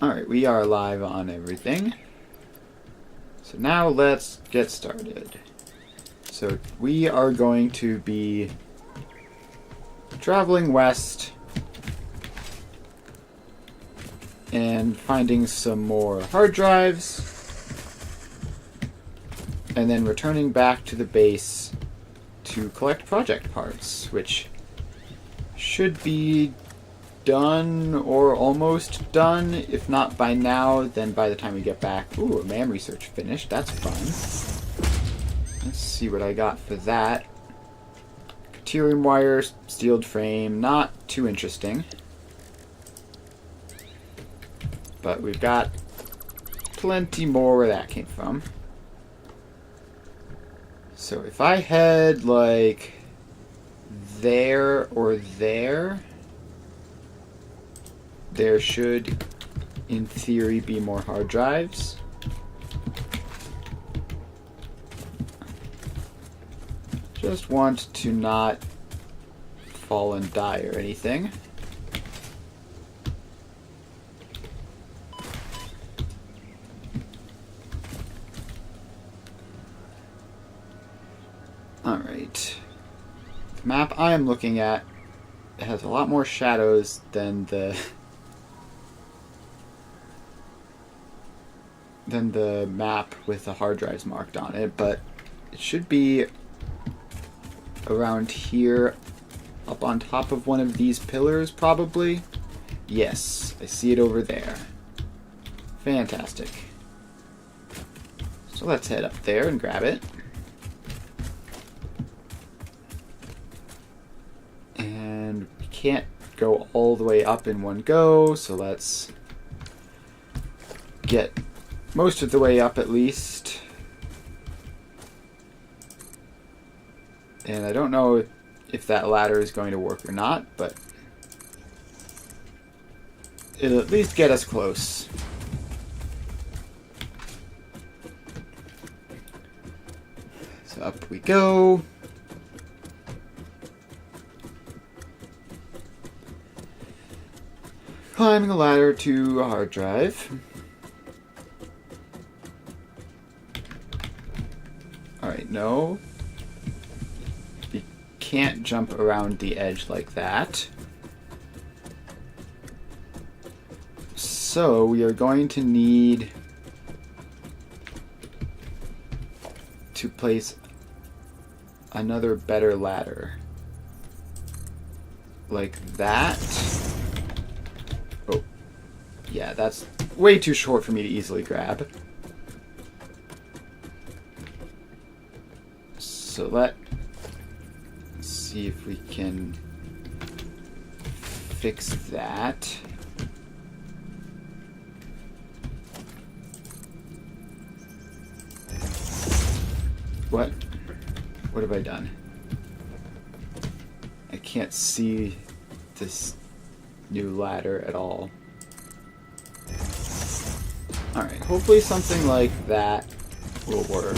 Alright, we are live on everything. So now let's get started. So we are going to be traveling west and finding some more hard drives and then returning back to the base to collect project parts, which should be done or almost done. If not by now, then by the time we get back. Ooh, a MAM research finished. That's fun. Let's see what I got for that. Deuterium wire, steeled frame. Not too interesting. But we've got plenty more where that came from. So if I head like there or there should, in theory, be more hard drives. Just want to not fall and die or anything. Alright. The map I am looking at has a lot more shadows than the map with the hard drives marked on it, but it should be around here, up on top of one of these pillars, probably. Yes, I see it over there. Fantastic. So let's head up there and grab it. And we can't go all the way up in one go, so let's get most of the way up at least. And I don't know if that ladder is going to work or not, but it'll at least get us close. So up we go. Climbing the ladder to a hard drive. Alright, no. You can't jump around the edge like that. So we are going to need to place another better ladder. Like that. Oh, yeah, that's way too short for me to easily grab. So let's see if we can fix that. What? What have I done? I can't see this new ladder at all. Alright, hopefully something like that will work.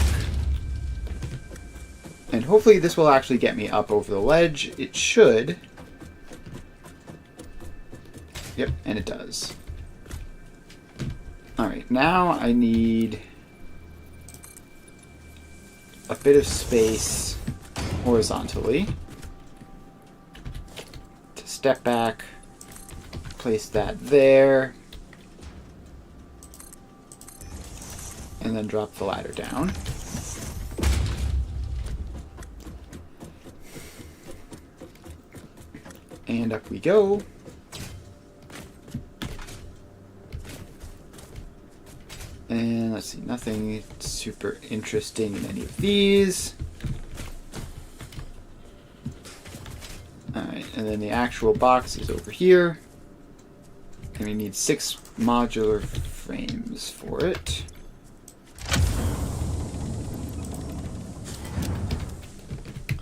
And hopefully this will actually get me up over the ledge. It should. Yep, and it does. Alright, now I need a bit of space horizontally to step back, place that there, and then drop the ladder down. And up we go. And let's see, nothing super interesting in any of these. Alright, and then the actual box is over here. And we need 6 modular frames for it.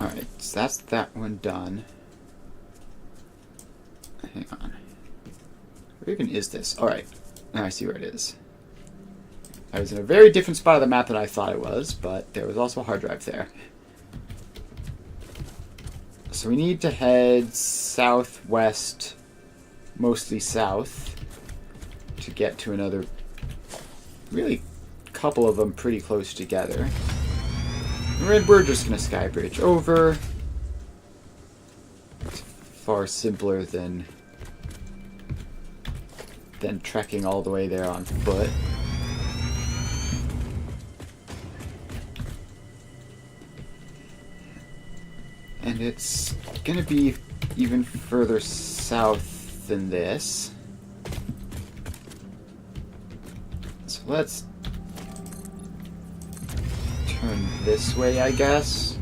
Alright, so that's that one done. Hang on. Where even is this? Alright. Now I see where it is. I was in a very different spot of the map than I thought I was, but there was also a hard drive there. So we need to head southwest, mostly south, to get to another, really, couple of them pretty close together. And we're just going to sky bridge over. It's far simpler than trekking all the way there on foot. And it's gonna be even further south than this. So let's turn this way, I guess.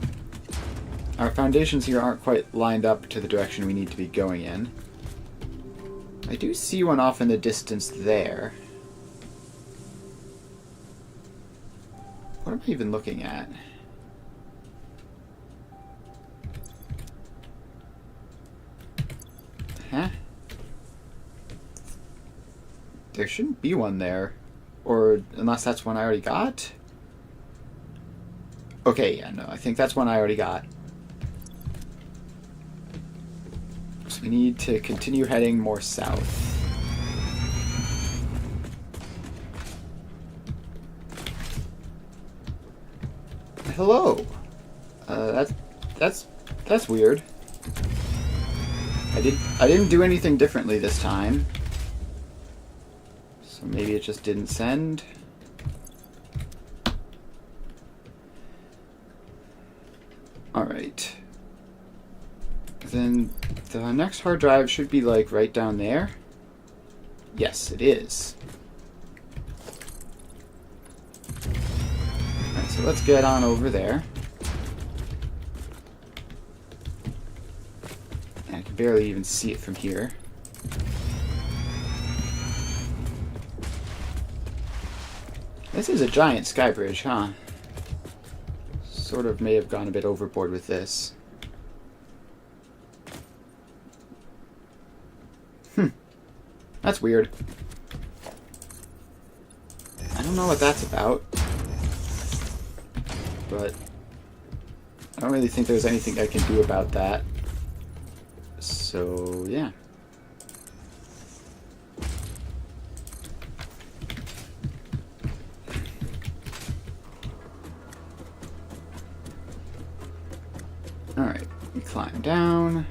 Our foundations here aren't quite lined up to the direction we need to be going in. I do see one off in the distance there. What am I even looking at? Huh? There shouldn't be one there. Or, unless that's one I already got? Okay, yeah, no, I think that's one I already got. So we need to continue heading more south. Hello! That's weird. I didn't do anything differently this time. So maybe it just didn't send. Alright. Then the next hard drive should be like right down there. Yes, it is. Alright, so let's get on over there. I can barely even see it from here. This is a giant sky bridge, huh? Sort of may have gone a bit overboard with this. That's weird. I don't know what that's about. But I don't really think there's anything I can do about that. So, yeah. Alright, we climb down.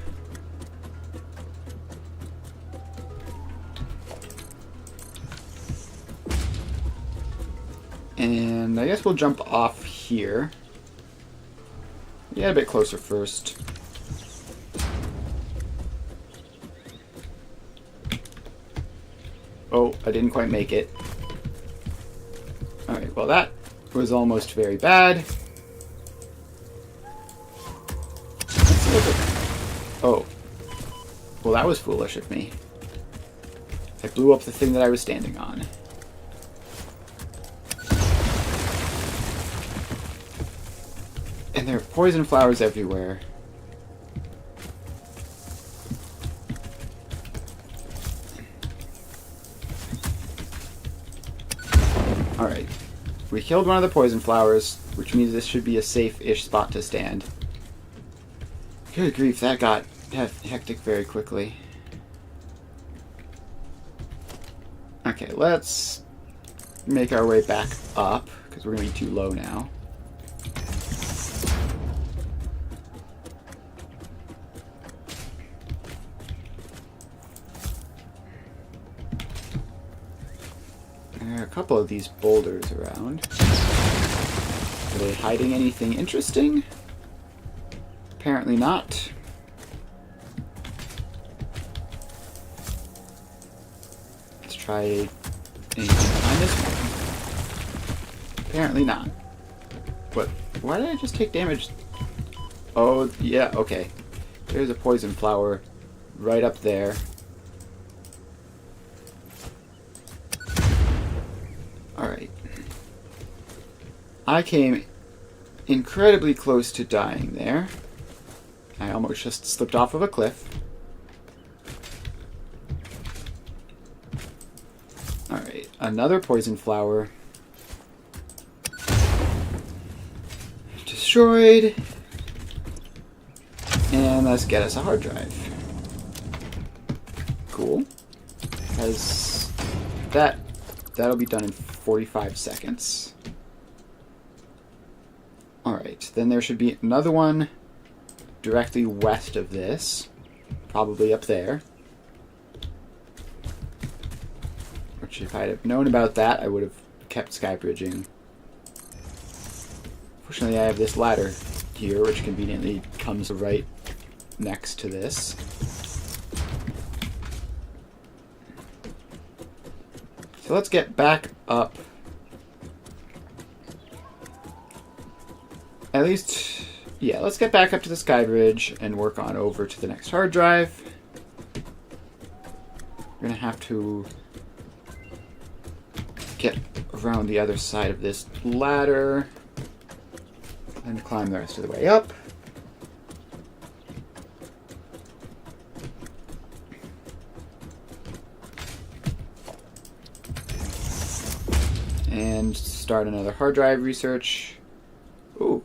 And I guess we'll jump off here. Yeah, a bit closer first. Oh, I didn't quite make it. Alright, well that was almost very bad. Let's see if it... Oh. Well, that was foolish of me. I blew up the thing that I was standing on. And there are poison flowers everywhere. Alright. We killed one of the poison flowers, which means this should be a safe-ish spot to stand. Good grief, that got hectic very quickly. Okay, let's make our way back up, because we're going to be too low now. There are a couple of these boulders around. Are they hiding anything interesting? Apparently not. Let's try anything behind this one. Apparently not. What? Why did I just take damage? Oh, yeah, okay. There's a poison flower right up there. Alright. I came incredibly close to dying there. I almost just slipped off of a cliff. Alright, another poison flower. Destroyed. And let's get us a hard drive. Cool. Has that'll be done in 45 seconds. Alright, then there should be another one directly west of this. Probably up there. Which, if I'd have known about that, I would have kept sky bridging. Fortunately, I have this ladder here, which conveniently comes right next to this. So let's get back up. At least, yeah, let's get back up to the sky bridge and work on over to the next hard drive. We're gonna have to get around the other side of this ladder and climb the rest of the way up. And start another hard drive research. Ooh.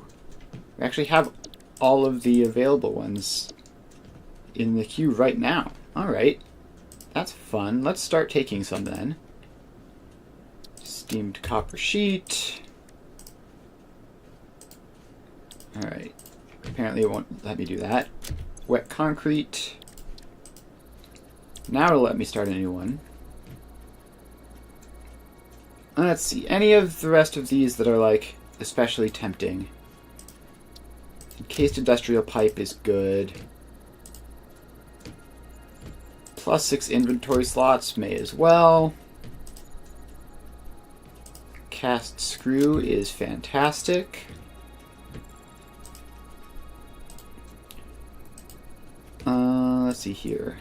We actually have all of the available ones in the queue right now. Alright. That's fun. Let's start taking some then. Steamed copper sheet. Alright. Apparently it won't let me do that. Wet concrete. Now it'll let me start a new one. Let's see. Any of the rest of these that are, like, especially tempting. Encased industrial pipe is good. +6 inventory slots may as well. Cast screw is fantastic. Let's see here.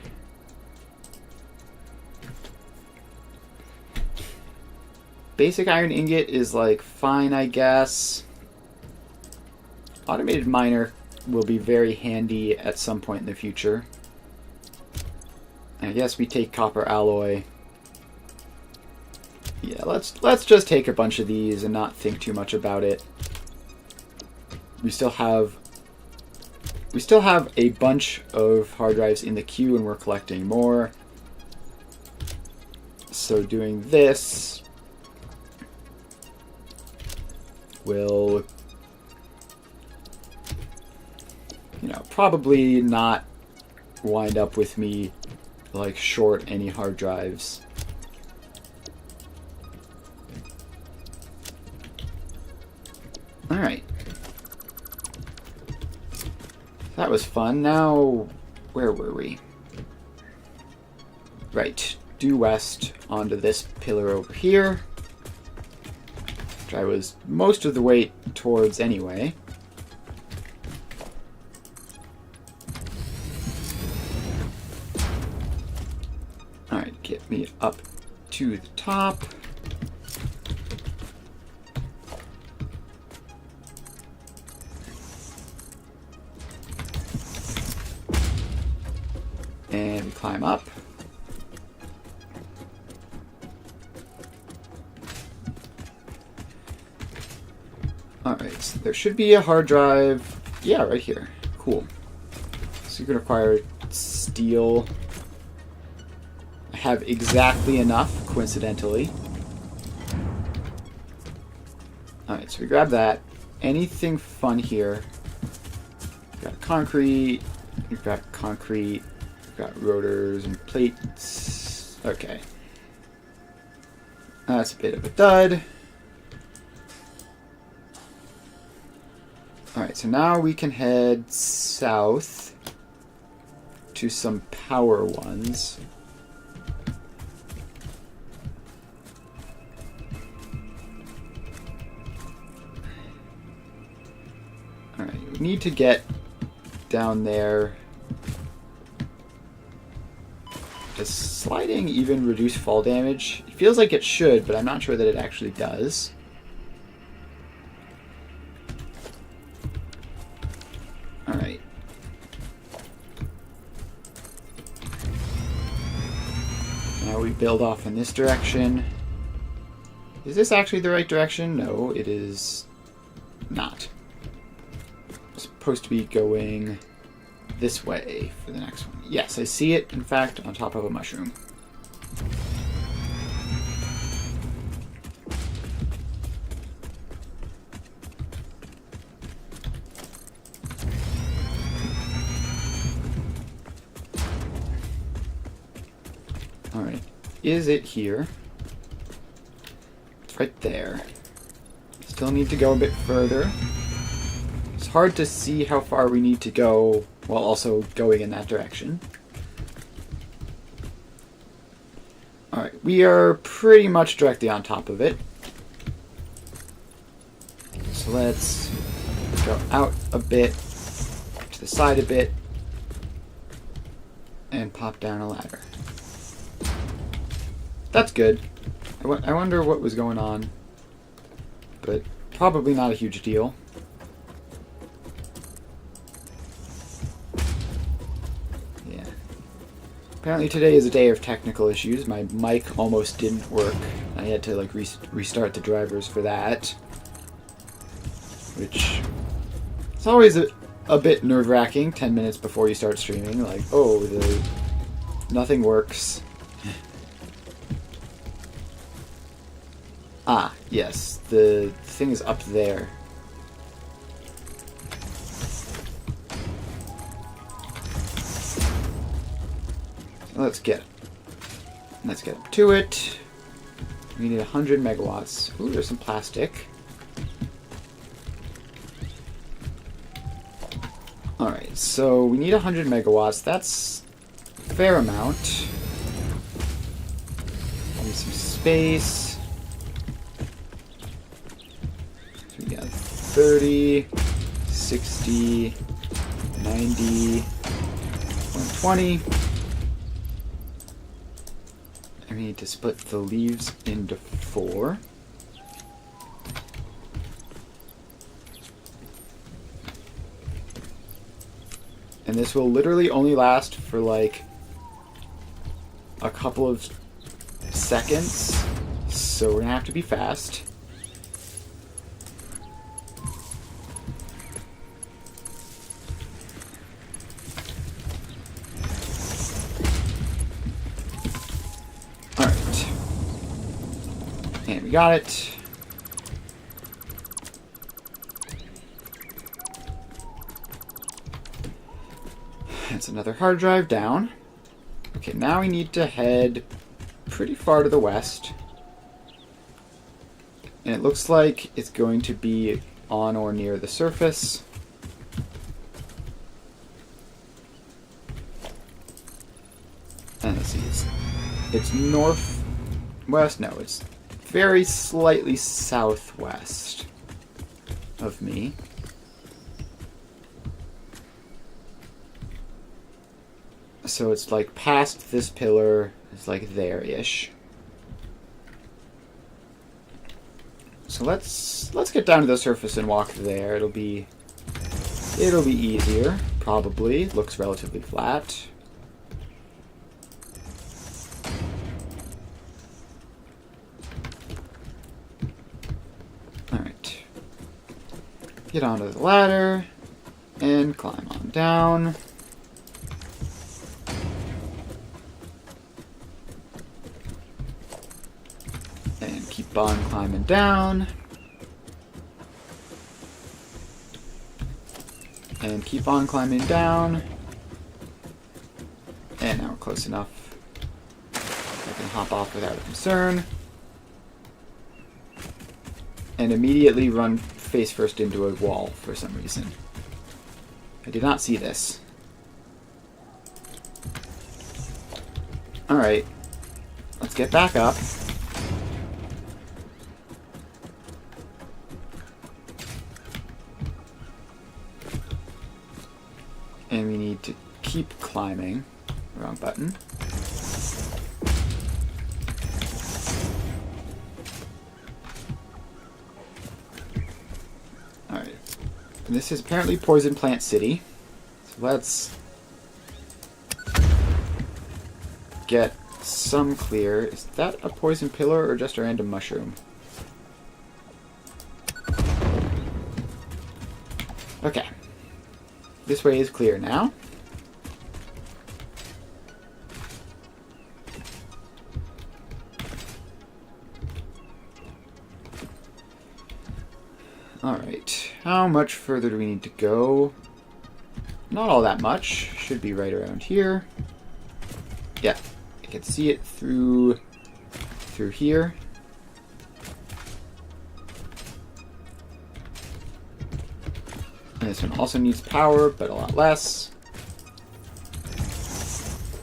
Basic iron ingot is, like, fine, I guess. Automated miner will be very handy at some point in the future. I guess we take copper alloy. Yeah, let's just take a bunch of these and not think too much about it. We still have a bunch of hard drives in the queue and we're collecting more. So doing this will, you know, probably not wind up with me, like, short any hard drives. Alright. That was fun. Now, where were we? Right. Due west onto this pillar over here. Which I was most of the way towards anyway. Alright, get me up to the top. And we climb up. Alright, so there should be a hard drive. Yeah, right here. Cool. So you can acquire steel. I have exactly enough, coincidentally. Alright, so we grab that. Anything fun here? We've got concrete. We've got concrete. We've got rotors and plates. Okay. That's a bit of a dud. Alright, so now we can head south to some power ones. Alright, we need to get down there. Does sliding even reduce fall damage? It feels like it should, but I'm not sure that it actually does. Alright. Now we build off in this direction. Is this actually the right direction? No, it is not. It's supposed to be going this way for the next one. Yes, I see it, in fact, on top of a mushroom. Alright. Is it here? It's right there. Still need to go a bit further. It's hard to see how far we need to go while also going in that direction. Alright, we are pretty much directly on top of it. So let's go out a bit, to the side a bit, and pop down a ladder. That's good. I wonder what was going on, but probably not a huge deal. Yeah. Apparently today is a day of technical issues. My mic almost didn't work. I had to like restart the drivers for that, which it's always a bit nerve-wracking 10 minutes before you start streaming. Like, oh, nothing works. Ah, yes, the thing is up there. Let's get up to it. We need 100 megawatts. Ooh, there's some plastic. Alright, so we need 100 megawatts. That's a fair amount. Need some space. So we got 30, 60, 90, 120. I need to split the leaves into 4. And this will literally only last for like a couple of seconds, so we're gonna have to be fast. Alright. And we got it. That's another hard drive down. Okay, now we need to head pretty far to the west. And it looks like it's going to be on or near the surface. And let's see, it's northwest? No, it's very slightly southwest of me. So it's like past this pillar, it's like there-ish. So let's get down to the surface and walk there. It'll be easier, probably. Looks relatively flat. Alright. Get onto the ladder and climb on down. Keep on climbing down. And keep on climbing down. And now we're close enough. I can hop off without a concern. And immediately run face first into a wall for some reason. I did not see this. Alright. Let's get back up. And we need to keep climbing. Wrong button. Alright. This is apparently Poison Plant City. So let's get some clear. Is that a poison pillar or just a random mushroom? Okay. This way is clear now. Alright, how much further do we need to go? Not all that much. Should be right around here. Yeah, can see it through here. And this one also needs power, but a lot less.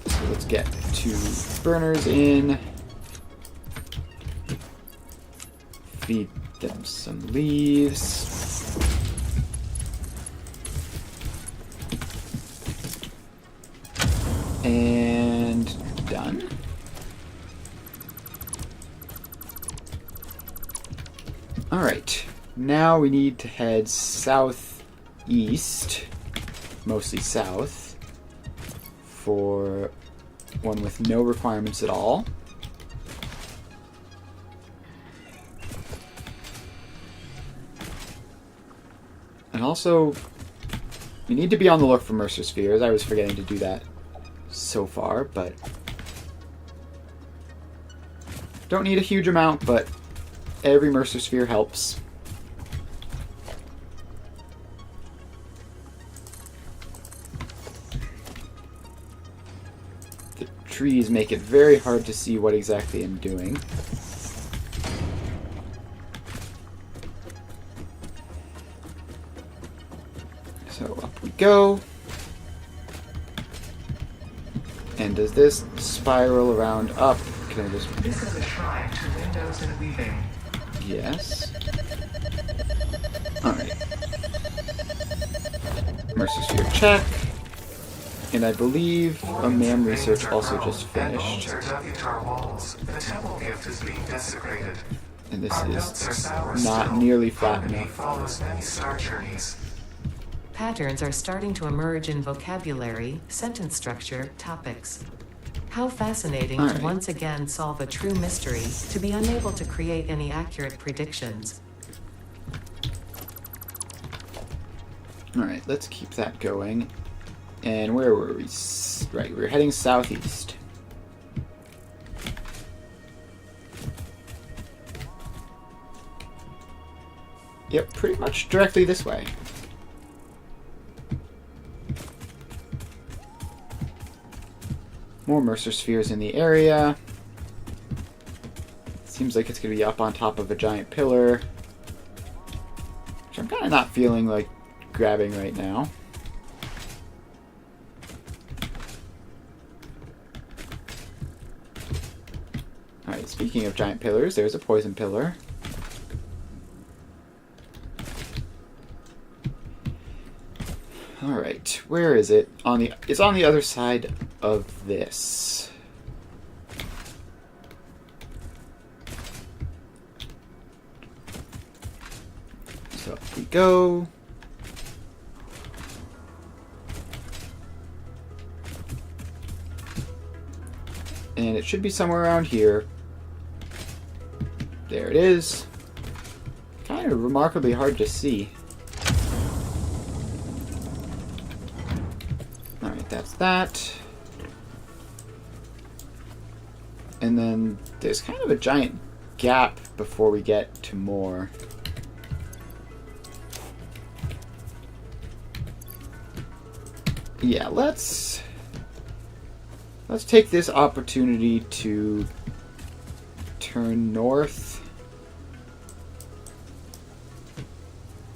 So let's get 2 burners in. Feed them some leaves. And done. Alright, now we need to head southeast, mostly south, for one with no requirements at all. And also, we need to be on the look for Mercer Spheres. I was forgetting to do that so far, but don't need a huge amount, but every Mercer Sphere helps. The trees make it very hard to see what exactly I'm doing. So up we go. And does this spiral around up? Can I just... This is a shrine to windows and weaving. Yes. Alright. Mercer Sphere check. And I believe a MAM research also just finished. The temple gift is being desecrated. And this is not nearly flat enough. Follows many star journeys. Patterns are starting to emerge in vocabulary, sentence structure, topics. How fascinating to once again solve a true mystery, to be unable to create any accurate predictions. Alright, let's keep that going. And where were we? Right, we're heading southeast. Yep, pretty much directly this way. More Mercer Spheres in the area. Seems like it's going to be up on top of a giant pillar, which I'm kind of not feeling like grabbing right now. Alright, speaking of giant pillars, there's a poison pillar. Alright, where is it? It's on the other side of this. So up we go. And it should be somewhere around here. There it is. Kind of remarkably hard to see. Alright, that's that. And then there's kind of a giant gap before we get to more. Yeah, let's take this opportunity to turn north.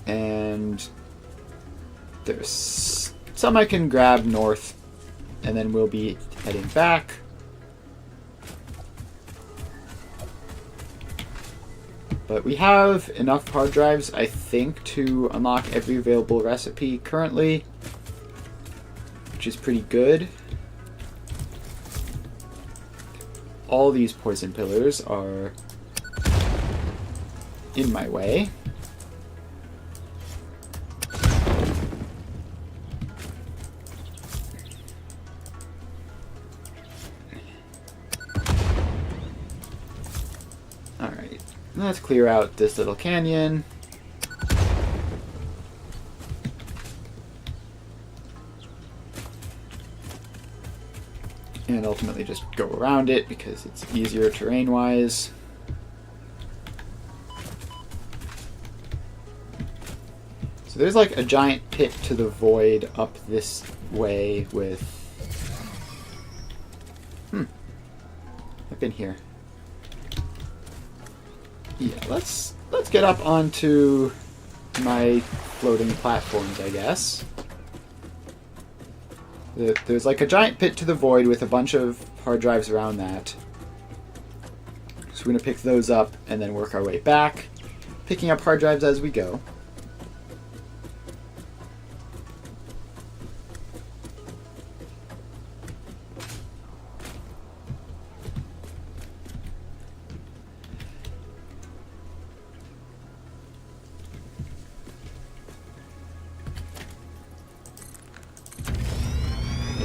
And there's some I can grab north, and then we'll be heading back. But we have enough hard drives, I think, to unlock every available recipe currently, which is pretty good. All these poison pillars are in my way. Alright, let's clear out this little canyon. And ultimately just go around it because it's easier terrain-wise. So there's like a giant pit to the void up this way with... I've been here. Yeah, let's get up onto my floating platforms, I guess. There's like a giant pit to the void with a bunch of hard drives around that. So we're going to pick those up and then work our way back, picking up hard drives as we go.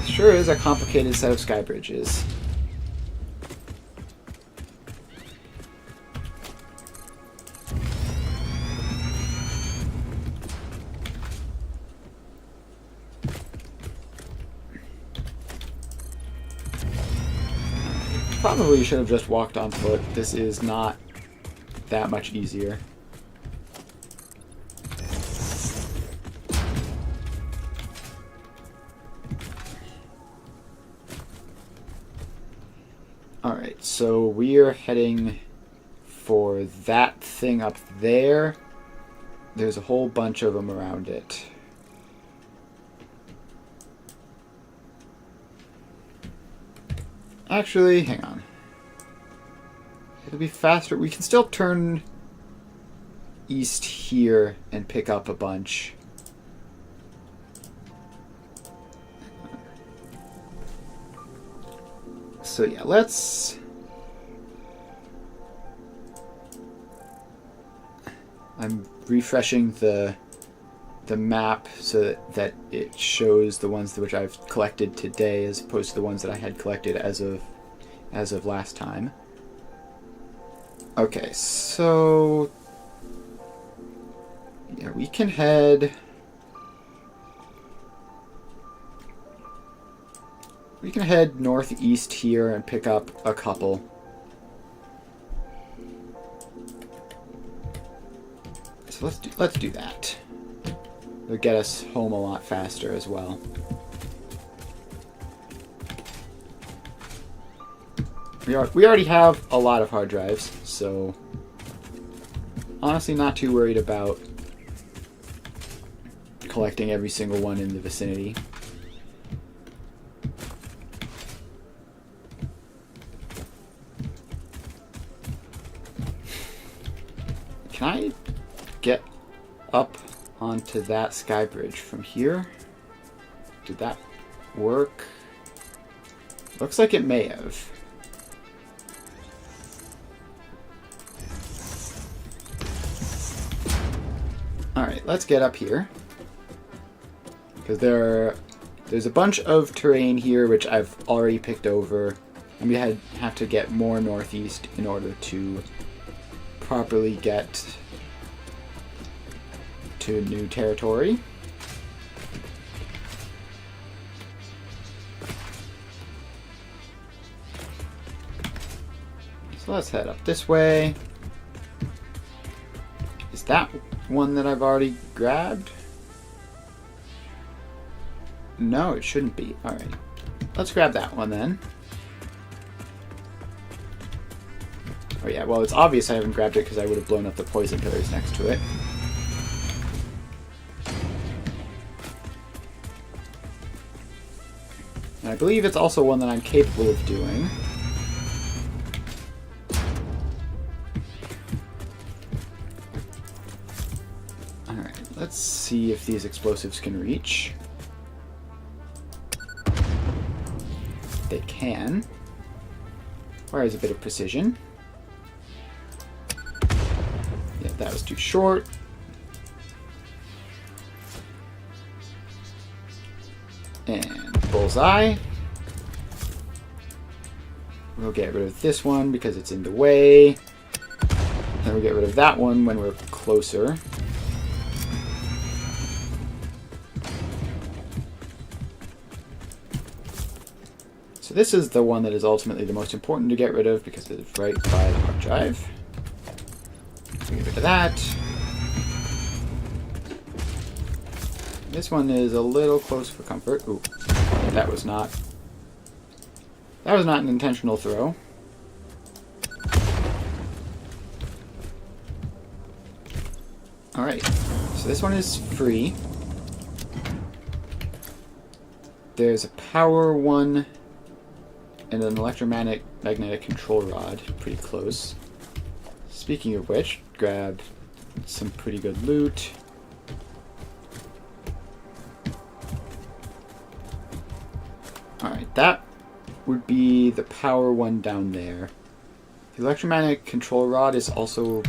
Sure is a complicated set of sky bridges. Probably should have just walked on foot. This is not that much easier. Alright, so we are heading for that thing up there. There's a whole bunch of them around it. Actually, hang on. It'll be faster. We can still turn east here and pick up a bunch. So yeah, let's... I'm refreshing the map so that it shows the ones which I've collected today as opposed to the ones that I had collected as of last time. Okay, so yeah, we can head northeast here and pick up a couple. So let's do that. It'll get us home a lot faster as well. We already have a lot of hard drives, so honestly not too worried about collecting every single one in the vicinity. Can I get up onto that sky bridge from here? Did that work? Looks like it may have. Alright, let's get up here. Because there's a bunch of terrain here which I've already picked over. And we have to get more northeast in order to properly get to new territory. So let's head up this way. Is that one that I've already grabbed? No, it shouldn't be. Alright. Let's grab that one then. Oh yeah, well it's obvious I haven't grabbed it because I would have blown up the poison pillars next to it. And I believe it's also one that I'm capable of doing. Alright, let's see if these explosives can reach. They can. Requires a bit of precision. Yeah, that was too short. And bullseye. We'll get rid of this one because it's in the way. Then we'll get rid of that one when we're closer. So this is the one that is ultimately the most important to get rid of because it is right by the hard drive. So get rid of that. This one is a little close for comfort. Ooh, that was not an intentional throw. Alright, so this one is free. There's a power one and an electromagnetic control rod. Pretty close. Speaking of which, grab some pretty good loot. Alright, that would be the power one down there. The electromagnetic control rod is also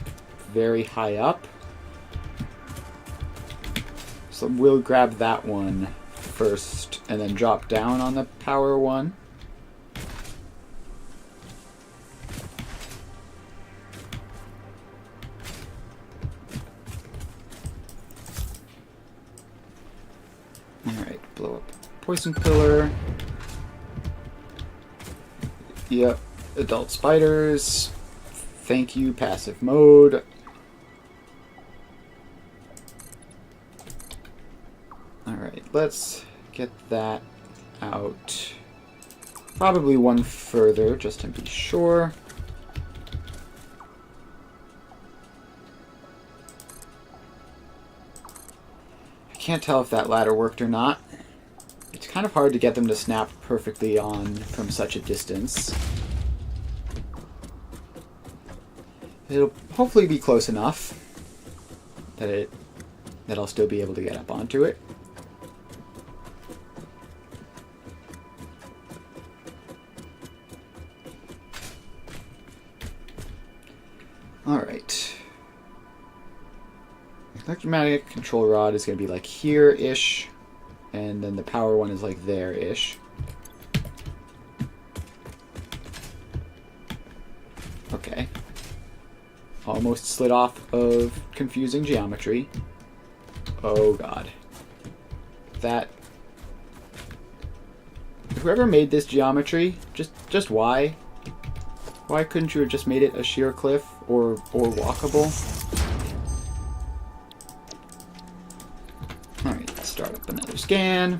very high up. So we'll grab that one first and then drop down on the power one. Alright, blow up poison pillar. Yep, adult spiders. Thank you, passive mode. Alright, let's get that out. Probably one further, just to be sure. I can't tell if that ladder worked or not. It's kind of hard to get them to snap perfectly on from such a distance. It'll hopefully be close enough that I'll still be able to get up onto it. Alright. Electromagnetic control rod is going to be like here-ish, and then the power one is like there-ish. Okay. Almost slid off of confusing geometry. Oh god. That... Whoever made this geometry, just why? Why couldn't you have just made it a sheer cliff or walkable? Alright, let's start up another scan.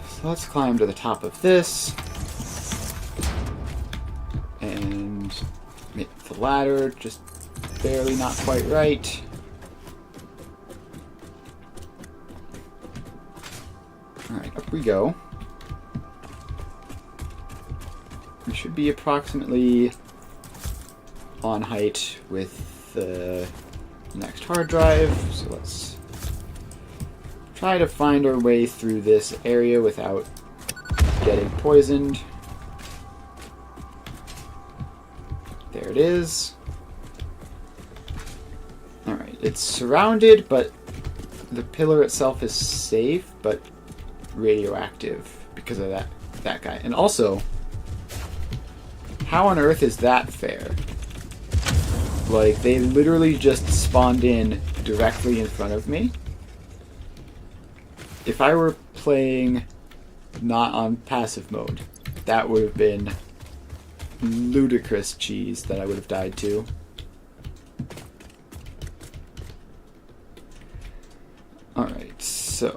So let's climb to the top of this. And make the ladder just barely not quite right. Alright, up we go. We should be approximately on height with the next hard drive, so let's try to find our way through this area without getting poisoned. There it is. Alright, it's surrounded, but the pillar itself is safe, but radioactive because of that guy. And also, how on earth is that fair? Like, they literally just spawned in directly in front of me. If I were playing not on passive mode, that would have been ludicrous cheese that I would have died to. Alright, so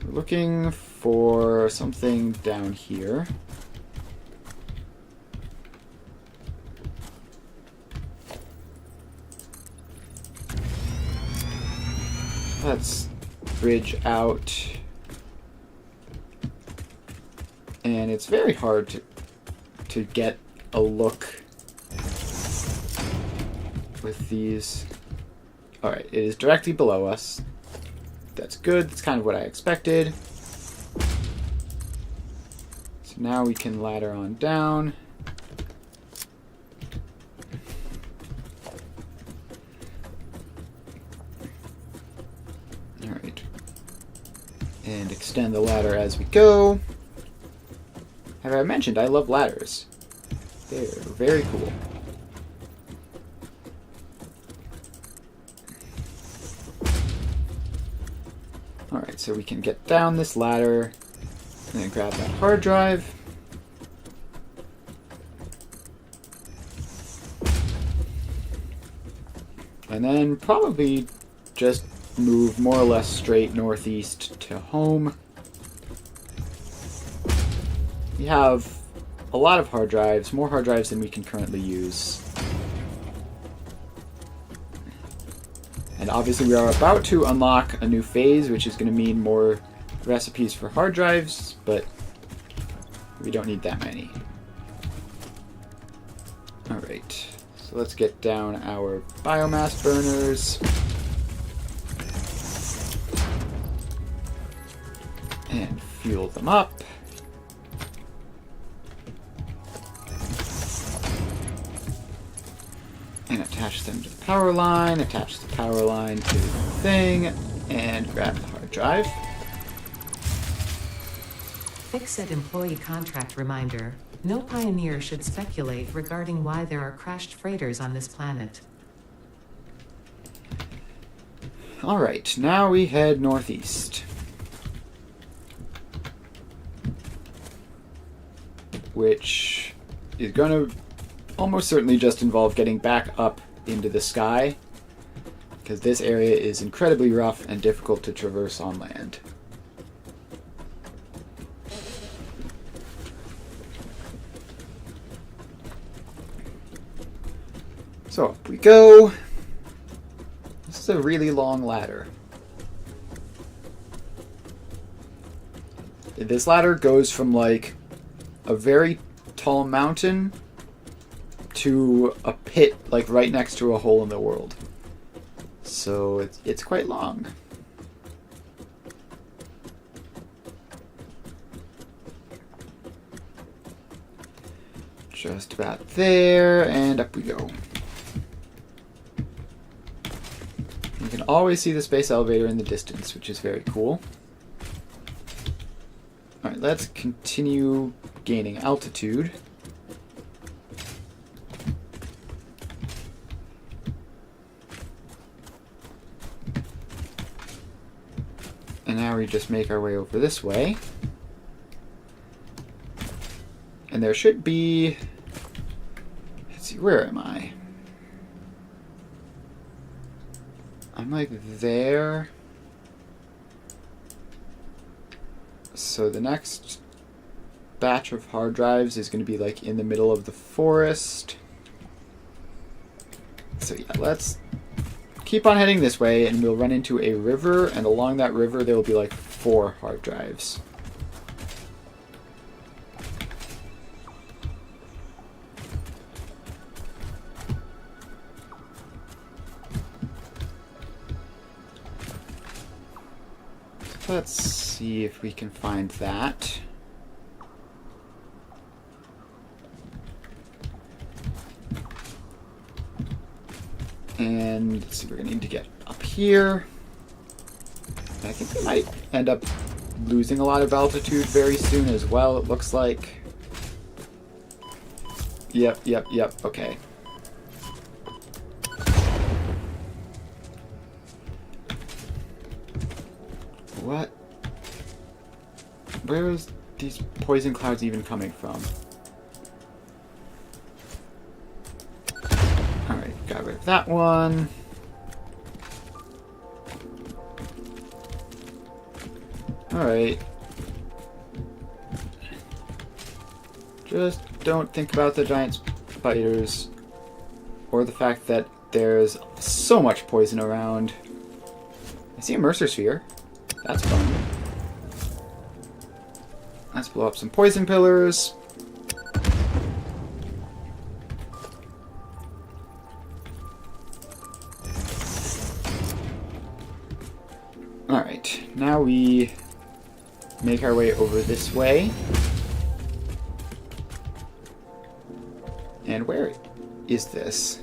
we're looking for something down here. Let's bridge out. And it's very hard to get a look with these. Alright, it is directly below us. That's good. That's kind of what I expected. So now we can ladder on down. Alright. And extend the ladder as we go. Have I mentioned I love ladders? They're very cool. Alright, so we can get down this ladder and then grab that hard drive. And then probably just move more or less straight northeast to home. We have a lot of hard drives, more hard drives than we can currently use. And obviously we are about to unlock a new phase, which is going to mean more recipes for hard drives, but we don't need that many. Alright, so let's get down our biomass burners. And fuel them up. And attach them to the power line, attach the power line to the thing, and grab the hard drive. Fix-It employee contract reminder. No pioneer should speculate regarding why there are crashed freighters on this planet. Alright, now we head northeast. Which is going to almost certainly just involve getting back up into the sky, because this area is incredibly rough and difficult to traverse on land. So up we go. This is a really long ladder. This ladder goes from like a very tall mountain to a pit like right next to a hole in the world. So it's quite long. Just about there, and up we go. You can always see the space elevator in the distance, which is very cool. Alright, let's continue gaining altitude. And now we just make our way over this way. And there should be... Let's see, where am I? I'm like there. So the next batch of hard drives is going to be like in the middle of the forest. So yeah, let's keep on heading this way and we'll run into a river, and along that river there will be like 4 hard drives. Let's see if we can find that. And let's see, we're going to need to get up here. I think we might end up losing a lot of altitude very soon as well, it looks like. Yep, okay. What? Where is these poison clouds even coming from? Alright, got rid of that one. Alright. Just don't think about the giant spiders or the fact that there's so much poison around. I see a Mercer sphere. That's fun. Let's blow up some poison pillars. Alright, now we make our way over this way. And where is this?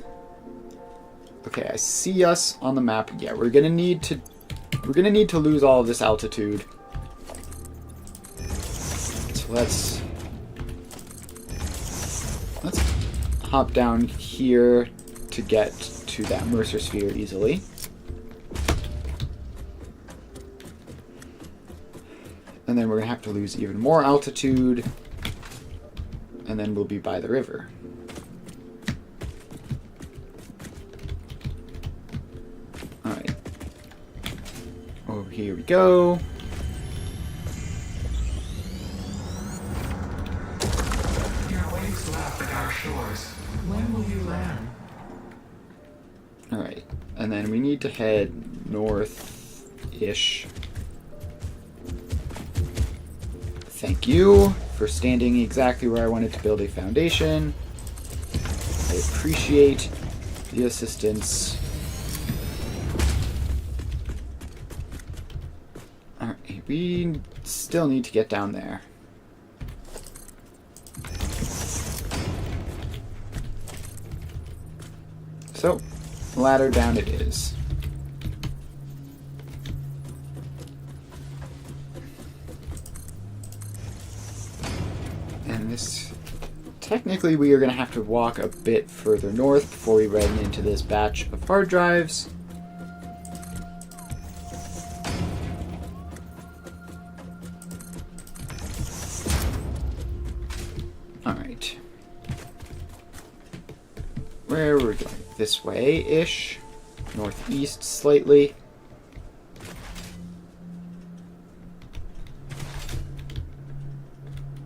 Okay, I see us on the map. Yeah, we're gonna need to lose all of this altitude. So let's hop down here to get to that Mercer sphere easily. And then we're gonna have to lose even more altitude, and then we'll be by the river. Alright. Over here we go. plan. Alright, and then we need to head north-ish. Thank you for standing exactly where I wanted to build a foundation. I appreciate the assistance. Alright, we still need to get down there. So, ladder down it is. And this... Technically, we are going to have to walk a bit further north before we run into this batch of hard drives. Alright. Where are we going? This way-ish. Northeast slightly.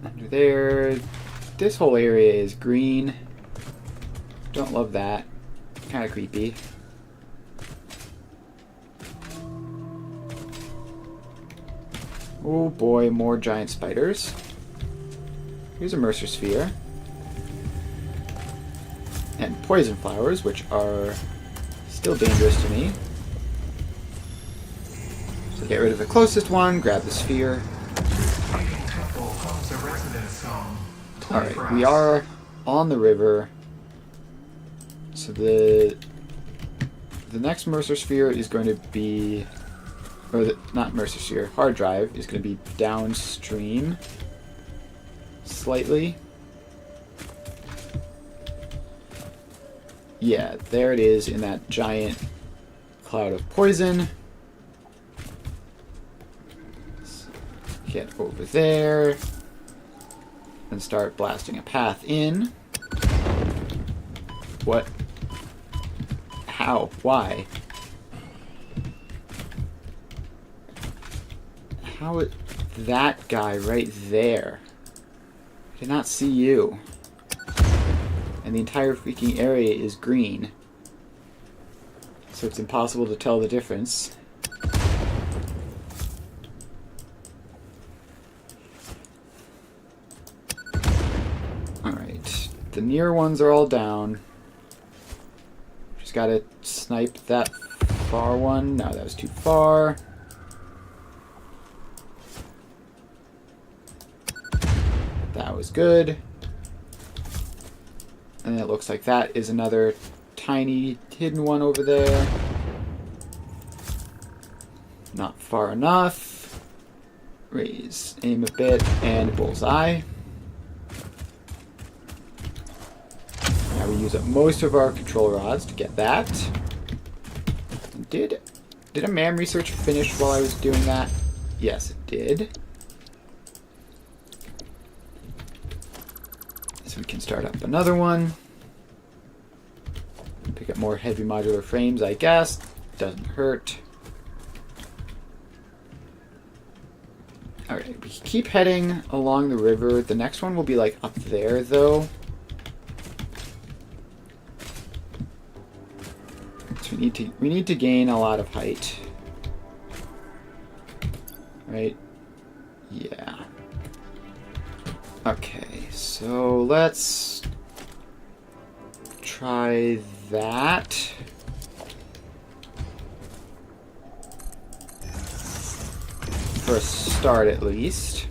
Under there. This whole area is green. Don't love that. Kind of creepy. Oh boy, more giant spiders. Here's a Mercer Sphere. And poison flowers, which are still dangerous to me. So get rid of the closest one, grab the sphere. Alright, we are on the river. So the next Mercer Sphere is going to be, not Mercer Sphere, hard drive is going to be downstream slightly. Yeah, there it is in that giant cloud of poison. Let's get over there and start blasting a path in. What? How? Why? How it... That guy right there. I did not see you. And the entire freaking area is green. So it's impossible to tell the difference. Alright. The near ones are all down. Just gotta snipe that far one. No, that was too far. That was good. And it looks like that is another tiny hidden one over there. Not far enough. Raise, aim a bit, and bullseye. Now we use up most of our control rods to get that. Did a MAM research finish while I was doing that? Yes, it did. So we can start up another one. Pick up more heavy modular frames, I guess. Doesn't hurt. Alright, we keep heading along the river. The next one will be like up there though. So we need to gain a lot of height. Right? Yeah. Okay, so let's try that. For a start, at least.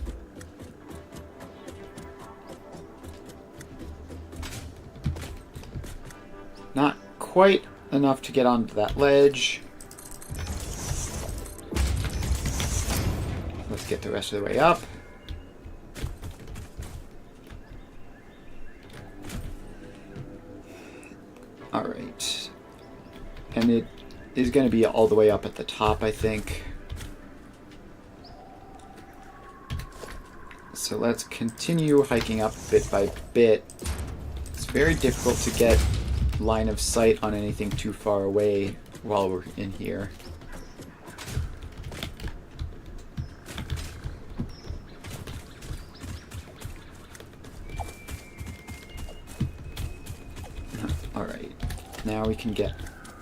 Not quite enough to get onto that ledge. Let's get the rest of the way up. Alright. And it is going to be all the way up at the top, I think. So let's continue hiking up bit by bit. It's very difficult to get line of sight on anything too far away while we're in here. Alright. Now we can get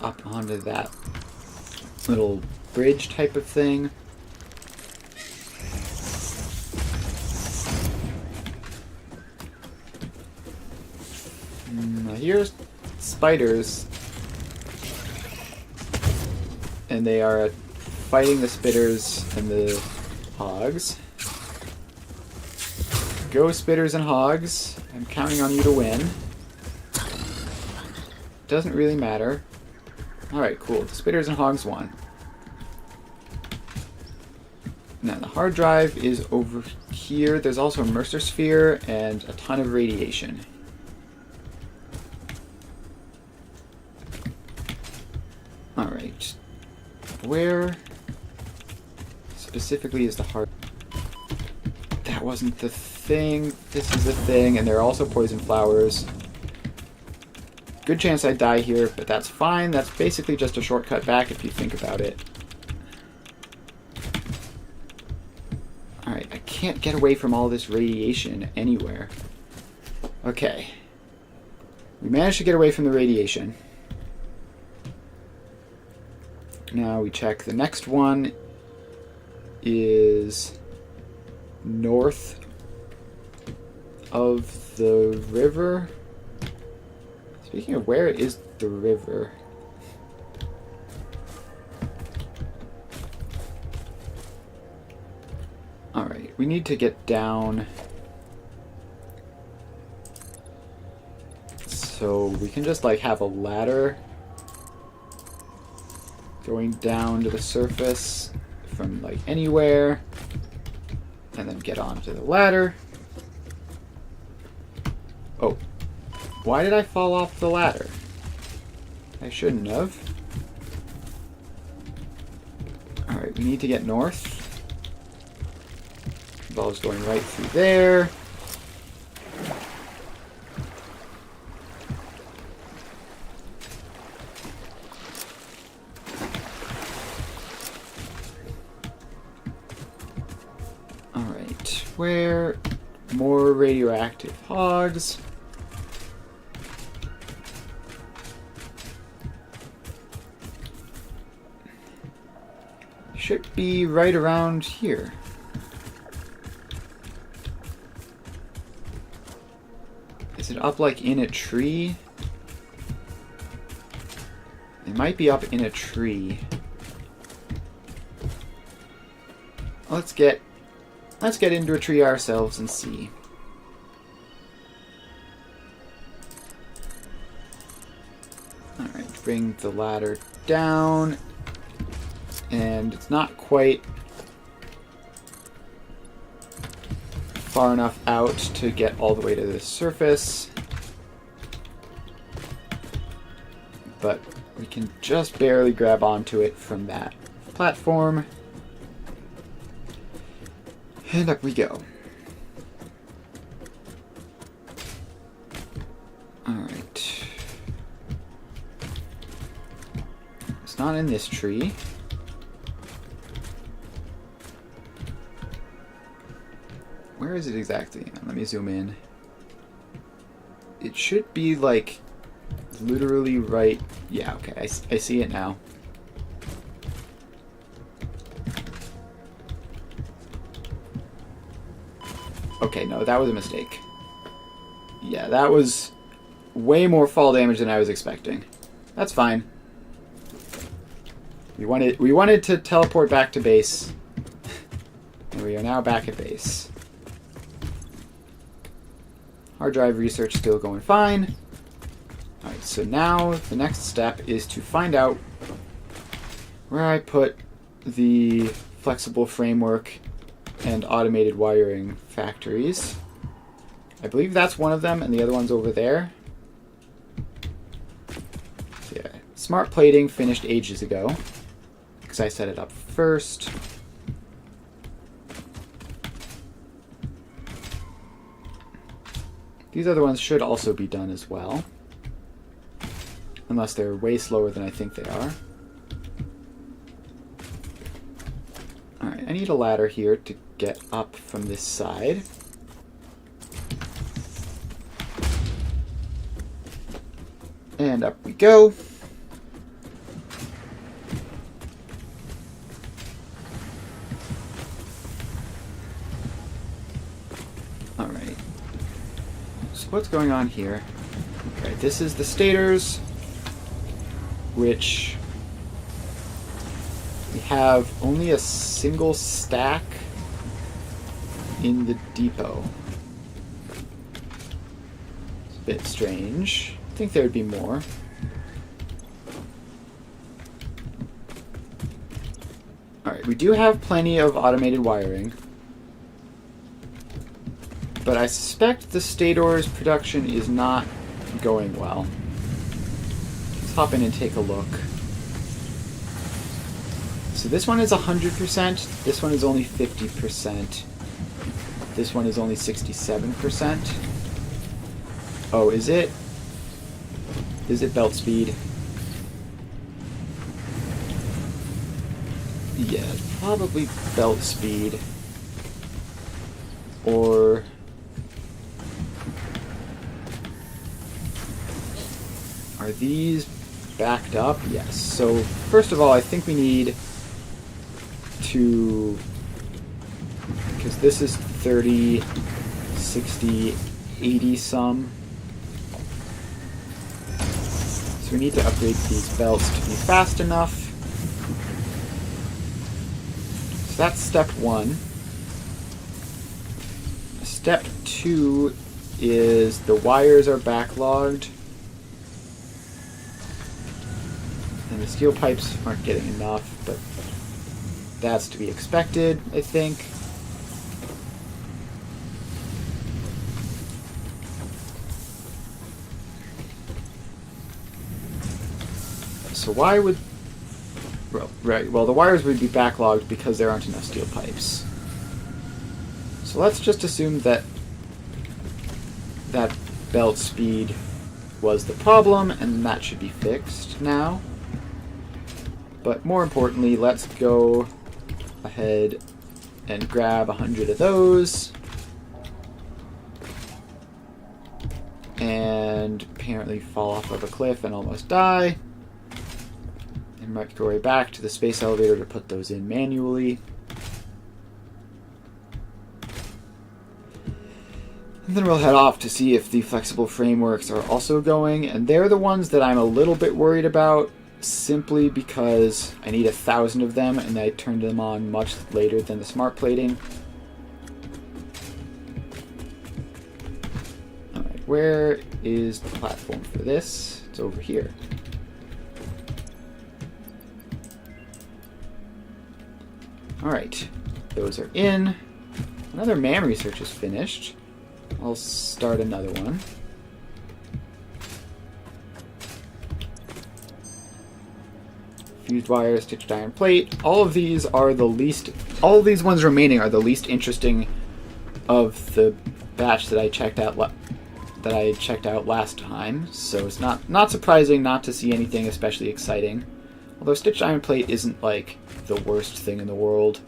up onto that little bridge type of thing. Here's spiders, and they are fighting the spitters and the hogs. Go spitters and hogs. I'm counting on you to win. Doesn't really matter. Alright, cool. The spitters and hogs won. Now the hard drive is over here. There's also a Mercer sphere and a ton of radiation. Alright. Where specifically is the hard... That wasn't the thing. This is the thing, and there are also poison flowers. Good chance I die here, but that's fine. That's basically just a shortcut back if you think about it. Alright, I can't get away from all this radiation anywhere. Okay. We managed to get away from the radiation. Now we check the next one is north of the river. Speaking of, where is the river? Alright, we need to get down so we can just like have a ladder going down to the surface from like anywhere, and then get onto the ladder. Oh, why did I fall off the ladder? I shouldn't have. Alright, we need to get north. The ball's going right through there. Where? More radioactive hogs. Should be right around here. Is it up like in a tree? It might be up in a tree. Let's get into a tree ourselves and see. Alright, bring the ladder down. And it's not quite far enough out to get all the way to the surface. But we can just barely grab onto it from that platform. And up we go. Alright. It's not in this tree. Where is it exactly? Let me zoom in. It should be like literally right... Yeah, okay, I see it now. Okay, no, that was a mistake. Yeah, that was way more fall damage than I was expecting. That's fine. We wanted to teleport back to base. And we are now back at base. Hard drive research still going fine. Alright, so now the next step is to find out where I put the flexible framework and automated wiring factories. I believe that's one of them, and the other one's over there. So yeah, smart plating finished ages ago, because I set it up first. These other ones should also be done as well, unless they're way slower than I think they are. Alright, I need a ladder here to get up from this side. And up we go. Alright. So what's going on here? Alright, this is the stators, which we have only a single stack in the depot. It's a bit strange. I think there would be more. Alright, we do have plenty of automated wiring. But I suspect the Stator's production is not going well. Let's hop in and take a look. So this one is 100%, this one is only 50%, this one is only 67%. Oh, is it? Is it belt speed? Yeah, it's probably belt speed. Or... are these backed up? Yes. So, first of all, I think we need to... because this is 30, 60, 80 some. So we need to upgrade these belts to be fast enough. So that's step one. Step two is the wires are backlogged. And the steel pipes aren't getting enough, but that's to be expected, I think. So why would... well, right, well, the wires would be backlogged because there aren't enough steel pipes. So let's just assume that that belt speed was the problem, and that should be fixed now. But more importantly, let's go ahead and grab 100 of those. And apparently fall off of a cliff and almost die. And make our way back to the space elevator to put those in manually. And then we'll head off to see if the flexible frameworks are also going. And they're the ones that I'm a little bit worried about, simply because I need 1,000 of them, and I turned them on much later than the smart plating. Alright, where is the platform for this? It's over here. Alright, those are in. Another MAM research is finished. I'll start another one. Fused wire, stitched iron plate. All of these are the least... all of these ones remaining are the least interesting of the batch that I checked out last time. So it's not surprising not to see anything especially exciting. Although stitched iron plate isn't like the worst thing in the world.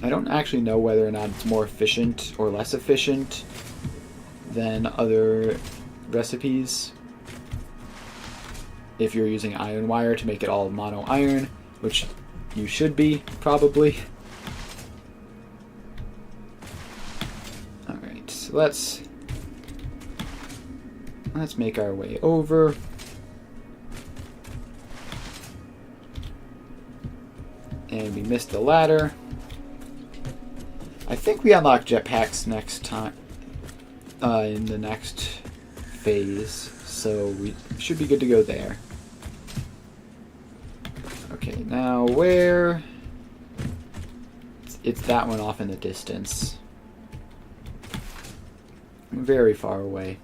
I don't actually know whether or not it's more efficient or less efficient than other recipes. If you're using iron wire to make it all mono iron, which you should be, probably. Alright, so let's make our way over. And we missed the ladder. I think we unlock jetpacks next time, in the next phase, so we should be good to go there. Okay, now where? It's that one off in the distance. Very far away.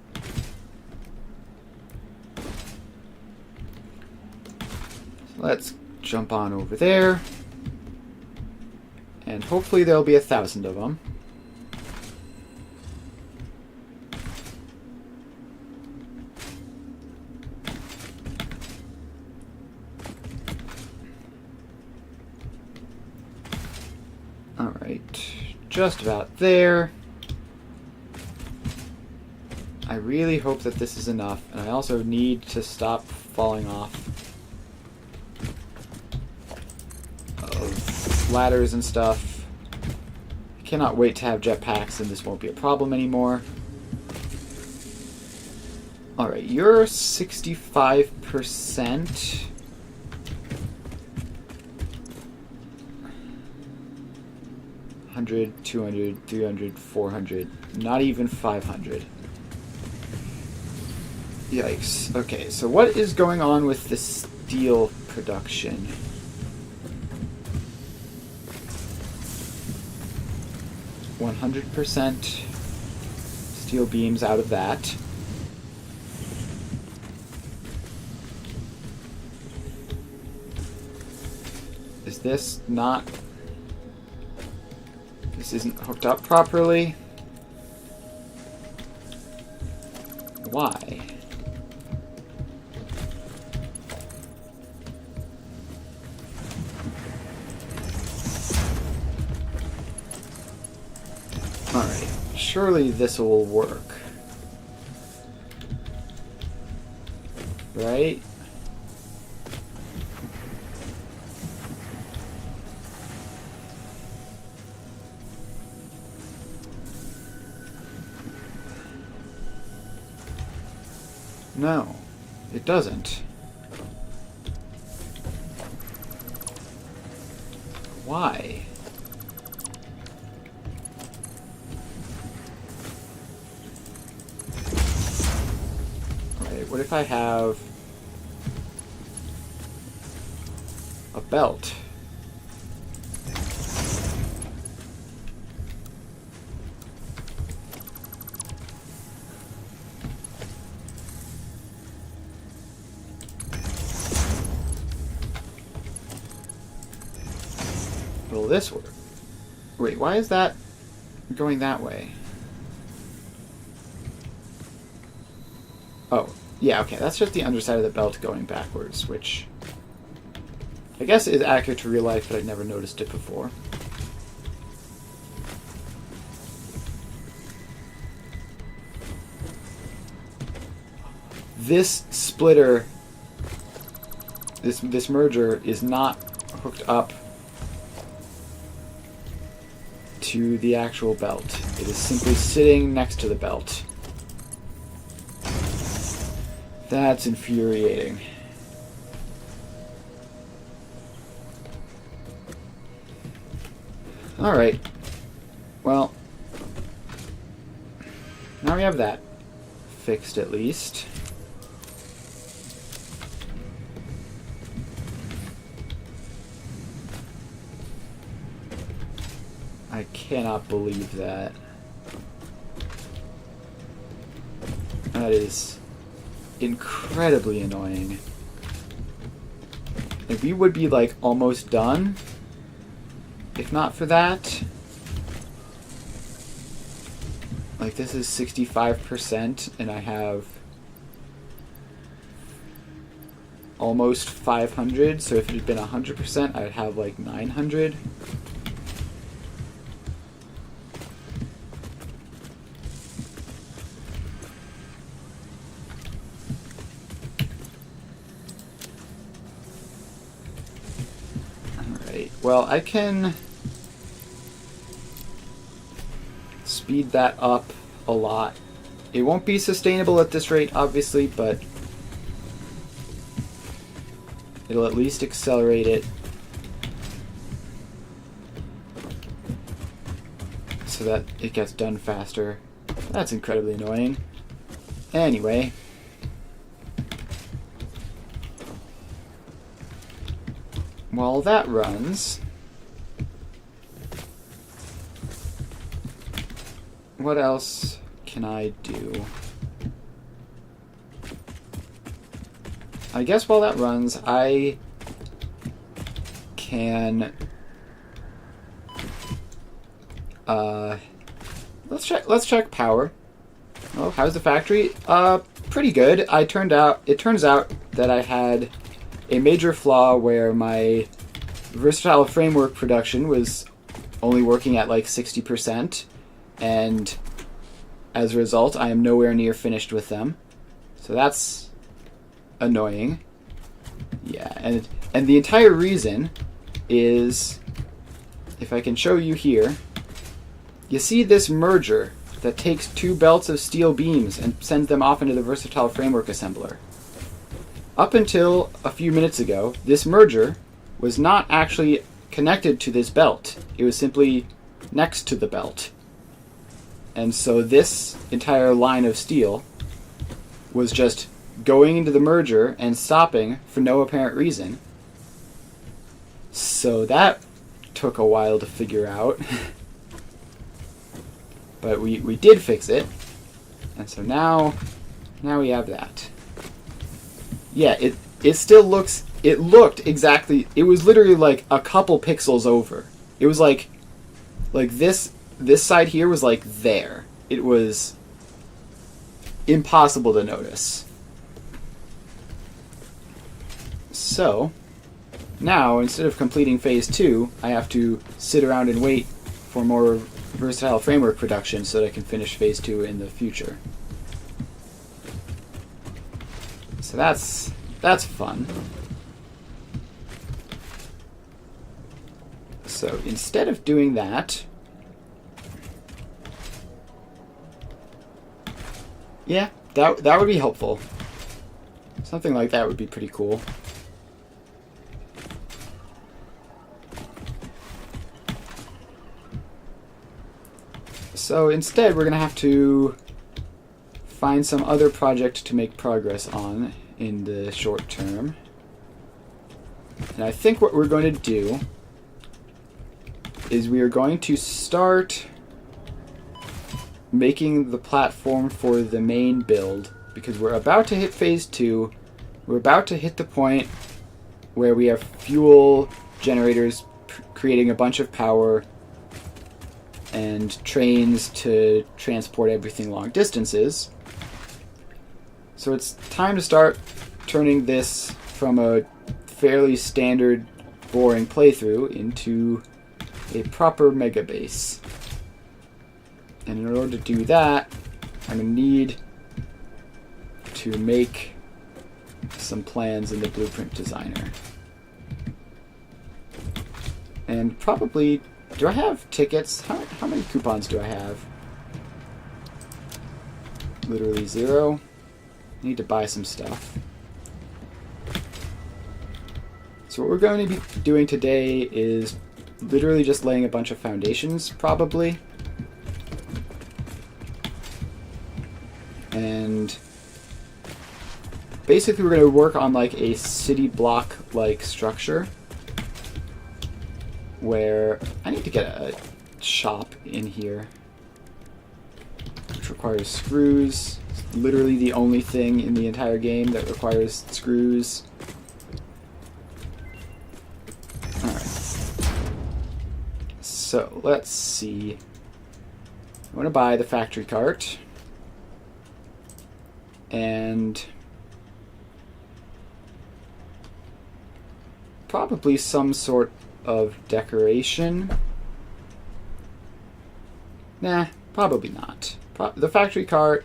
So let's jump on over there. And hopefully there'll be 1,000 of them. Alright, just about there. I really hope that this is enough, and I also need to stop falling off of ladders and stuff. I cannot wait to have jetpacks and this won't be a problem anymore. Alright, you're 65%. $100, $200, $300, $400, not even $500. Yikes. Okay, so what is going on with the steel production? %, steel beams out of that. Is this not... This isn't hooked up properly? Why? Alright, surely this will work. Right? No, it doesn't. Why? Alright, what if I have a belt? Will this work? Wait, why is that going that way? Oh, yeah, okay, that's just the underside of the belt going backwards, which I guess is accurate to real life, but I'd never noticed it before. This splitter, this merger is not hooked up to the actual belt. It is simply sitting next to the belt. That's infuriating. Alright. Well, now we have that fixed at least. I cannot believe that. That is incredibly annoying. Like, we would be like almost done if not for that. Like, this is 65% and I have almost 500, so if it had been 100% I'd have like 900. Well, I can speed that up a lot. It won't be sustainable at this rate, obviously, but it'll at least accelerate it so that it gets done faster. That's incredibly annoying. Anyway. While that runs, what else can I do? I guess while that runs, I can let's check power. Oh, how's the factory? Pretty good. It turns out that I had a major flaw where my versatile framework production was only working at like 60%, and as a result, I am nowhere near finished with them. So that's annoying. Yeah, and the entire reason is, if I can show you here, you see this merger that takes 2 belts of steel beams and sends them off into the versatile framework assembler. Up until a few minutes ago, this merger was not actually connected to this belt. It was simply next to the belt. And so this entire line of steel was just going into the merger and stopping for no apparent reason. So that took a while to figure out. But we did fix it. And so now we have that. Yeah, it still looks, it looked exactly, it was literally like a couple pixels over. It was like this side here was like there. It was impossible to notice. So, now, instead of completing Phase 2, I have to sit around and wait for more versatile framework production so that I can finish Phase 2 in the future. So that's fun. So instead of doing that, yeah, that would be helpful. Something like that would be pretty cool. So instead, we're going to have to find some other project to make progress on in the short term. And I think what we're going to do is we are going to start making the platform for the main build, because we're about to hit Phase 2. We're about to hit the point where we have fuel generators creating a bunch of power and trains to transport everything long distances. So it's time to start turning this from a fairly standard, boring playthrough into a proper mega base. And in order to do that, I'm going to need to make some plans in the Blueprint Designer. And probably, do I have tickets? How many coupons do I have? Literally 0. I need to buy some stuff. So what we're going to be doing today is literally just laying a bunch of foundations, probably. And basically we're going to work on like a city block-like structure where I need to get a shop in here, which requires screws. It's literally the only thing in the entire game that requires screws. Alright. So, let's see. I want to buy the factory cart. And probably some sort of decoration. Nah, probably not. The factory cart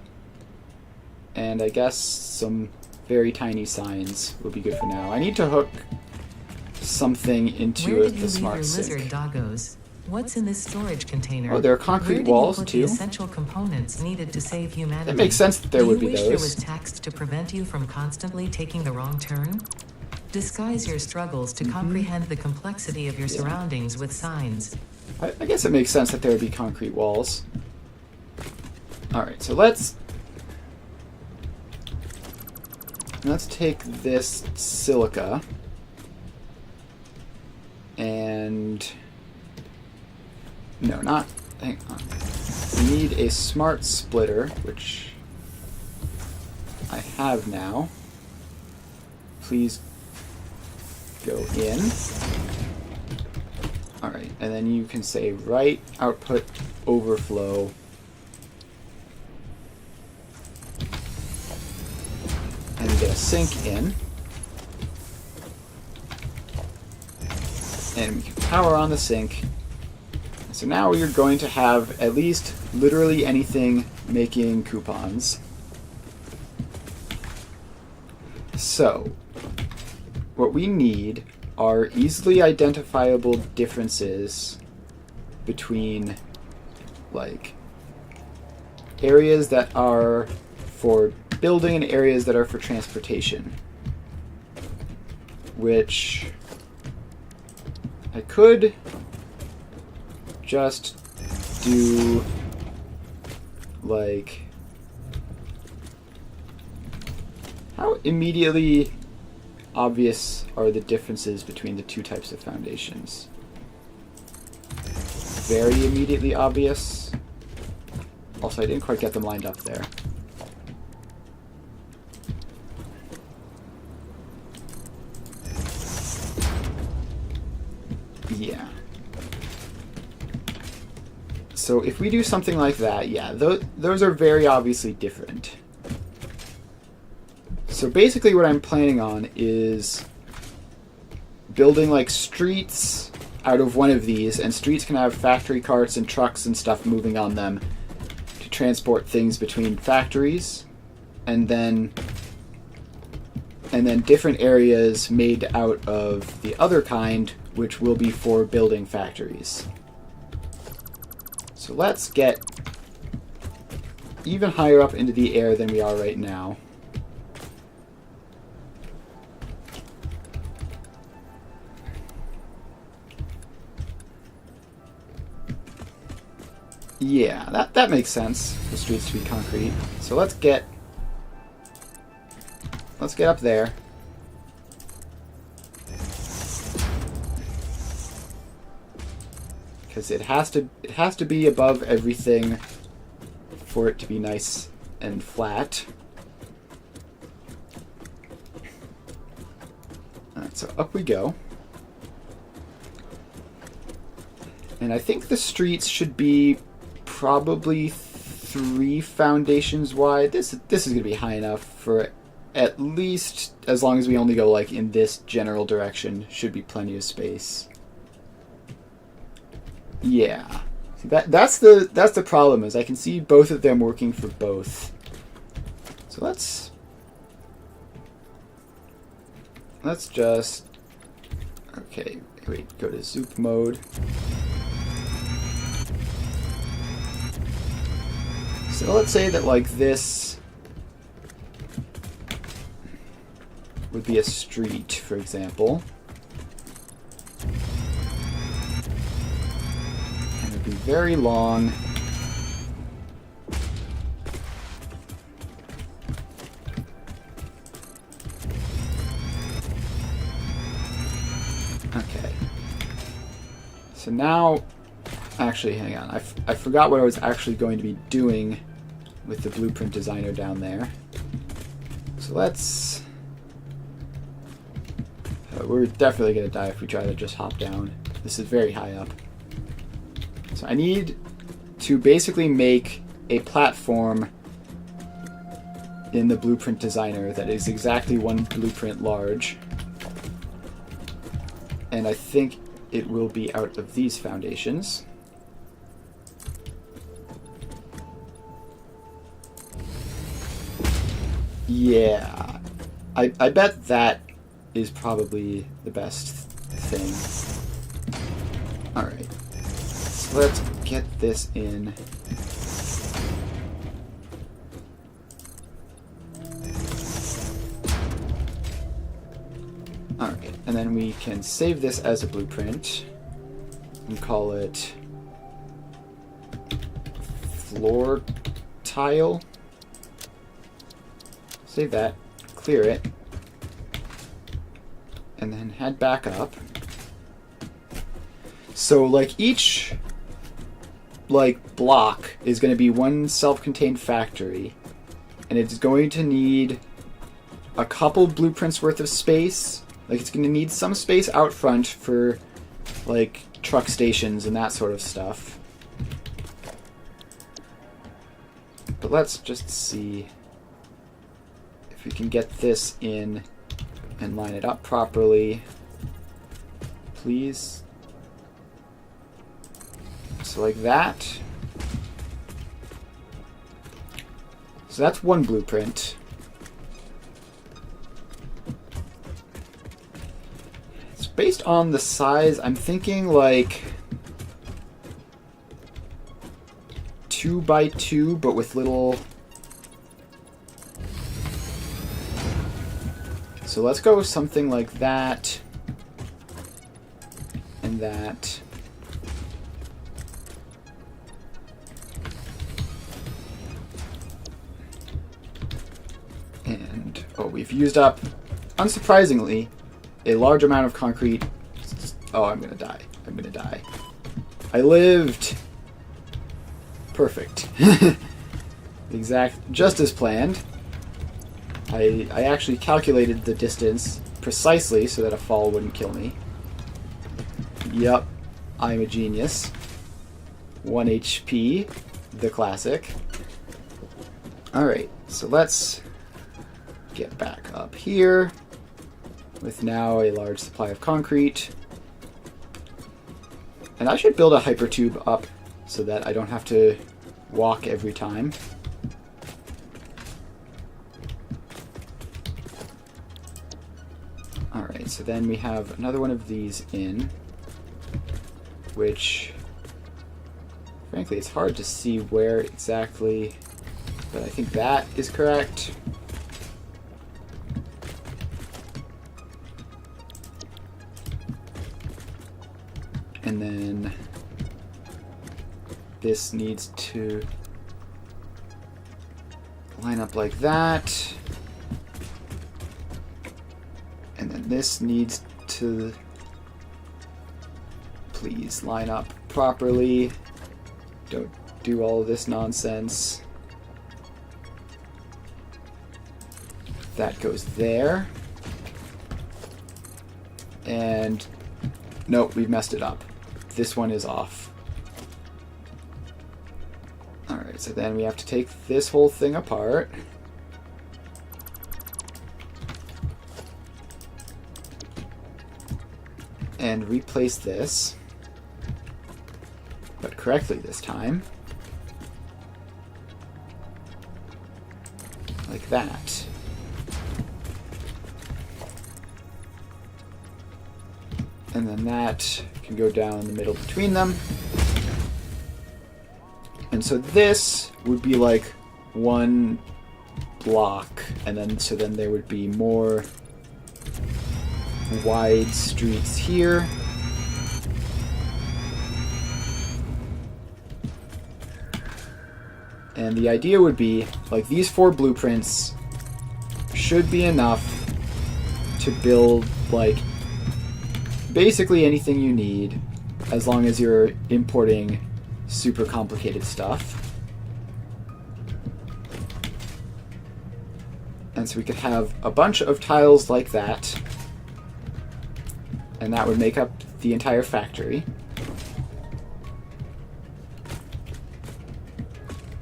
and I guess some very tiny signs will be good for now. I need to hook something into the smart sink. Lizard doggos? What's in this storage container? Oh, there are concrete walls Where did too. you put the essential components needed to save humanity? It makes sense that there would be Do you wish those. there was text to prevent you from constantly taking the wrong turn? Disguise your struggles to comprehend the complexity of your surroundings with signs. I guess it makes sense that there would be concrete walls. Alright, so let's take this silica and no, not, hang on. We need a smart splitter, which I have now. Please go in. Alright, and then you can say write output overflow and get a sink in. And we can power on the sink. So now you're going to have at least literally anything making coupons. So, what we need are easily identifiable differences between, like, areas that are for building and areas that are for transportation. Which I could just do, like, how immediately obvious are the differences between the two types of foundations? Very immediately obvious. Also, I didn't quite get them lined up there. Yeah. So if we do something like that, yeah, those are very obviously different. So basically what I'm planning on is building like streets out of one of these, and streets can have factory carts and trucks and stuff moving on them to transport things between factories, and then different areas made out of the other kind, which will be for building factories. So let's get even higher up into the air than we are right now. Yeah, that makes sense, the streets to be concrete. So let's get up there. Because it has to be above everything for it to be nice and flat. Alright, so up we go. And I think the streets should be probably 3 foundations wide. This is going to be high enough for at least, as long as we only go like in this general direction, should be plenty of space. Yeah. See, that's the problem, is I can see both of them working for both. So let's just, okay, wait, go to zoop mode. So let's say that like this would be a street, for example. And it would be very long. Okay. So now, actually, hang on. I forgot what I was actually going to be doing with the blueprint designer down there. So let's... we're definitely going to die if we try to just hop down. This is very high up. So I need to basically make a platform in the blueprint designer that is exactly 1 blueprint large. And I think it will be out of these foundations. Yeah, I bet that is probably the best thing. Alright, so let's get this in. Alright, and then we can save this as a blueprint and call it floor tile. Save that, clear it, and then head back up. So like each like block is going to be 1 self-contained factory, and it's going to need a couple blueprints worth of space. Like it's going to need some space out front for like truck stations and that sort of stuff. But let's just see if we can get this in and line it up properly. Please. So like that. So that's one blueprint. It's based on the size. I'm thinking like 2 by 2, but with little... So let's go with something like that. And that. And, oh, we've used up, unsurprisingly, a large amount of concrete. Oh, I'm gonna die. I'm gonna die. I lived! Perfect. Just as planned. I actually calculated the distance precisely so that a fall wouldn't kill me. Yep, I'm a genius. 1 HP, the classic. Alright, so let's get back up here with now a large supply of concrete. And I should build a hypertube up so that I don't have to walk every time. Alright, so then we have another one of these in, which, frankly, it's hard to see where exactly, but I think that is correct. And then this needs to line up like that. And then this needs to, please, line up properly. Don't do all of this nonsense. That goes there. And nope, we messed it up. This one is off. Alright, so then we have to take this whole thing apart. And replace this, but correctly this time, like that. And then that can go down in the middle between them. And so this would be like one block, and then so then there would be more wide streets here. And the idea would be, like, these 4 blueprints should be enough to build, like, basically anything you need, as long as you're importing super complicated stuff. And so we could have a bunch of tiles like that, and that would make up the entire factory.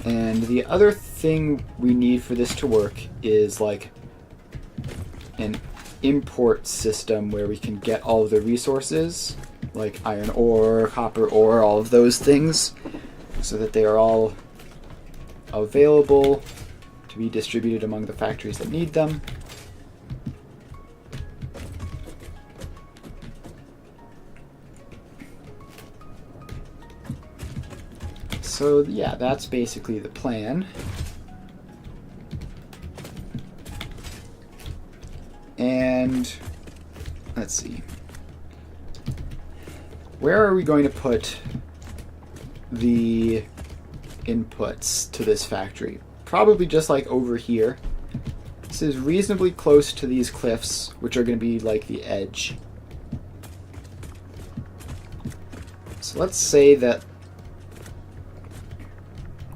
And the other thing we need for this to work is like an import system where we can get all of the resources, like iron ore, copper ore, all of those things, so that they are all available to be distributed among the factories that need them. So yeah, that's basically the plan. And let's see. Where are we going to put the inputs to this factory? Probably just like over here. This is reasonably close to these cliffs, which are going to be like the edge. So let's say that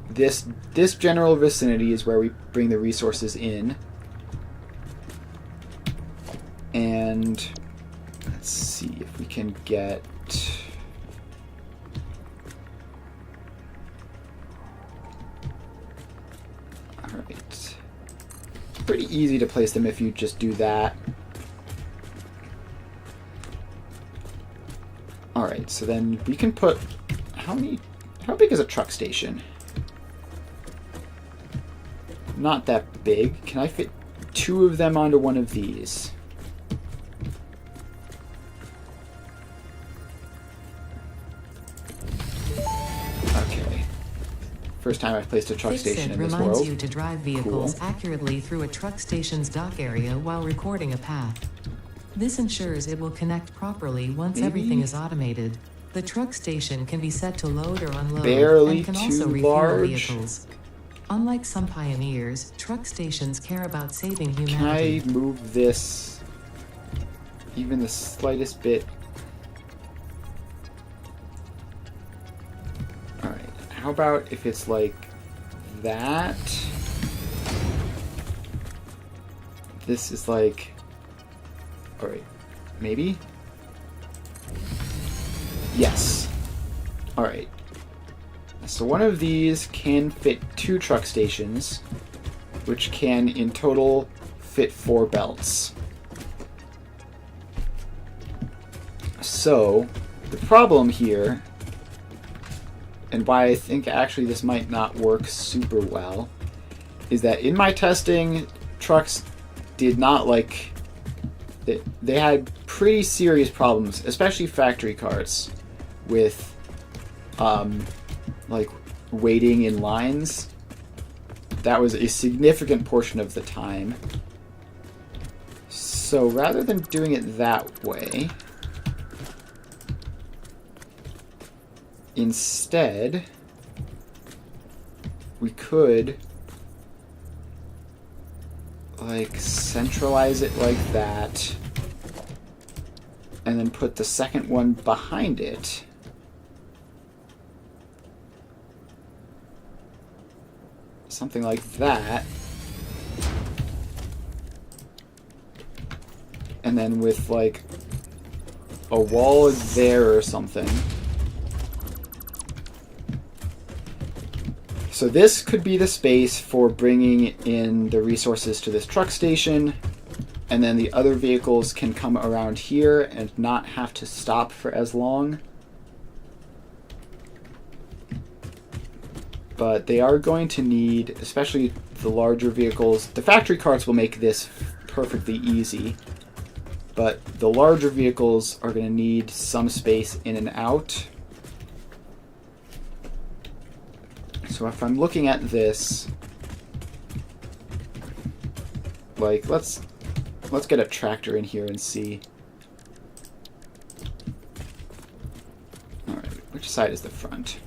this general vicinity is where we bring the resources in. And let's see if we can get... Alright. Pretty easy to place them if you just do that. Alright, so then we can put... How big is a truck station? not that big. Can I fit 2 of them onto one of these? Okay. First time I've placed a truck station in this world. Reminds you to drive vehicles Cool. accurately through a truck station's dock area while recording a path. This ensures it will connect properly once Maybe everything is automated. The truck station can be set to load or unload barely and can too also refuel large. vehicles. Unlike some pioneers, truck stations care about saving Can humanity. I move this even the slightest bit? Alright, how about if it's like that? This is like... Alright, maybe? Yes. Alright. So one of these can fit 2 truck stations, which can in total fit 4 belts. So, the problem here, and why I think actually this might not work super well, is that in my testing, trucks did not like... They had pretty serious problems, especially factory carts, with like waiting in lines. That was a significant portion of the time. So rather than doing it that way, instead we could like centralize it like that and then put the second one behind it. Something like that. And then with like a wall there or something. So this could be the space for bringing in the resources to this truck station, and then the other vehicles can come around here and not have to stop for as long. But they are going to need, especially the larger vehicles, the factory carts will make this perfectly easy, but the larger vehicles are going to need some space in and out. So if I'm looking at this, like let's get a tractor in here and see. All right, which side is the front?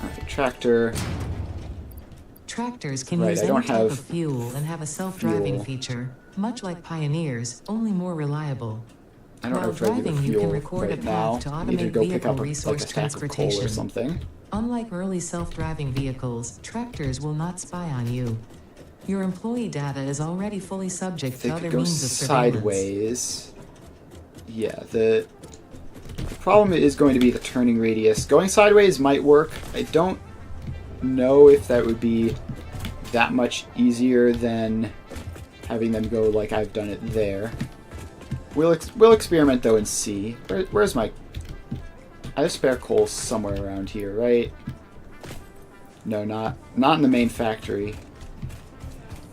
Alright, tractor. Tractors can Right, use I any don't type have of fuel and have a self-driving fuel. feature, much like pioneers, only more reliable. I don't While know if I need driving, a you fuel can record right a now. path to I need to automate go pick vehicle up like resource a stack of coal or transportation. something. Unlike early self-driving vehicles, tractors will not spy on you. Your employee data is already fully subject They to could other go means of surveillance. sideways. Yeah, the problem is going to be the turning radius. Going sideways might work. I don't know if that would be that much easier than having them go like I've done it there. We'll experiment though and see. Where's my... I have spare coal somewhere around here, right? No, not in the main factory.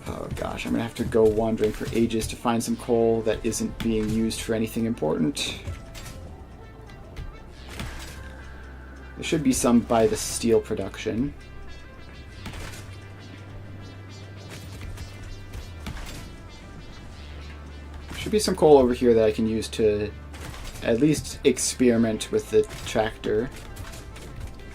Oh gosh, I'm gonna have to go wandering for ages to find some coal that isn't being used for anything important. There should be some by the steel production. Should be some coal over here that I can use to at least experiment with the tractor.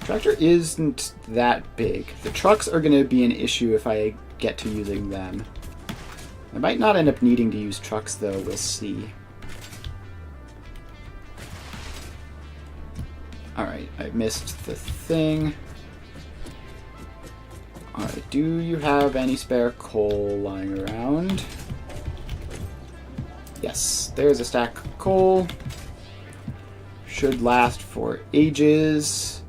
Tractor isn't that big. The trucks are going to be an issue if I get to using them. I might not end up needing to use trucks though, we'll see. Alright, I missed the thing. Alright, do you have any spare coal lying around? Yes, there's a stack of coal. Should last for ages.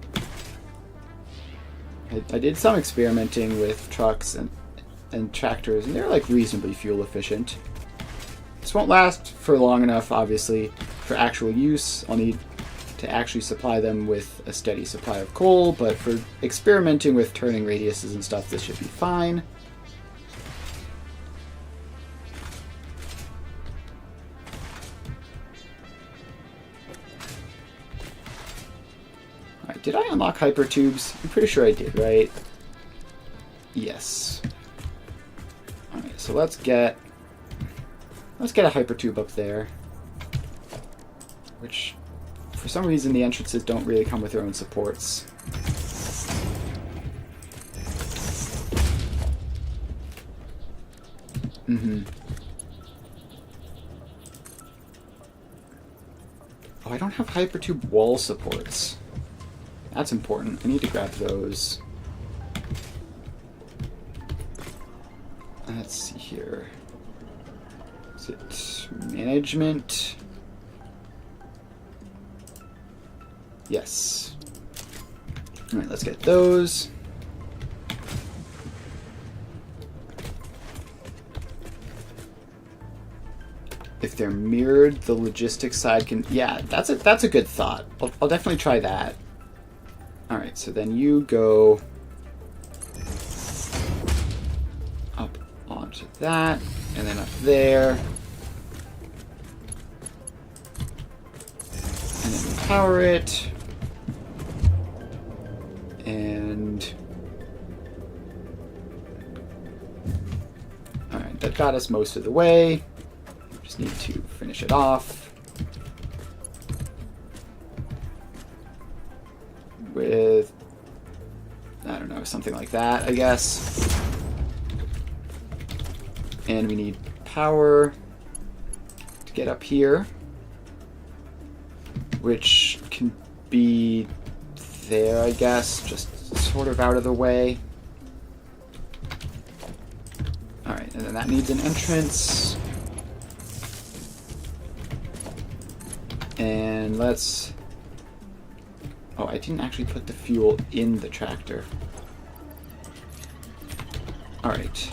I did some experimenting with trucks and tractors, and they're like reasonably fuel efficient. This won't last for long enough, obviously, for actual use. I'll need to actually supply them with a steady supply of coal, but for experimenting with turning radiuses and stuff, this should be fine. Alright, did I unlock hypertubes? I'm pretty sure I did, right? Yes. Alright, so let's get a hypertube up there. Which, for some reason, the entrances don't really come with their own supports. Oh, I don't have hypertube wall supports. That's important. I need to grab those. Let's see here. Is it management? Yes. Alright, let's get those. If they're mirrored, the logistics side can... Yeah, that's a good thought. I'll definitely try that. Alright, so then you go up onto that, and then up there. And then power it. And... Alright, that got us most of the way. Just need to finish it off. With... I don't know, something like that, I guess. And we need power to get up here. Which can be there, I guess, just sort of out of the way. Alright, and then that needs an entrance. And let's... Oh, I didn't actually put the fuel in the tractor. Alright.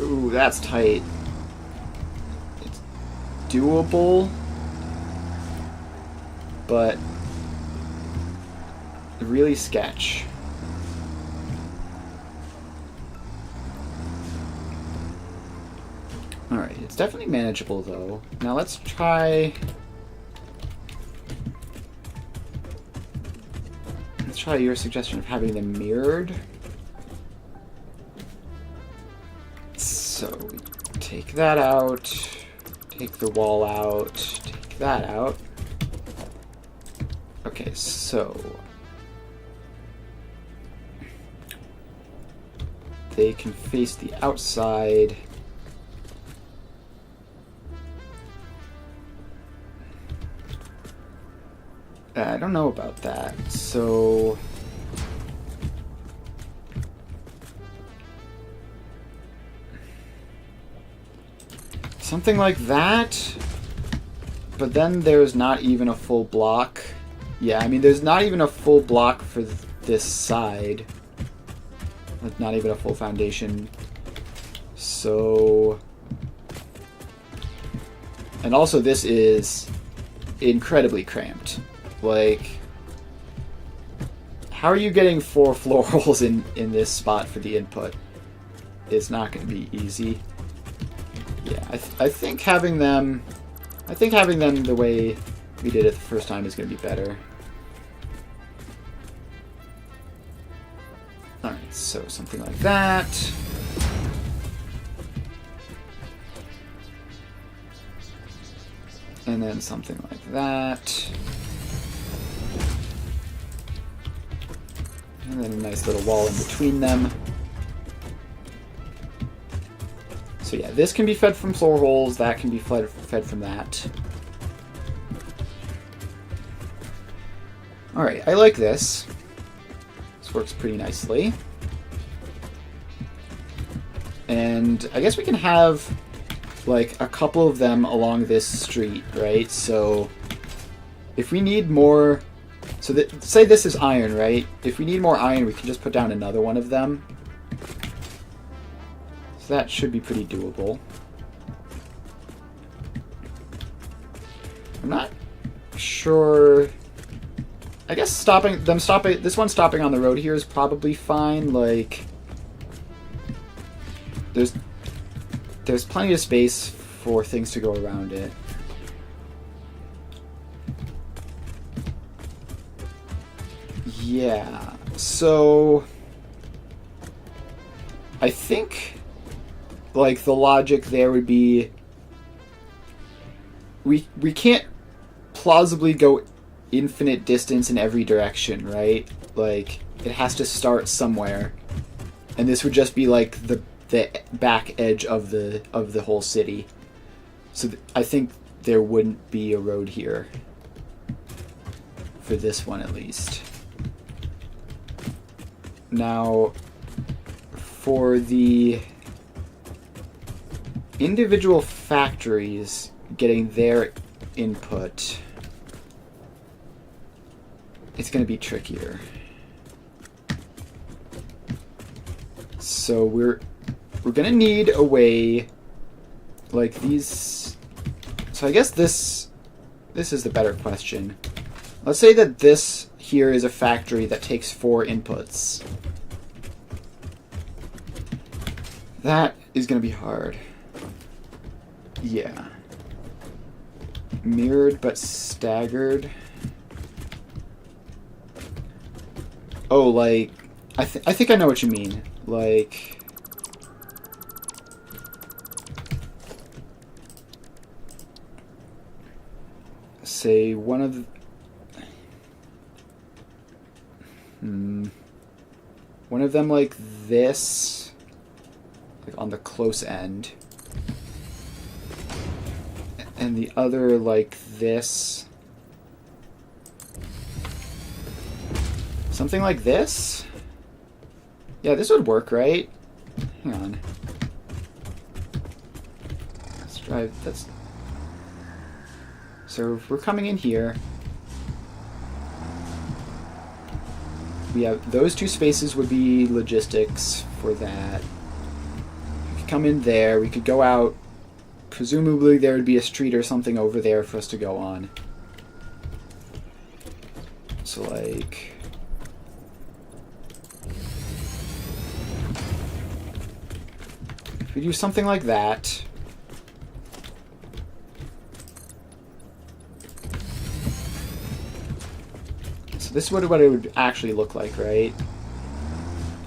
Ooh, that's tight. It's doable, but really sketch. Alright, it's definitely manageable though. Now let's try... Let's try your suggestion of having them mirrored. So, we take that out, take the wall out, take that out. Okay, so... They can face the outside. I don't know about that, so... Something like that, but then there's not even a full block. Yeah, I mean, there's not even a full block for this side. Like, not even a full foundation. So... And also, this is incredibly cramped. Like, how are you getting 4 floor holes in this spot for the input? It's not going to be easy. Yeah, I think having them the way we did it the first time is going to be better. Alright, so something like that. And then something like that. And then a nice little wall in between them. So yeah, this can be fed from floor holes, that can be fed from that. Alright, I like this. This works pretty nicely. And I guess we can have like a couple of them along this street, right? So if we need more... So say this is iron, right? If we need more iron, we can just put down another one of them. So that should be pretty doable. I'm not sure. I guess this one stopping on the road here is probably fine. Like, there's plenty of space for things to go around it. Yeah, so I think, like, the logic there would be we can't plausibly go infinite distance in every direction, right? Like, it has to start somewhere, and this would just be like the back edge of the whole city. So I think there wouldn't be a road here for this one, at least. Now, for the individual factories getting their input, it's going to be trickier. So we're going to need a way, like these. So I guess this is the better question. Let's say that this here is a factory that takes 4 inputs. That is going to be hard. Yeah. Mirrored but staggered. Oh, like, I think I know what you mean. Like, say one of them like this, like on the close end, and the other like this. Something like this? Yeah, this would work, right? Hang on. Let's drive. So if we're coming in here. We have those 2 spaces would be logistics for that. We could come in there. We could go out. Presumably there would be a street or something over there for us to go on. So like, if we do something like that. So this is what it would actually look like, right?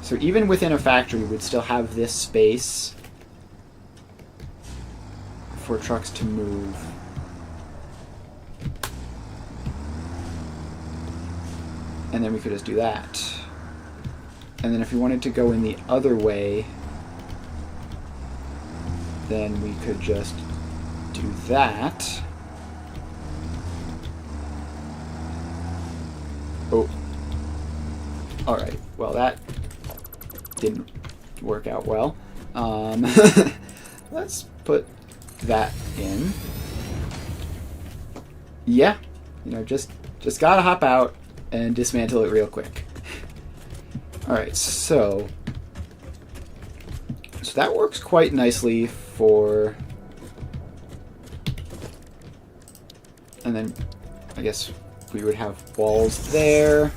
So even within a factory, we'd still have this space for trucks to move. And then we could just do that. And then if we wanted to go in the other way, then we could just do that. Oh. Alright, well that didn't work out well. Let's put that in. Yeah, you know, just gotta hop out and dismantle it real quick. Alright, so that works quite nicely for, and then I guess we would have walls there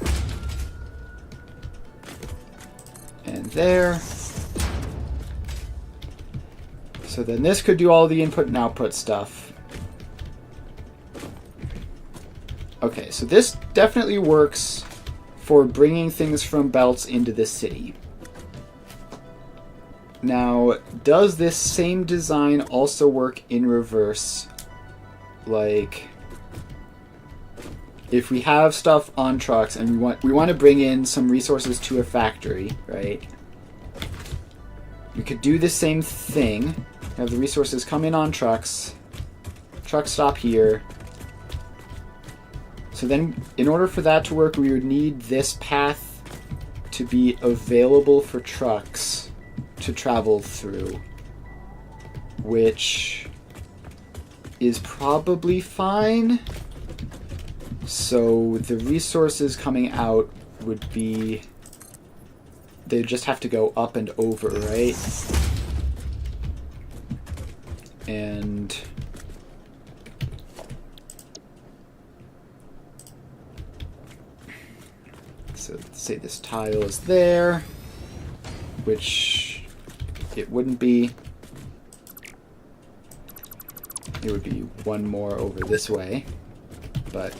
and there. So then this could do all the input and output stuff. Okay, so this definitely works for bringing things from belts into this city. Now, does this same design also work in reverse? Like, if we have stuff on trucks and we want to bring in some resources to a factory, right? We could do the same thing. Have the resources come in on trucks. Truck stop here. So then, in order for that to work, we would need this path to be available for trucks to travel through, which is probably fine. So the resources coming out would be, they just have to go up and over, right? And So let's say this tile is there, which it wouldn't be. It would be one more over this way, but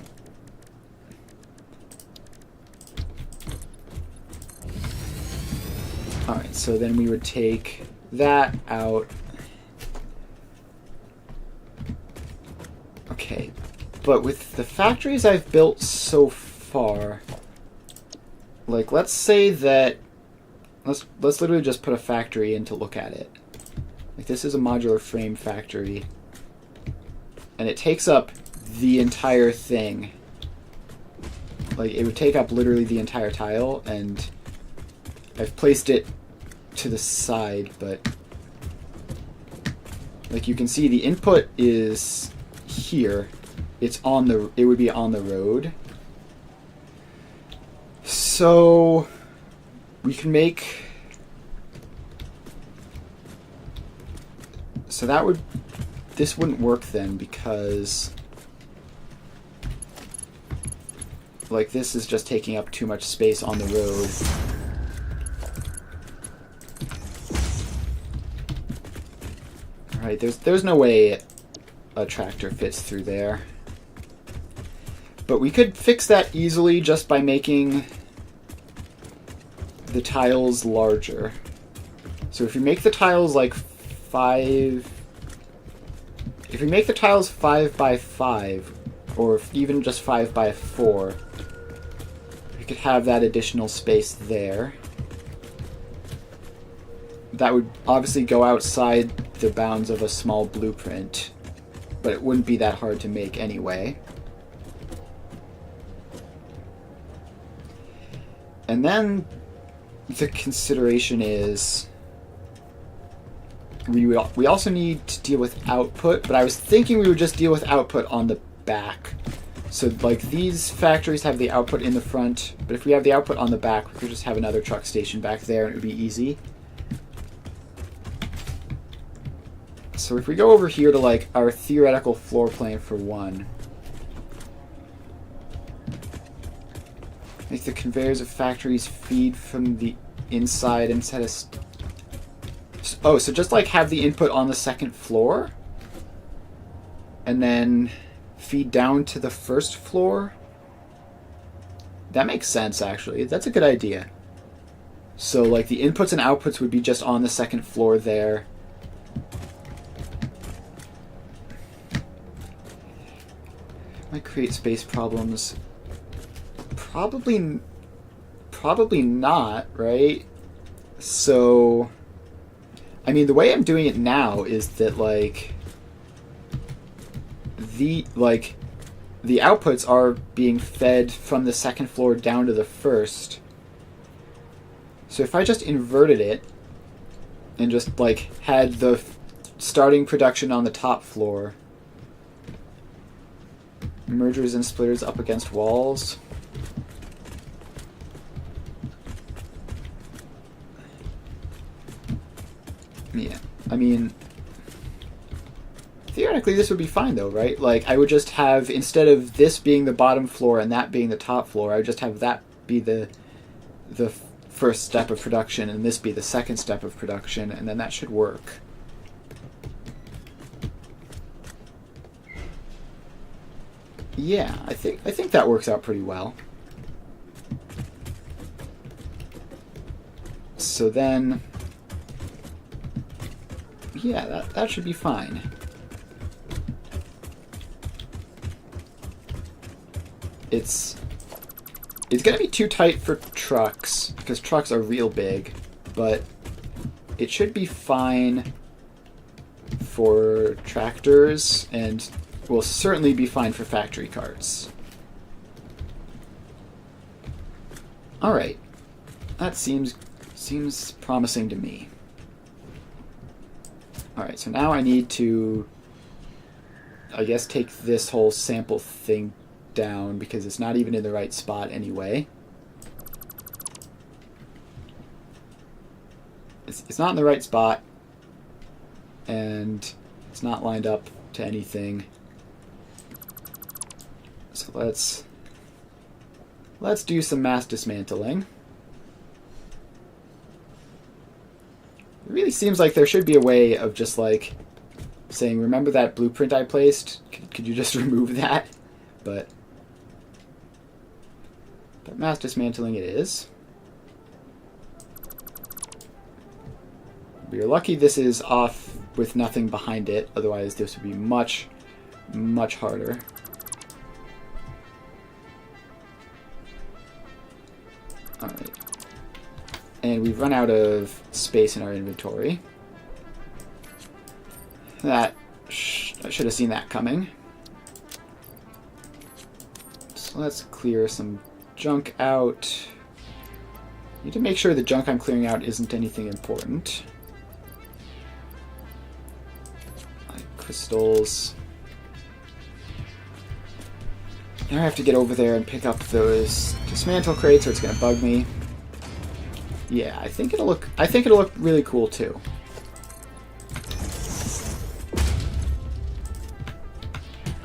alright, so then we would take that out. Okay, but with the factories I've built so far, like let's say that let's literally just put a factory in to look at it. Like this is a modular frame factory, and it takes up the entire thing. Like it would take up literally the entire tile, and I've placed it to the side, but like you can see the input is here. It would be on the road. So we can make, so that would, this wouldn't work then, because like this is just taking up too much space on the road. Alright, there's no way a tractor fits through there. But we could fix that easily just by making the tiles larger. So if you make the tiles like 5... If we make the tiles 5 by 5, or even just 5 by 4, we could have that additional space there. That would obviously go outside the bounds of a small blueprint, but it wouldn't be that hard to make anyway. And then the consideration is we also need to deal with output, but I was thinking we would just deal with output on the back. So like these factories have the output in the front, but if we have the output on the back, we could just have another truck station back there and it would be easy. So if we go over here to like our theoretical floor plan for one, make the conveyors of factories feed from the inside instead of... Oh, so just like have the input on the second floor and then feed down to the first floor? That makes sense, actually. That's a good idea. So like the inputs and outputs would be just on the second floor there. Might create space problems. Probably not, right? So, I mean, the way I'm doing it now is that like the outputs are being fed from the second floor down to the first. So if I just inverted it and just like had the starting production on the top floor, mergers and splitters up against walls. Yeah, I mean, theoretically this would be fine though, right? Like I would just have, instead of this being the bottom floor and that being the top floor, I would just have that be the first step of production and this be the second step of production, and then that should work. Yeah, I think that works out pretty well. So then, yeah, that should be fine. It's gonna be too tight for trucks because trucks are real big, but it should be fine for tractors and will certainly be fine for factory carts. Alright. That seems promising to me. Alright, so now I need to, I guess, take this whole sample thing down because it's not even in the right spot anyway. It's not in the right spot, and it's not lined up to anything. So let's let's do some mass dismantling. It really seems like there should be a way of just like saying, remember that blueprint I placed? Could you just remove that? But mass dismantling it is. We are lucky this is off with nothing behind it, otherwise this would be much, much harder. Alright. And we've run out of space in our inventory. I should have seen that coming. So let's clear some junk out. Need to make sure the junk I'm clearing out isn't anything important. Like crystals. Now I have to get over there and pick up those dismantle crates or it's gonna bug me. Yeah, I think it'll look really cool too.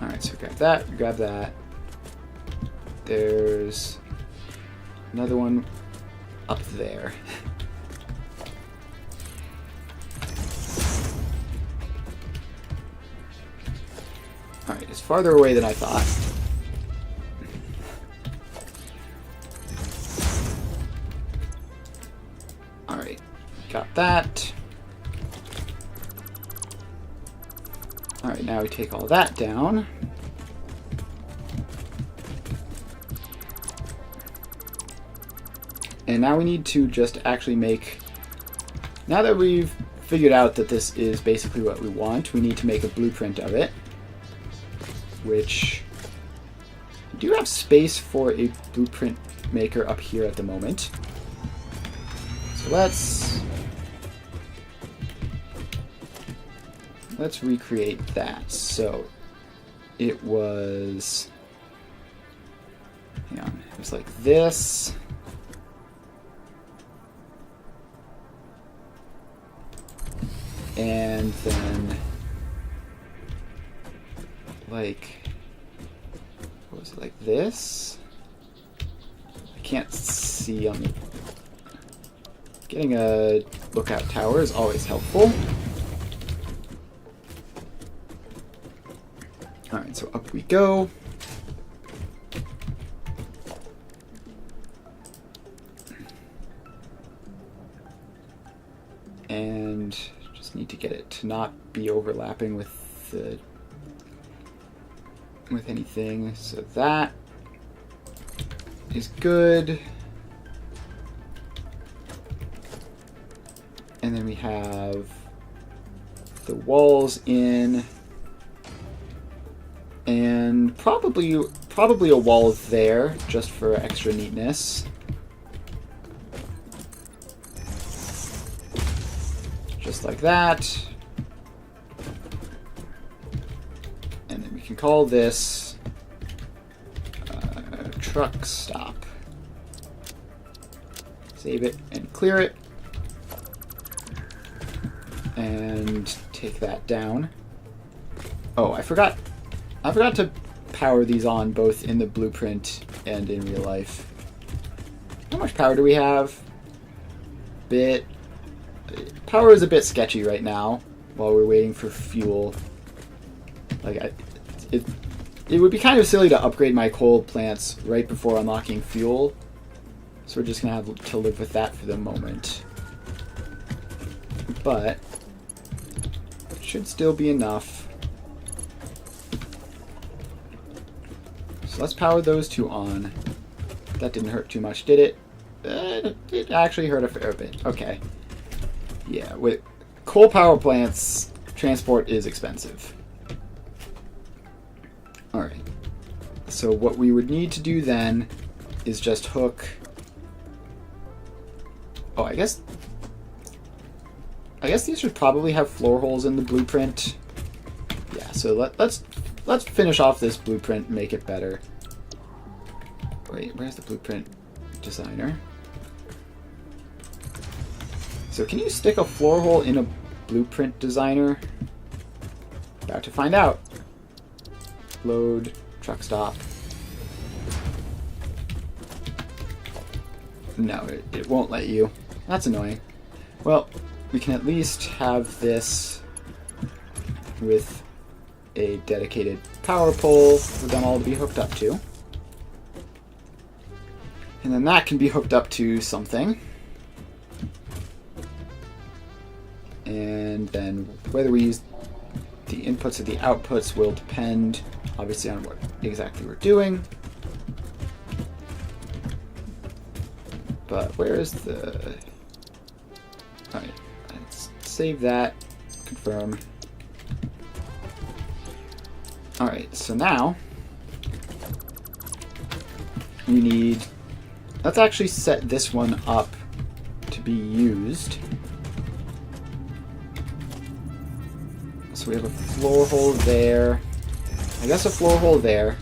Alright, so grab that. There's another one up there. Alright, it's farther away than I thought. Alright, got that. Alright, now we take all that down. And now we need to just actually make... Now that we've figured out that this is basically what we want, we need to make a blueprint of it. Which... we do have space for a blueprint maker up here at the moment. So let's recreate that. So it was... hang on. It was like this... and then, like, what was it, like this? I can't see on the... Getting a lookout tower is always helpful. Alright, so up we go. And... need to get it to not be overlapping with anything, so that is good. And then we have the walls in, and probably a wall there just for extra neatness. Just like that. And then we can call this truck stop. Save it and clear it. And take that down. Oh, I forgot to power these on both in the blueprint and in real life. How much power do we have? Bit. Power is a bit sketchy right now while we're waiting for fuel. Like, it would be kind of silly to upgrade my coal plants right before unlocking fuel. So we're just going to have to live with that for the moment. But it should still be enough. So let's power those two on. That didn't hurt too much, did it? It actually hurt a fair bit. Okay. Yeah, with coal power plants, transport is expensive. Alright. So what we would need to do then is just hook... Oh, I guess these should probably have floor holes in the blueprint. Yeah, so let's finish off this blueprint and make it better. Wait, where's the blueprint designer? So can you stick a floor hole in a blueprint designer? About to find out. Load, truck stop. No, it won't let you. That's annoying. Well, we can at least have this with a dedicated power pole for them all to be hooked up to. And then that can be hooked up to something. And then whether we use the inputs or the outputs will depend, obviously, on what exactly we're doing. But where is the... Alright, let's save that, confirm. Alright, so now we need... Let's actually set this one up to be used. So we have a floor hole there. I guess a floor hole there.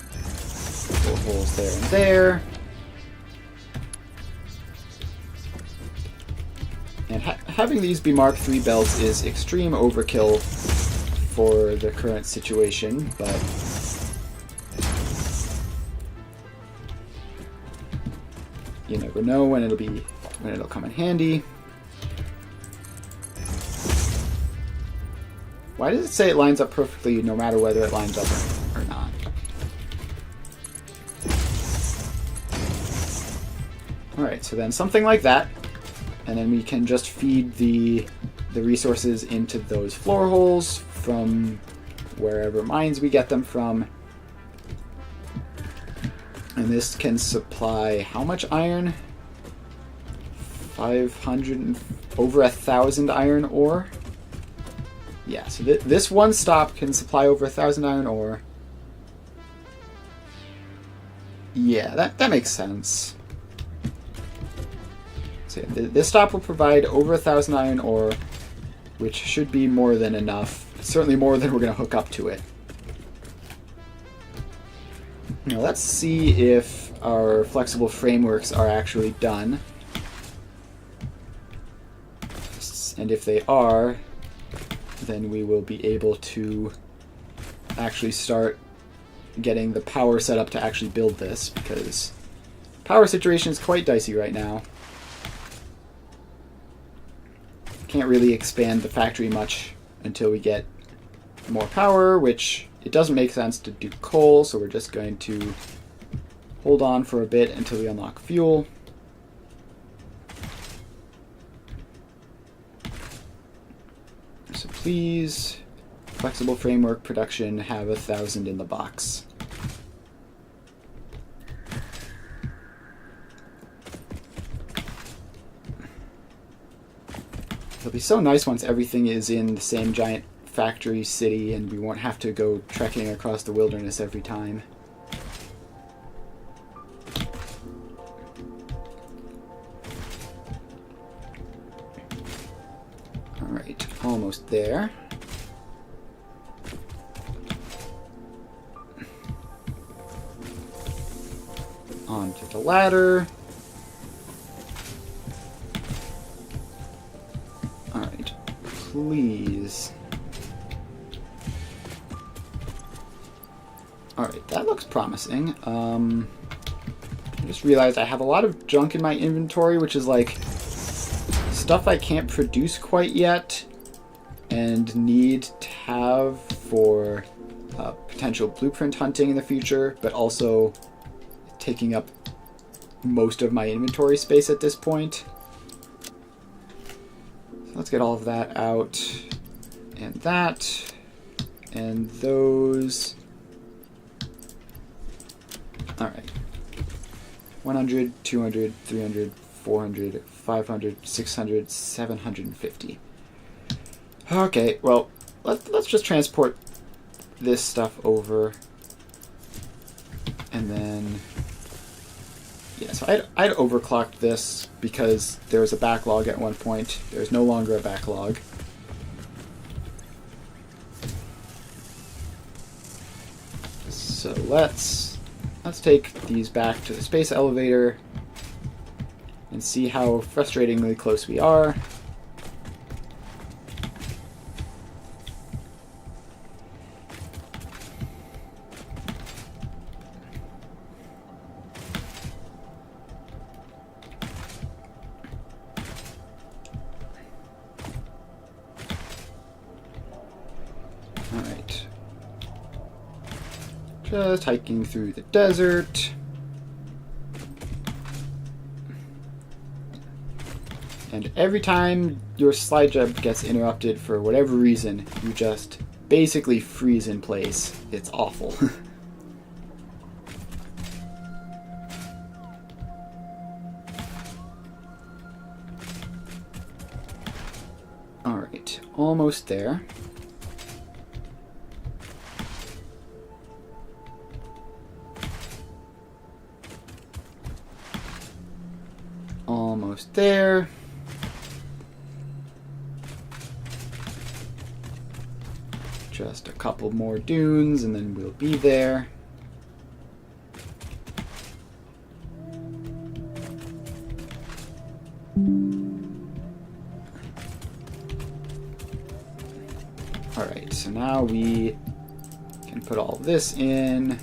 Floor holes there and there. And having these be Mark III belts is extreme overkill for the current situation, but you never know when it'll come in handy. Why does it say it lines up perfectly no matter whether it lines up or not? Alright, so then something like that. And then we can just feed the resources into those floor holes from wherever mines we get them from. And this can supply how much iron? 500 and over 1,000 iron ore. Yeah, so this one stop can supply over 1,000 iron ore. Yeah, that makes sense. So yeah, this stop will provide over 1,000 iron ore, which should be more than enough. Certainly more than we're going to hook up to it. Now let's see if our flexible frameworks are actually done. And if they are, then we will be able to actually start getting the power set up to actually build this, because the power situation is quite dicey right now. Can't really expand the factory much until we get more power, which it doesn't make sense to do coal, so we're just going to hold on for a bit until we unlock fuel. So please, flexible framework production, have 1,000 in the box. It'll be so nice once everything is in the same giant factory city and we won't have to go trekking across the wilderness every time. Alright, almost there. Onto the ladder. Alright, please. Alright, that looks promising. I just realized I have a lot of junk in my inventory, which is like stuff I can't produce quite yet and need to have for potential blueprint hunting in the future, but also taking up most of my inventory space at this point. So let's get all of that out, and that, and those. Alright. 100, 200, 300, 400, 500, 600, 750. Okay, well, let's just transport this stuff over. And then... yeah, so I'd overclocked this because there was a backlog at one point. There's no longer a backlog. So let's take these back to the space elevator and see how frustratingly close we are. Alright. Just hiking through the desert. And every time your slide jump gets interrupted for whatever reason, you just basically freeze in place. It's awful. Alright, almost there. Almost there. Just a couple more dunes and then we'll be there. Alright, so now we can put all this in.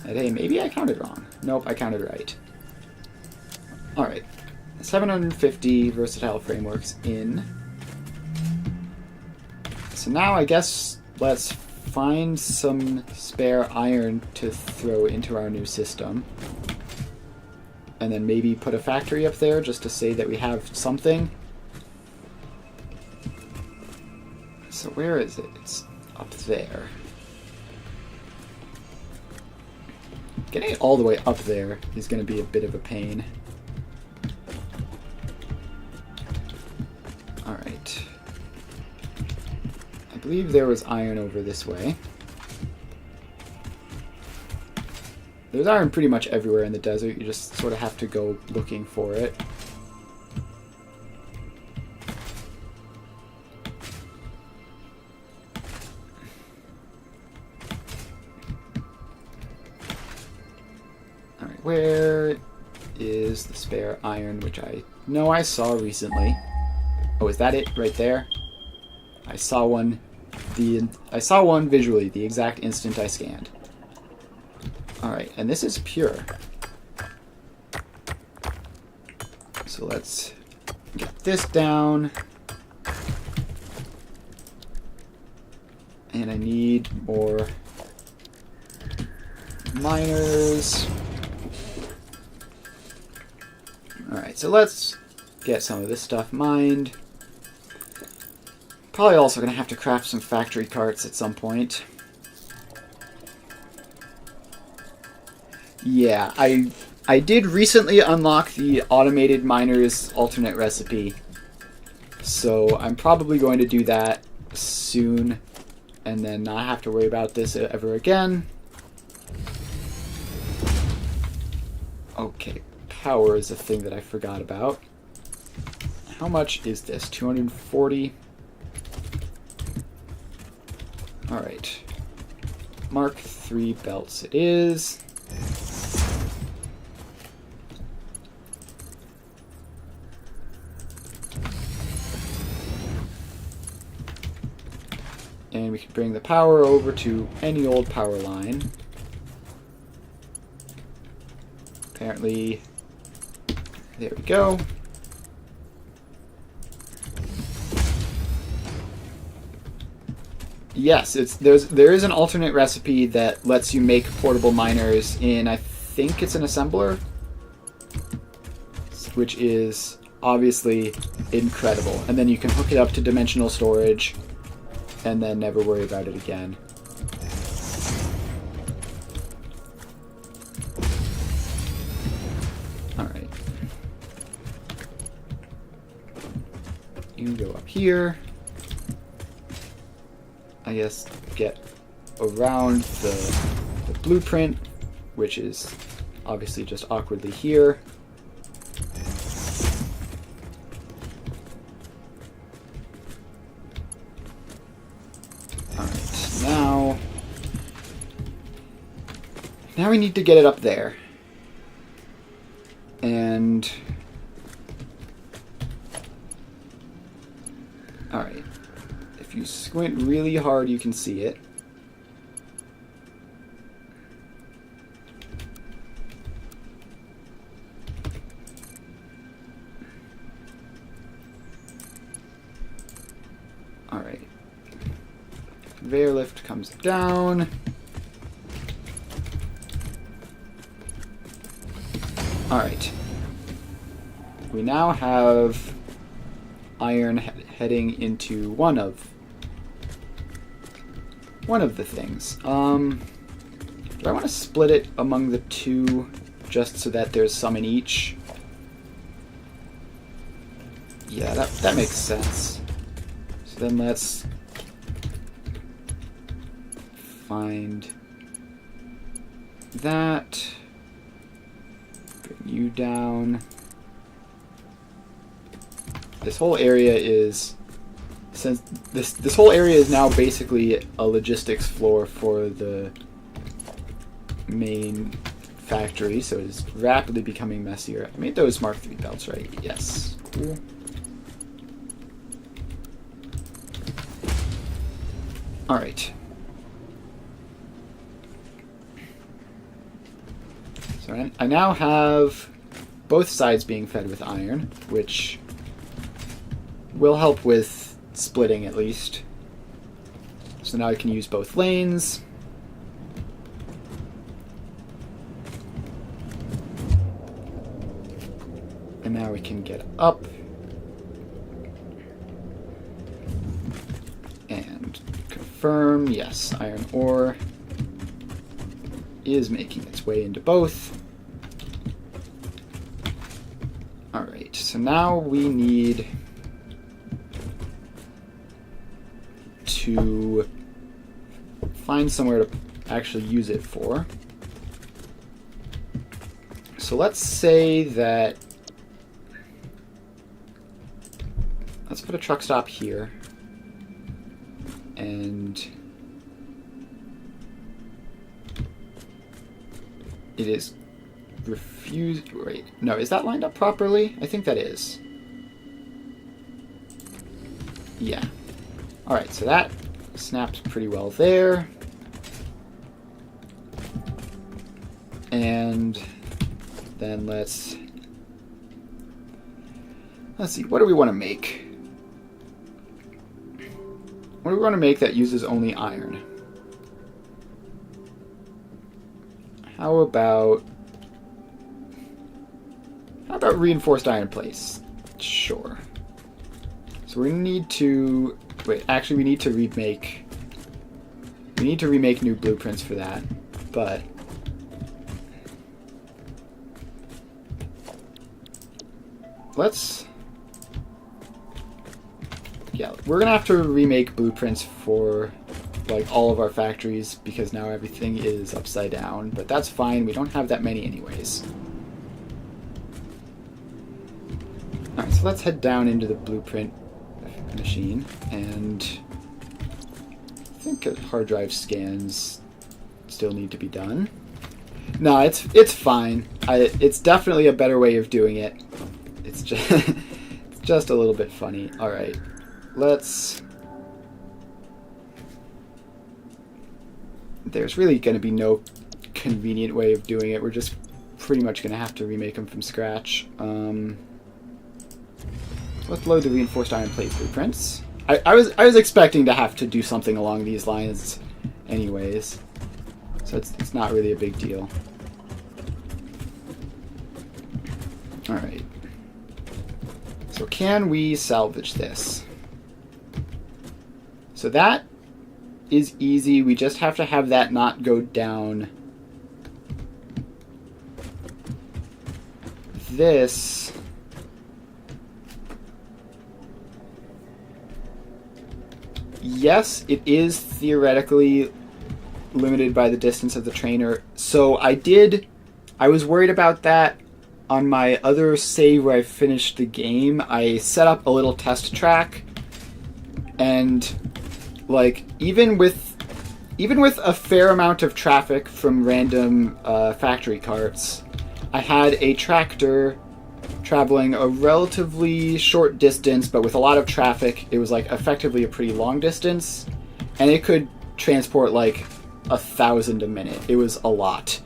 And hey, maybe I counted wrong. Nope, I counted right. Alright, 750 versatile frameworks in. So now I guess let's find some spare iron to throw into our new system. And then maybe put a factory up there just to say that we have something. So where is it? It's up there. Getting it all the way up there is going to be a bit of a pain. Alright. I believe there was iron over this way. There's iron pretty much everywhere in the desert. You just sort of have to go looking for it. Alright, where is the spare iron, which I know I saw recently? Oh, is that it right there? I saw one. I saw one visually the exact instant I scanned. Alright, and this is pure. So let's get this down. And I need more miners. Alright, so let's get some of this stuff mined. Probably also going to have to craft some factory carts at some point. Yeah, I did recently unlock the automated miners alternate recipe. So I'm probably going to do that soon and then not have to worry about this ever again. Okay, power is a thing that I forgot about. How much is this? 240? Alright. Mark III belts it is. And we can bring the power over to any old power line. Apparently, there we go. Yes, there is an alternate recipe that lets you make portable miners in, I think it's an assembler, which is obviously incredible. And then you can hook it up to dimensional storage and then never worry about it again. Alright. You can go up here. I guess get around the blueprint, which is obviously just awkwardly here. Alright, now we need to get it up there. And alright. If you squint really hard, you can see it. Alright. Conveyor lift comes down. Alright. We now have iron heading into one of the things. Do I want to split it among the two just so that there's some in each? Yeah, that makes sense. So then let's find that. Bring you down. This whole area is, since this whole area is now basically a logistics floor for the main factory, so it is rapidly becoming messier. I made those Mark III belts, right? Yes. Cool. Alright. So I now have both sides being fed with iron, which will help with splitting at least. So now I can use both lanes. And now we can get up. And confirm, yes, iron ore is making its way into both. Alright, so now we need to find somewhere to actually use it for. So let's say that, let's put a truck stop here, and it is refused. Wait, no, is that lined up properly? I think that is. Yeah. Alright, so that snaps pretty well there. And then let's see, what do we want to make? What do we want to make that uses only iron? How about reinforced iron plates? Sure. So we need to we need to remake new blueprints for that, but we're gonna have to remake blueprints for like all of our factories because now everything is upside down, but that's fine, we don't have that many anyways. Alright, so let's head down into the blueprint machine, and I think hard drive scans still need to be done. No, it's fine. It's definitely a better way of doing it. It's just it's just a little bit funny. All right, there's really going to be no convenient way of doing it. We're just pretty much going to have to remake them from scratch. Let's load the reinforced iron plate blueprints. I was expecting to have to do something along these lines anyways, so it's not really a big deal. Alright. So can we salvage this? So that is easy. We just have to have that not go down. This... Yes, it is theoretically limited by the distance of the trainer. So I was worried about that on my other save where I finished the game. I set up a little test track, and like even with a fair amount of traffic from random factory carts, I had a tractor traveling a relatively short distance, but with a lot of traffic. It was like effectively a pretty long distance, and it could transport like 1,000 a minute. It was a lot.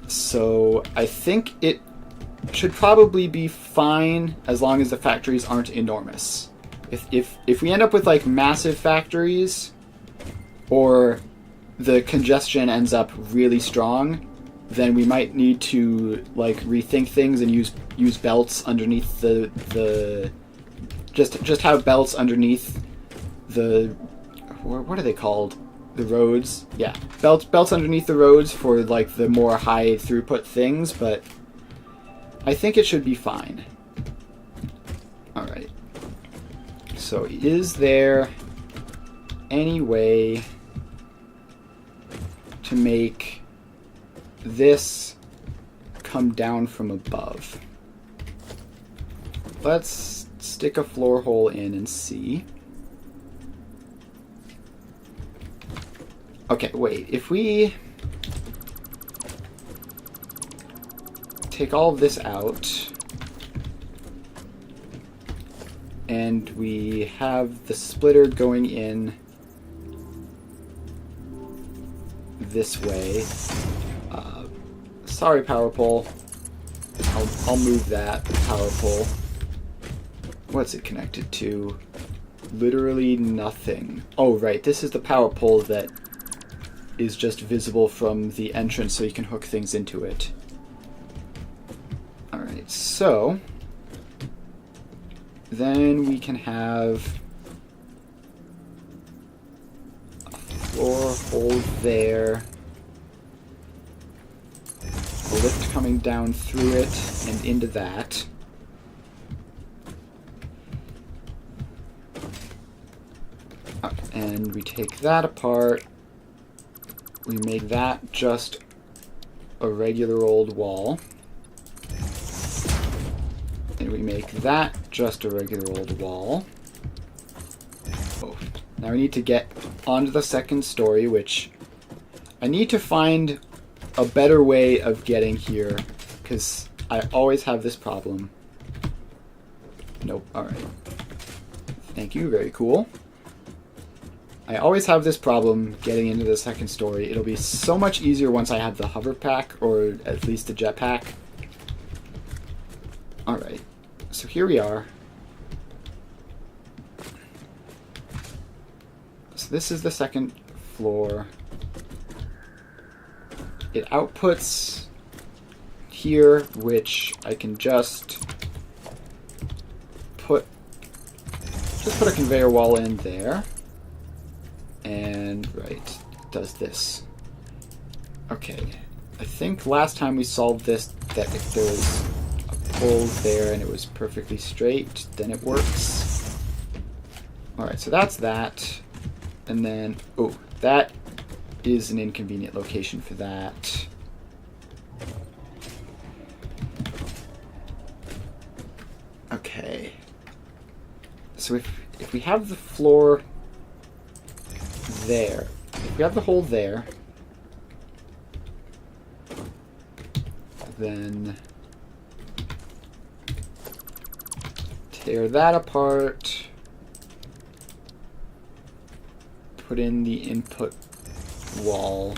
So I think it should probably be fine as long as the factories aren't enormous. If we end up with like massive factories, or the congestion ends up really strong, then we might need to like rethink things and use belts underneath the just have belts underneath the, what are they called? The roads. Yeah, belts underneath the roads for like the more high throughput things, but I think it should be fine. All right. So is there any way to make this come down from above? Let's stick a floor hole in and see. Okay, wait. If we take all of this out and we have the splitter going in this way. Sorry, power pole. I'll move that power pole. What's it connected to? Literally nothing. Oh, right. This is the power pole that is just visible from the entrance, so you can hook things into it. Alright, so then we can have a floor hole there, a lift coming down through it and into that. And we take that apart, we make that just a regular old wall. And we make that just a regular old wall. Oh. Now we need to get onto the second story, which I need to find a better way of getting here, because I always have this problem. Nope, alright. Thank you, very cool. I always have this problem getting into the second story. It'll be so much easier once I have the hover pack, or at least the jetpack. Alright, so here we are. So this is the second floor. It outputs here, which I can just put a conveyor wall in there. And right, it does this. Okay, I think last time we solved this, that if there was a pull there and it was perfectly straight, then it works. Alright, so that's that. And then, oh, that is an inconvenient location for that. Okay. So if we have the floor there, if we have the hole there, then tear that apart, put in the input wall.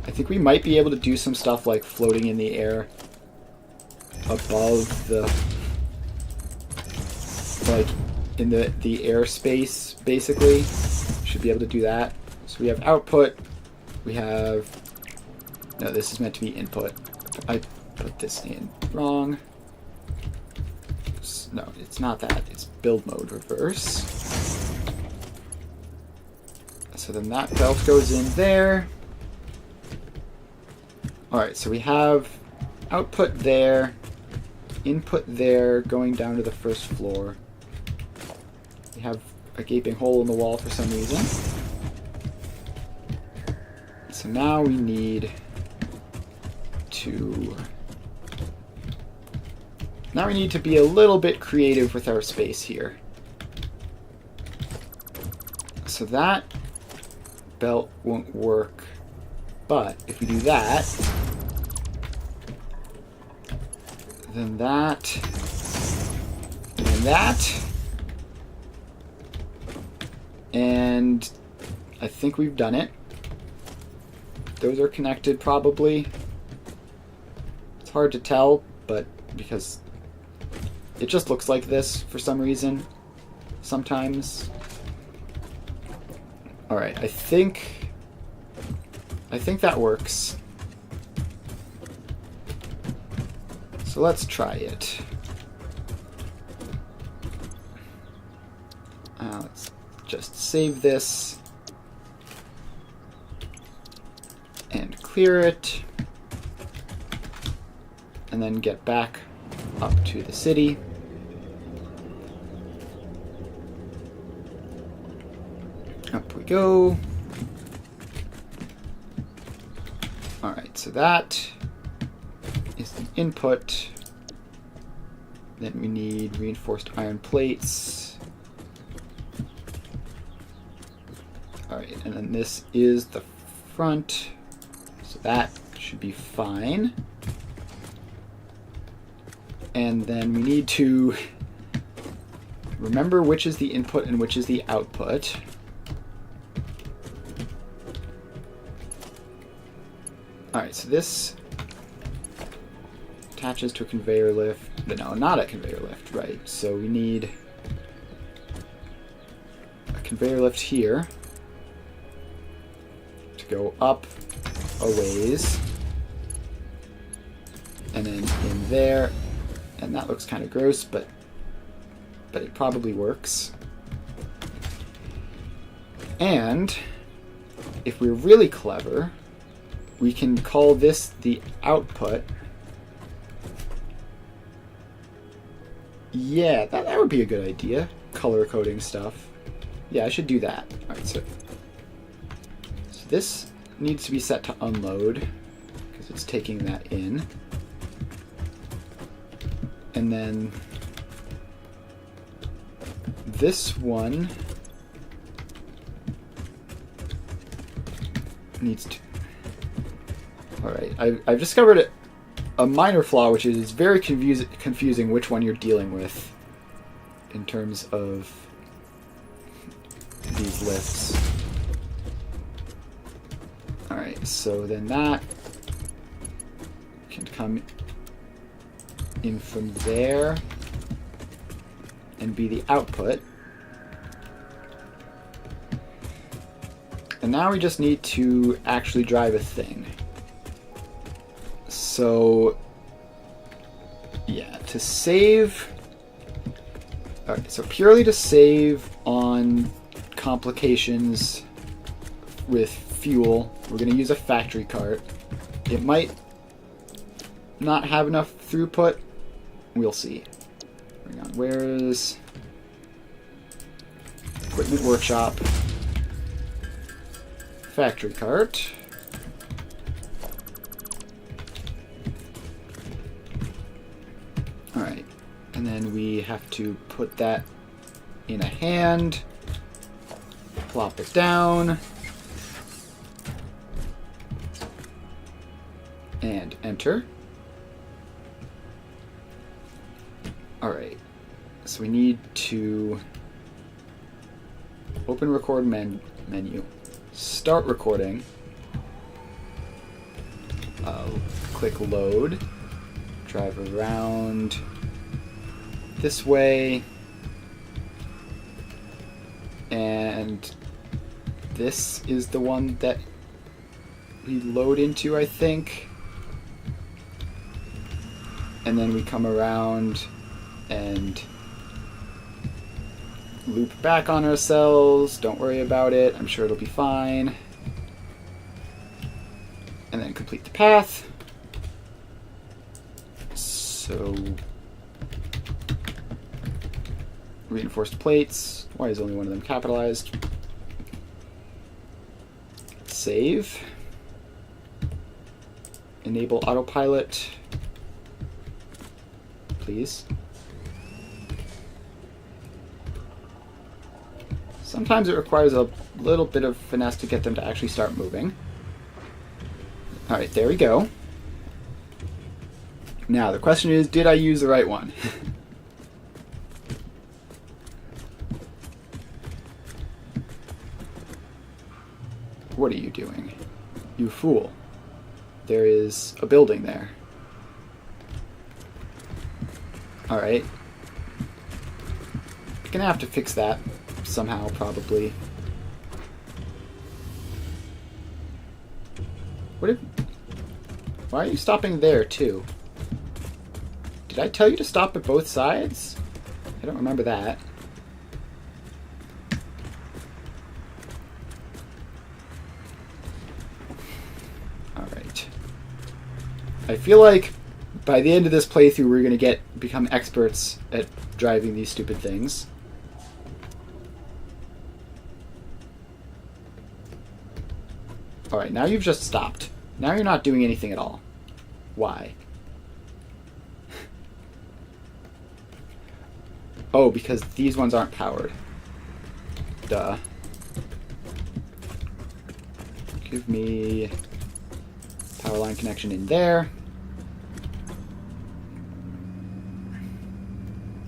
I think we might be able to do some stuff like floating in the air above the, like in the airspace, basically. Should be able to do that. So we have output, we have, no, this is meant to be input. I put this in wrong. No, it's not that, it's build mode reverse. So then that belt goes in there. Alright, so we have output there, input there, going down to the first floor. We have a gaping hole in the wall for some reason. So now we need to be a little bit creative with our space here. So that belt won't work, but if we do that, then that, and then that, and I think we've done it. Those are connected probably. It's hard to tell, but because it just looks like this for some reason. sometimes. Alright, I think that works. So let's try it. Let's just save this and clear it, and then get back up to the city. Up we go. Alright, so that is the input. Then we need reinforced iron plates. Alright, and then this is the front. So that should be fine. And then we need to remember which is the input and which is the output. Alright, so this attaches to a conveyor lift. No, not a conveyor lift, right. So we need a conveyor lift here to go up a ways. And then in there. And that looks kind of gross, but it probably works. And if we're really clever, we can call this the output. Yeah, that would be a good idea. Color coding stuff. Yeah, I should do that. Alright, so this needs to be set to unload because it's taking that in. And then this one needs to... Alright, I've discovered a minor flaw, which is very confusing which one you're dealing with in terms of these lifts. Alright, so then that can come in from there and be the output. And now we just need to actually drive a thing. So, yeah, to save... Alright, so purely to save on complications with fuel, we're going to use a factory cart. It might not have enough throughput. We'll see. Hang on, where's equipment workshop? Factory cart. Alright, and then we have to put that in a hand, plop it down, and enter. Alright, so we need to open record menu, start recording, click load, drive around this way, and this is the one that we load into, I think, and then we come around and loop back on ourselves. Don't worry about it. I'm sure it'll be fine. And then complete the path. So, reinforced plates. Why is only one of them capitalized? Save. Enable autopilot. Please. Sometimes it requires a little bit of finesse to get them to actually start moving. Alright, there we go. Now, the question is, did I use the right one? What are you doing? You fool. There is a building there. Alright. gonna have to fix that somehow, probably. Why are you stopping there, too? Did I tell you to stop at both sides? I don't remember that. Alright. I feel like by the end of this playthrough we're going to become experts at driving these stupid things. Alright, now you've just stopped. Now you're not doing anything at all. Why? Oh, because these ones aren't powered. Duh. Give me power line connection in there.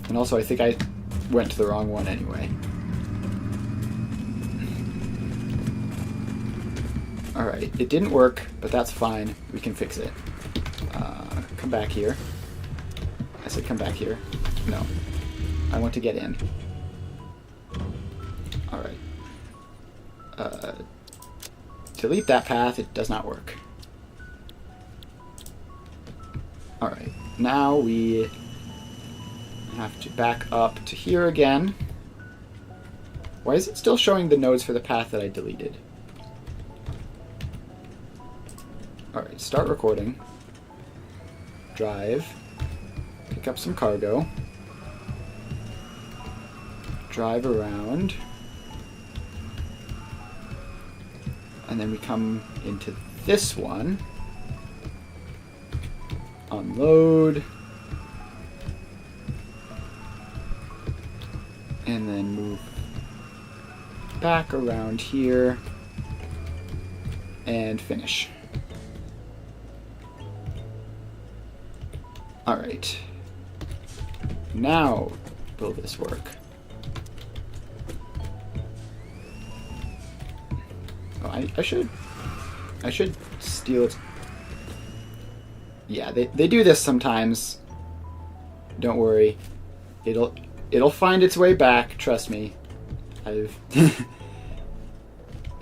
And also, I think I went to the wrong one anyway. Alright, it didn't work, but that's fine. We can fix it. Come back here. I said come back here. No. I want to get in. Alright. Delete that path. It does not work. Alright. Now we have to back up to here again. Why is it still showing the nodes for the path that I deleted? Alright, start recording. Drive. Pick up some cargo. Drive around. And then we come into this one. Unload. And then move back around here. And finish. Alright. Now will this work? Oh, I should steal it. Yeah, they do this sometimes. Don't worry. It'll find its way back, trust me. It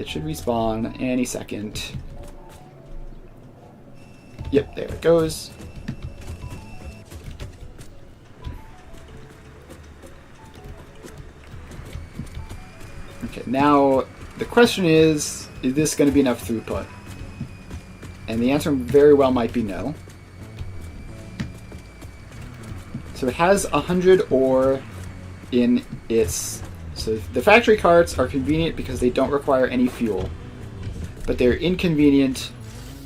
should respawn any second. Yep, there it goes. Okay, now the question is this going to be enough throughput? And the answer very well might be no. So it has 100 ore in its... So the factory carts are convenient because they don't require any fuel. But they're inconvenient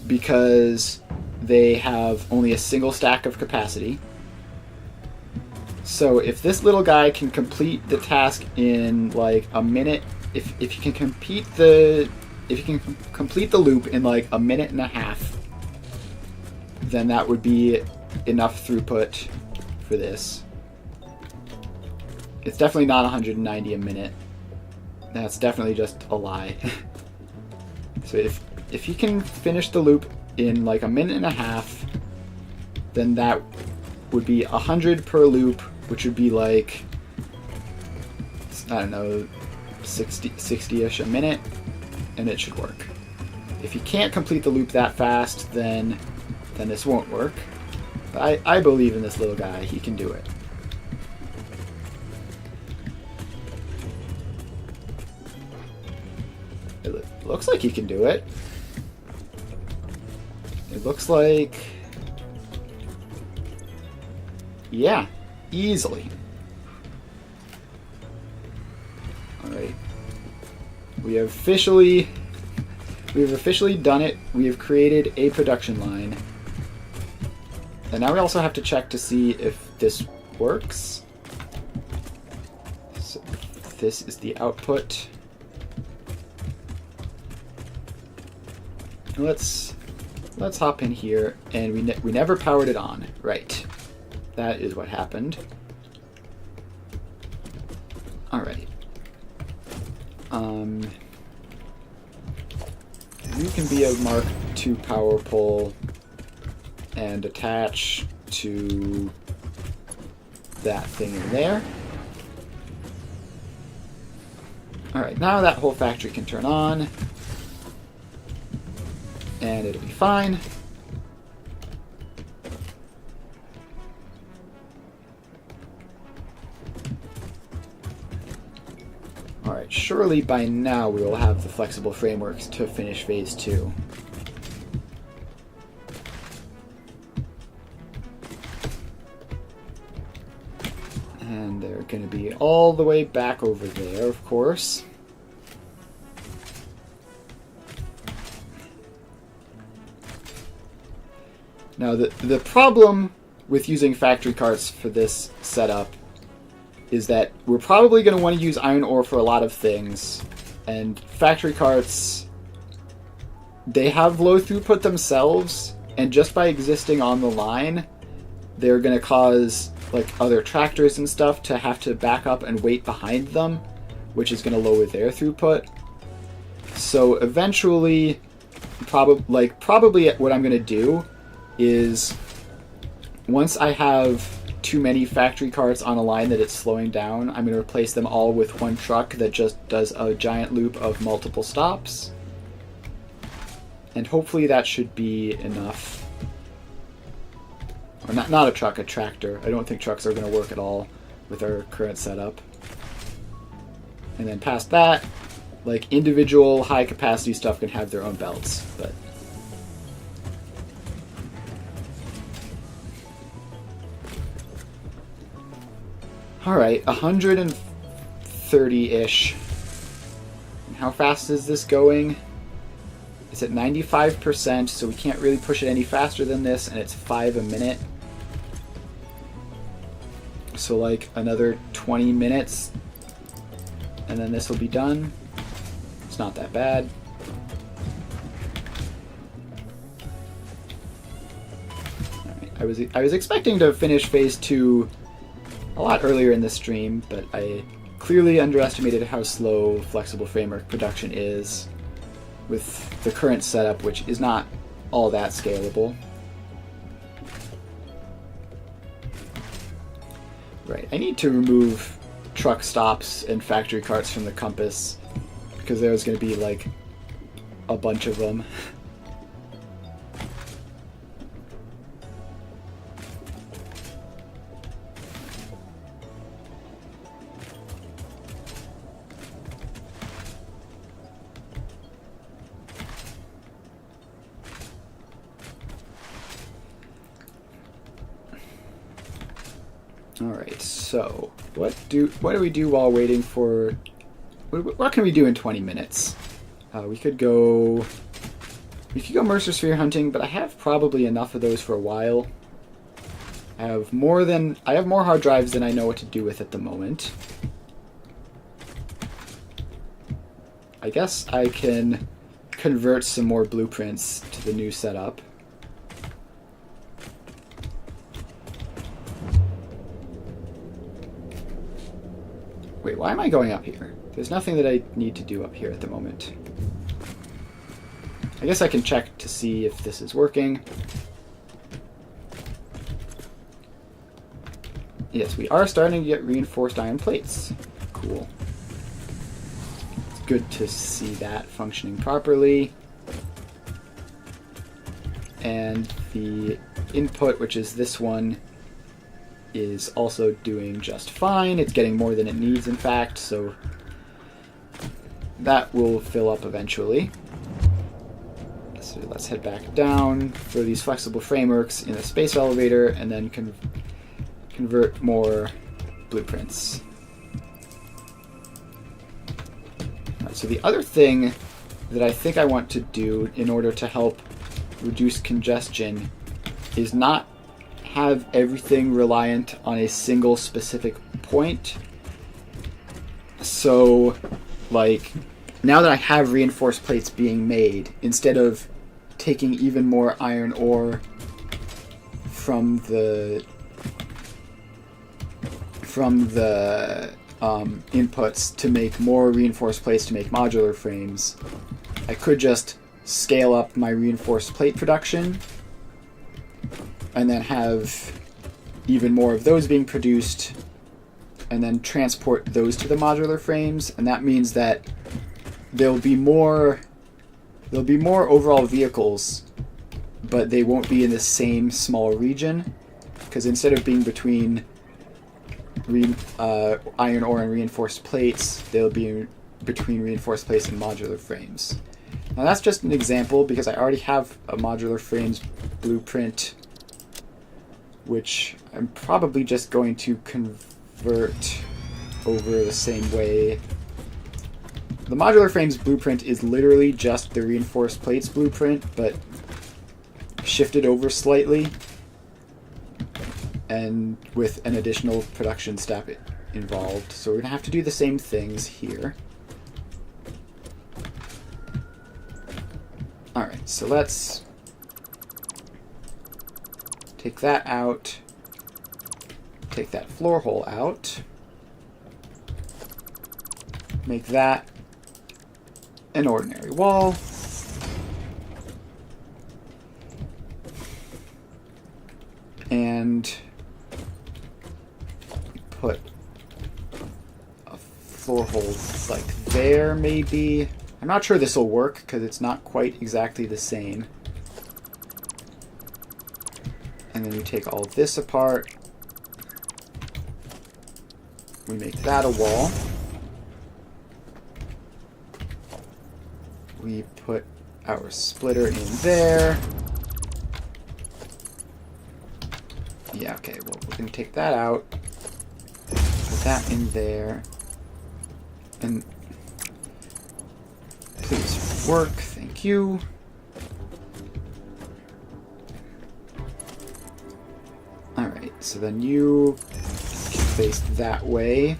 because they have only a single stack of capacity. So if this little guy can complete the task in like a minute, if you can complete the loop in like a minute and a half, then that would be enough throughput for this. It's definitely not 190 a minute. That's definitely just a lie. So if you can finish the loop in like a minute and a half, then that would be 100 per loop, which would be like, I don't know, 60-ish a minute, and it should work. If you can't complete the loop that fast, then this won't work. But I believe in this little guy. He can do it. It looks like he can do it. It looks like... Yeah, easily. Alright. We've officially done it. We have created a production line. And now we also have to check to see if this works. So this is the output. Let's hop in here, and we never powered it on. Right. That is what happened. Alright. You can be a Mark II power pole and attach to that thing in there. Alright, now that whole factory can turn on. And it'll be fine. Alright, surely by now we will have the flexible frameworks to finish phase 2. And they're going to be all the way back over there, of course. Now, the problem with using factory carts for this setup is that we're probably going to want to use iron ore for a lot of things, and factory carts, they have low throughput themselves, and just by existing on the line, they're going to cause like other tractors and stuff to have to back up and wait behind them, which is going to lower their throughput. So eventually, probably what I'm going to do is, once I have too many factory carts on a line that it's slowing down, I'm going to replace them all with one truck that just does a giant loop of multiple stops. And hopefully that should be enough. Or not a truck, a tractor. I don't think trucks are going to work at all with our current setup. And then past that, like individual high capacity stuff can have their own belts, but alright, 130-ish. How fast is this going? It's at 95%, so we can't really push it any faster than this, and it's 5 a minute. So like another 20 minutes, and then this will be done. It's not that bad. Alright, I was expecting to finish phase 2 a lot earlier in the stream, but I clearly underestimated how slow flexible framework production is with the current setup, which is not all that scalable. Right, I need to remove truck stops and factory carts from the compass, because there's going to be like a bunch of them. Alright, so what do we do while waiting for... What can we do in 20 minutes? We could go Mercer Sphere hunting, but I have probably enough of those for a while. I have more hard drives than I know what to do with at the moment. I guess I can convert some more blueprints to the new setup. Wait, why am I going up here? There's nothing that I need to do up here at the moment. I guess I can check to see if this is working. Yes, we are starting to get reinforced iron plates. Cool. It's good to see that functioning properly. And the input, which is this one, is also doing just fine. It's getting more than it needs, in fact, so that will fill up eventually. So let's head back down, throw these flexible frameworks in a space elevator, and then convert more blueprints. Right, so the other thing that I think I want to do in order to help reduce congestion is not have everything reliant on a single specific point. So, like, now that I have reinforced plates being made, instead of taking even more iron ore from the inputs to make more reinforced plates to make modular frames, I could just scale up my reinforced plate production and then have even more of those being produced and then transport those to the modular frames, and that means that there'll be more overall vehicles, but they won't be in the same small region, because instead of being between iron ore and reinforced plates, they'll be between reinforced plates and modular frames. Now that's just an example because I already have a modular frames blueprint, which I'm probably just going to convert over the same way. The modular frames blueprint is literally just the reinforced plates blueprint, but shifted over slightly and with an additional production step involved. So we're going to have to do the same things here. Alright, so let's take that out, take that floor hole out, make that an ordinary wall, and put a floor hole like there, maybe. I'm not sure this will work because it's not quite exactly the same. And then you take all this apart. We make that a wall. We put our splitter in there. Yeah, okay, well, we're going to take that out. Put that in there. And please work, thank you. Alright, so then you can face that way.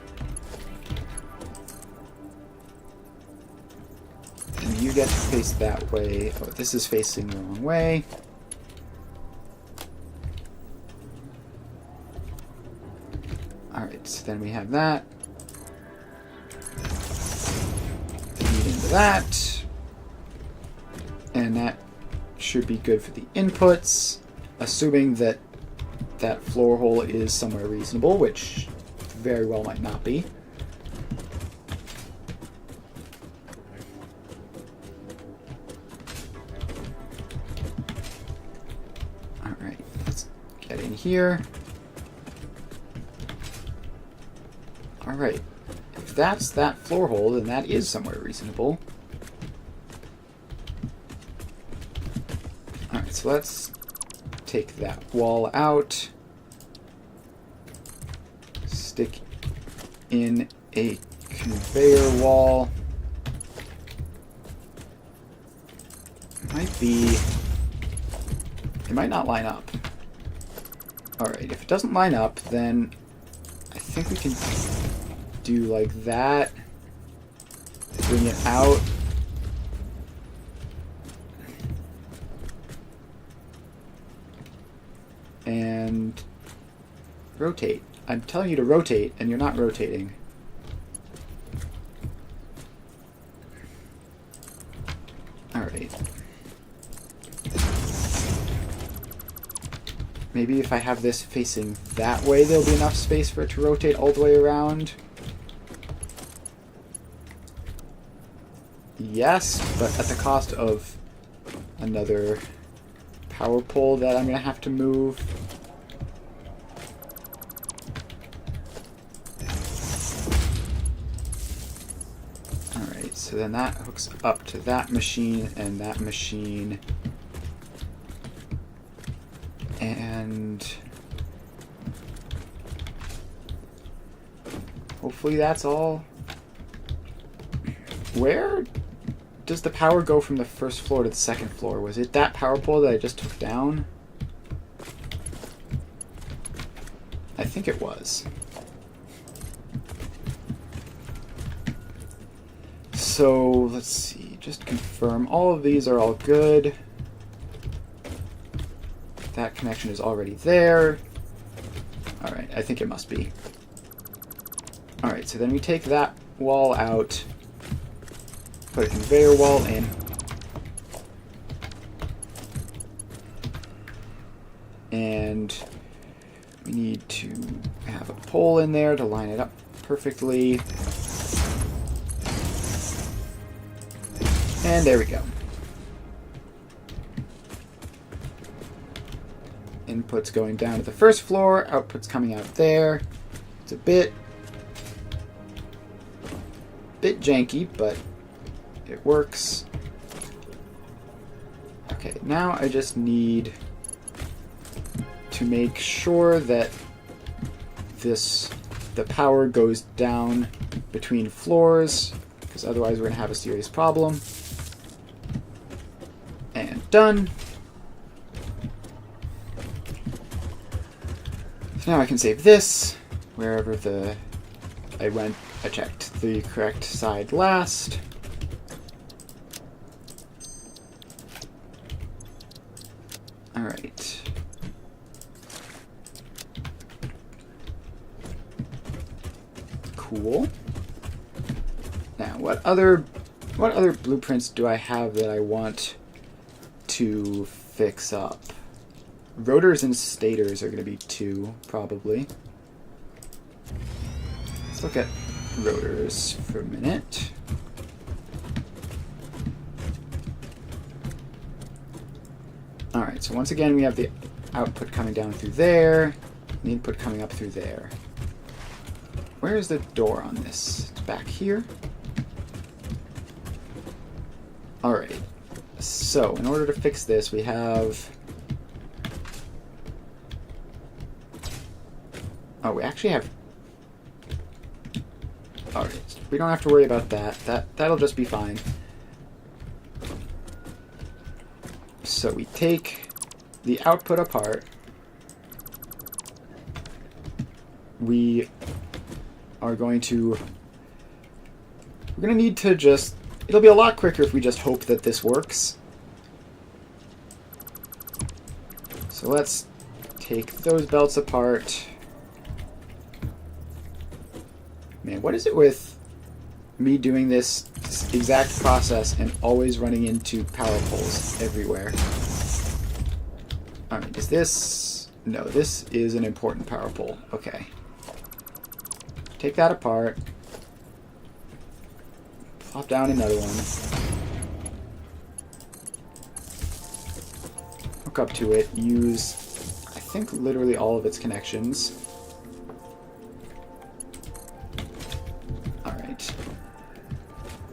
And you get to face that way. Oh, this is facing the wrong way. Alright, so then we have that. Feed into that. And that should be good for the inputs, assuming that that floor hole is somewhere reasonable, which very well might not be. Alright, let's get in here. Alright, if that's that floor hole, then that is somewhere reasonable. Alright, so let's take that wall out, stick in a conveyor wall. It might not line up. Alright, if it doesn't line up, then I think we can do like that, bring it out. And rotate. I'm telling you to rotate, and you're not rotating. Alright. Maybe if I have this facing that way, there'll be enough space for it to rotate all the way around. Yes, but at the cost of another power pole that I'm going to have to move. Alright, so then that hooks up to that machine and that machine. And hopefully that's all. Where does the power go from the first floor to the second floor? Was it that power pole that I just took down? I think it was. So, let's see. Just confirm. All of these are all good. That connection is already there. Alright, I think it must be. Alright, so then we take that wall out. Put a conveyor wall in. And We need to have a pole in there to line it up perfectly. And there we go. Input's going down to the first floor, output's coming out there. It's a bit janky, but it works. Okay, now I just need to make sure that the power goes down between floors, because otherwise we're going to have a serious problem. And done. So now I can save this wherever I checked the correct side last. All right. Cool. Now, what other blueprints do I have that I want to fix up? Rotors and stators are going to be 2, probably. Let's look at rotors for a minute. Alright, so once again we have the output coming down through there, the input coming up through there. Where is the door on this? It's back here. Alright, so in order to fix this we have... Oh, we actually have... Alright, we don't have to worry about that. That'll just be fine. So we take the output apart. We are going to... We're going to need to just... It'll be a lot quicker if we just hope that this works. So let's take those belts apart. Man, what is it with me doing this exact process and always running into power poles everywhere? Alright, is this... No, this is an important power pole. Okay. Take that apart. Plop down another one. Hook up to it. Use, I think, literally all of its connections.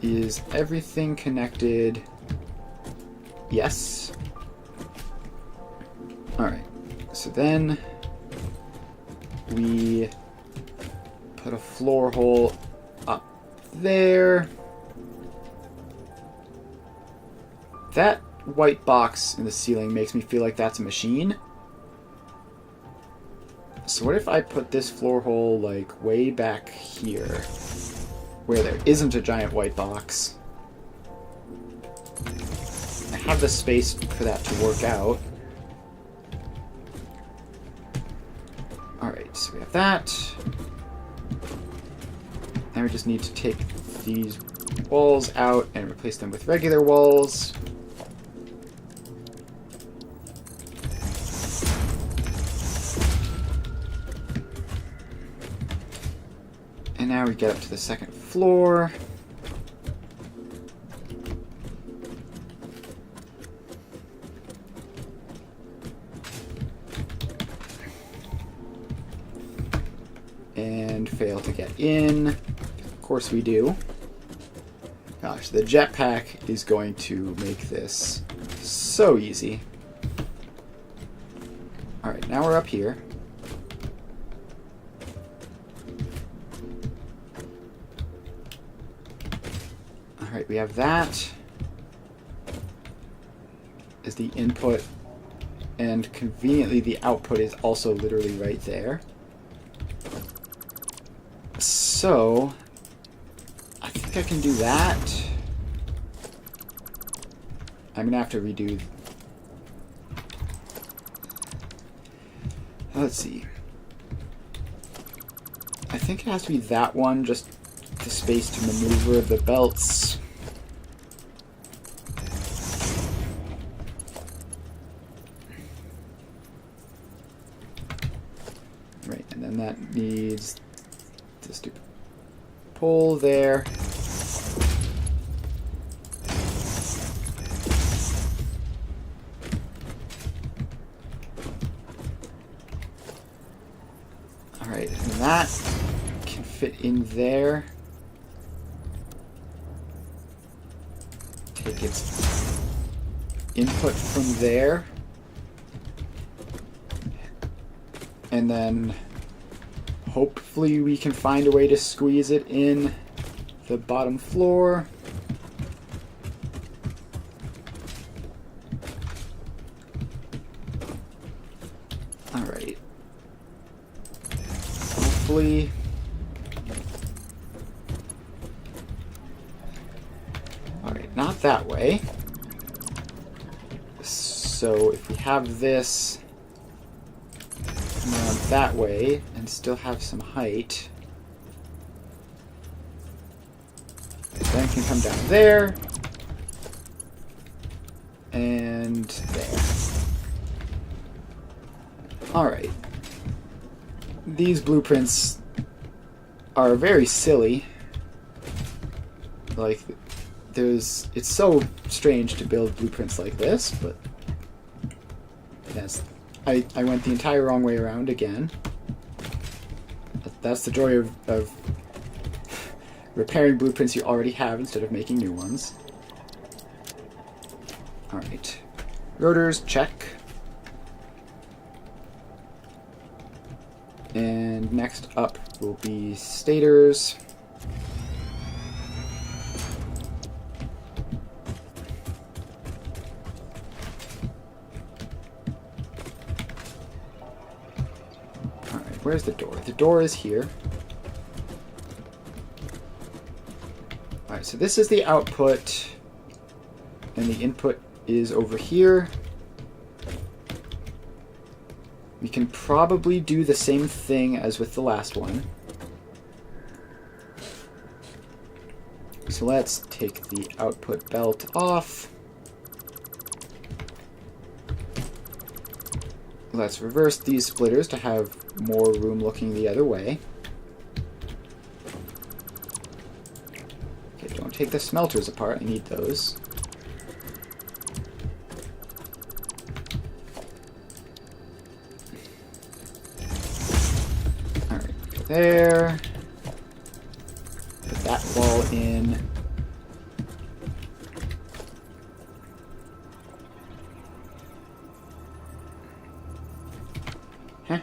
Is everything connected? Yes. Alright, so then we put a floor hole up there. That white box in the ceiling makes me feel like that's a machine. So what if I put this floor hole like way back here, where there isn't a giant white box? I have the space for that to work out. Alright, so we have that. Now we just need to take these walls out and replace them with regular walls. And now we get up to the second floor. And fail to get in. Of course we do. Gosh, the jetpack is going to make this so easy. Alright, now we're up here. Alright, we have that as the input, and conveniently the output is also literally right there. So, I think I can do that. I'm gonna have to redo... Let's see. I think it has to be that one, just the space to maneuver the belts. And that needs the stupid pole there. Alright, and that can fit in there. Take its input from there. And then hopefully we can find a way to squeeze it in the bottom floor. Alright. Hopefully. Alright, not that way. So if we have this come around that way and still have some height, then it can come down there and there. Alright. These blueprints are very silly. Like, it's so strange to build blueprints like this, but yes, I went the entire wrong way around again. That's the joy of repairing blueprints you already have instead of making new ones. Alright. Rotors, check. And next up will be stators. Where's the door? The door is here. Alright, so this is the output, and the input is over here. We can probably do the same thing as with the last one. So let's take the output belt off. Let's reverse these splitters to have more room looking the other way. Okay, don't take the smelters apart. I need those. Alright, there. Put that wall in. Huh?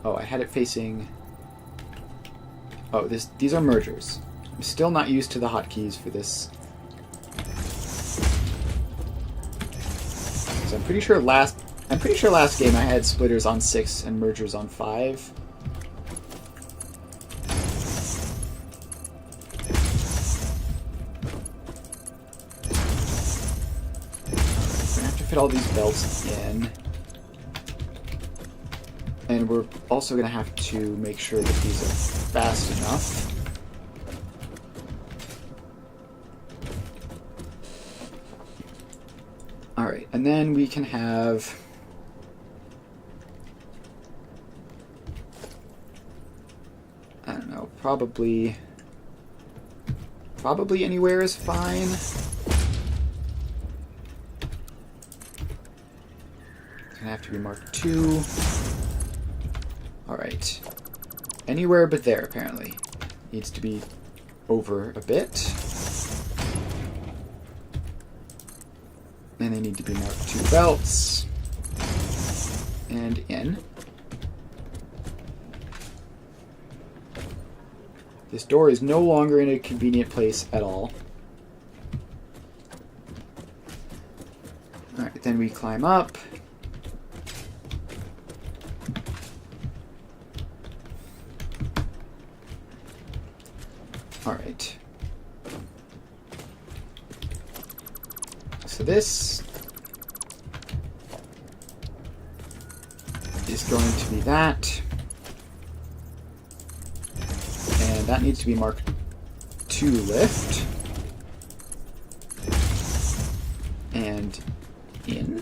Oh, I had it facing... Oh, these are mergers. I'm still not used to the hotkeys for this. So I'm pretty sure last game I had splitters on 6 and mergers on 5. We're gonna have to fit all these belts in. And we're also going to have to make sure that these are fast enough. Alright, and then we can have... I don't know, probably anywhere is fine. It's going to have to be Mark II. Alright. Anywhere but there, apparently. Needs to be over a bit. And they need to be Mark II belts. And in. This door is no longer in a convenient place at all. Alright, then we climb up. Alright. So this is going to be that. And that needs to be Mark II lift. and in.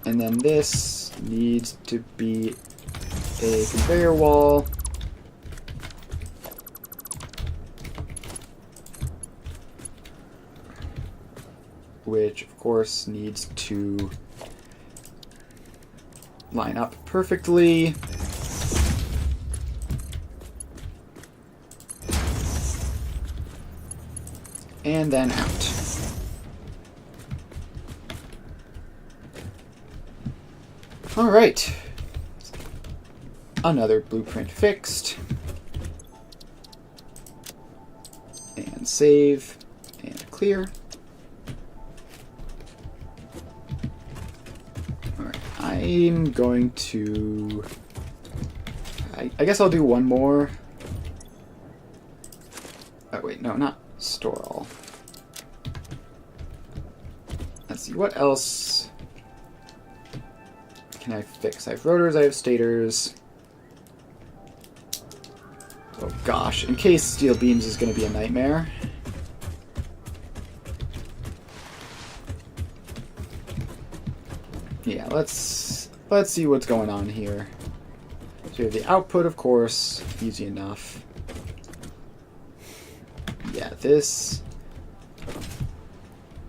And then this needs to be a conveyor wall. Which, of course, needs to line up perfectly. And then out. Alright. Another blueprint fixed. And save. And clear. Alright, I'm going to... I guess I'll do one more. Oh wait, no, not store all. Let's see, what else can I fix? I have rotors, I have stators. Oh gosh, in case steel beams is going to be a nightmare. Yeah, let's see what's going on here. So we have the output, of course, easy enough. Yeah, this...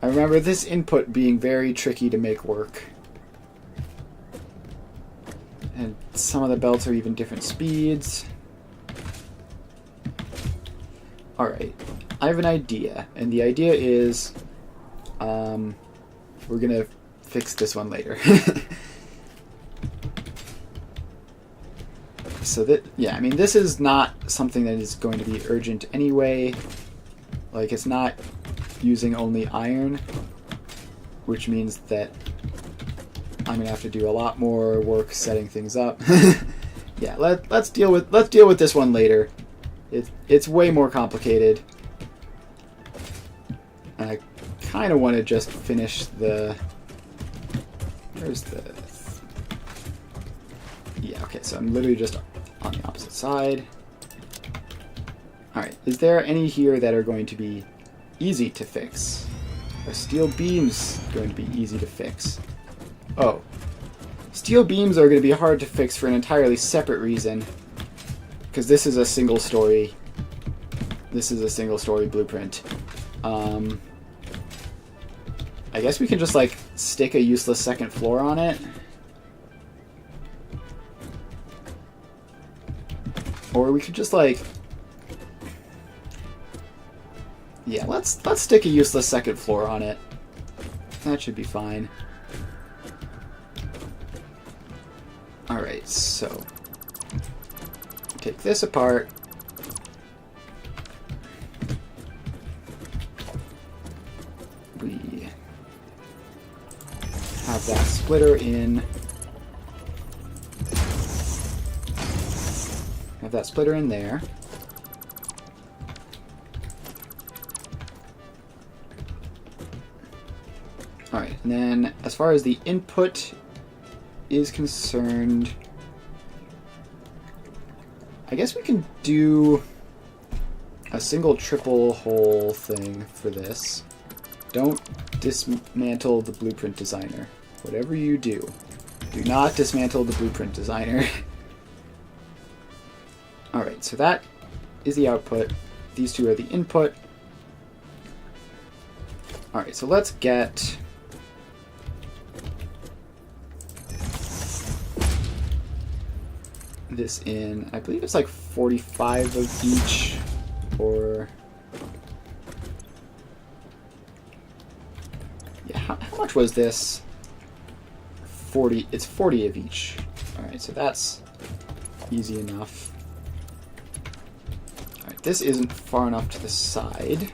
I remember this input being very tricky to make work. And some of the belts are even different speeds. Alright, I have an idea, and the idea is we're gonna fix this one later. So that, yeah, I mean, this is not something that is going to be urgent anyway. Like, it's not using only iron, which means that I'm gonna have to do a lot more work setting things up. Yeah, let's deal with this one later. It's way more complicated, and I kind of want to just finish the. Where's the? Yeah, okay. So I'm literally just on the opposite side. All right. Is there any here that are going to be easy to fix? Are steel beams going to be easy to fix? Oh. Steel beams are going to be hard to fix for an entirely separate reason. Because this is a single story. This is a single story blueprint. I guess we can just, like, stick a useless second floor on it. Or we could just, like... Yeah, let's stick a useless second floor on it. That should be fine. Alright, so... take this apart. We have that splitter in. Have that splitter in there. Alright, and then as far as the input is concerned, I guess we can do a single triple hole thing for this. Don't dismantle the blueprint designer. Whatever you do, do not dismantle the blueprint designer. Alright, so that is the output. These two are the input. Alright, so let's get... this in, I believe it's like 45 of each, or... yeah, how much was this? 40, it's 40 of each. Alright, so that's easy enough. Alright, this isn't far enough to the side.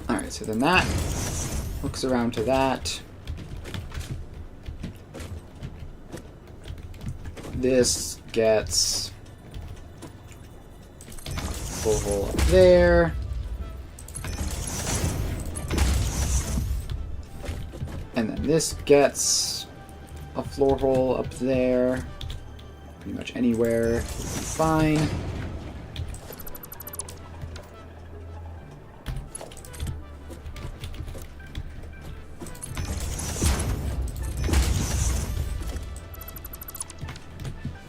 Alright, so then that hooks around to that. This gets a full hole up there. And then this gets a floor hole up there. pretty much anywhere would be fine.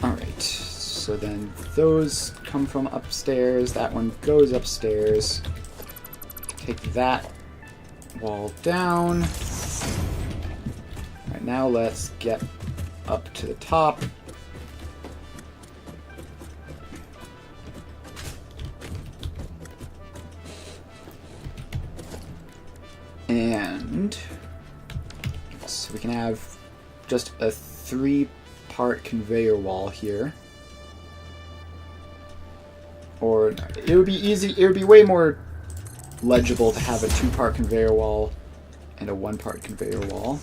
Alright, so then those come from upstairs, that one goes upstairs. Take that wall down. Alright, now let's get up to the top. And so we can have just a 3-part conveyor wall here. Or it would be easy, it would be way more legible to have a 2-part conveyor wall and a 1-part conveyor wall.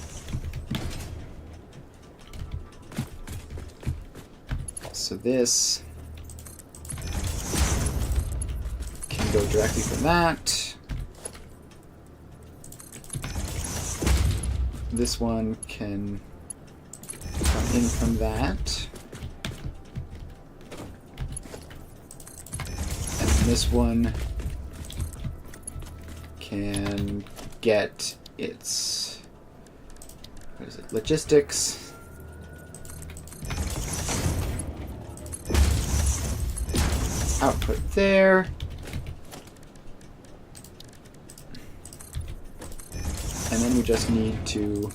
So this can go directly from that. This one can come in from that. And this one can get its, what is it, logistics. Output there. And then we just need to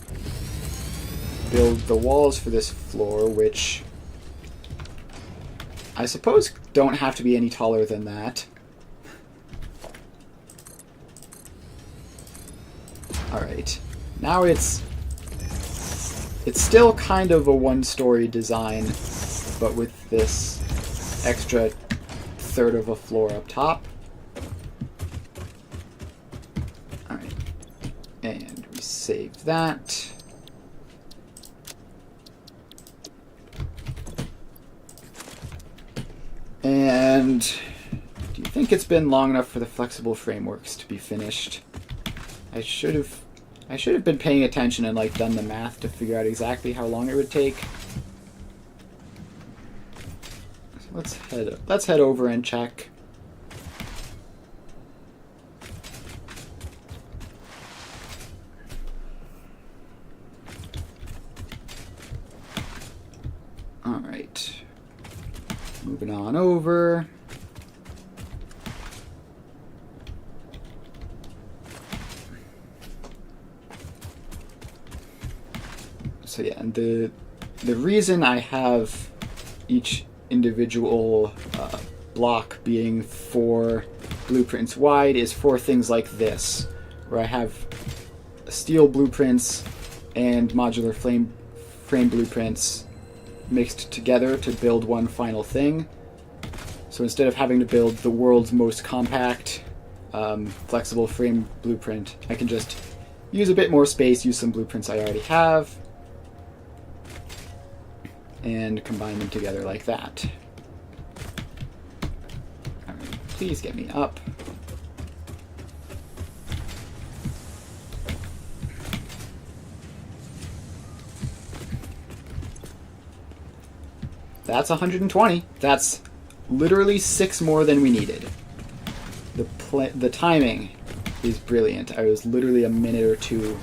build the walls for this floor, which I suppose don't have to be any taller than that. Alright, now it's still kind of a 1-story design, but with this extra 1/3 of a floor up top. Alright, and we save that. And do you think it's been long enough for the flexible frameworks to be finished? I should have been paying attention and like done the math to figure out exactly how long it would take. So let's head over and check. All right. Moving on over. So yeah, and the reason I have each individual block being 4 blueprints wide is for things like this, where I have steel blueprints and modular frame blueprints mixed together to build one final thing. So instead of having to build the world's most compact flexible frame blueprint, I can just use a bit more space, use some blueprints I already have, and combine them together like that. Alright, please get me up. That's 120. That's literally 6 more than we needed. The timing is brilliant. I was literally a minute or 2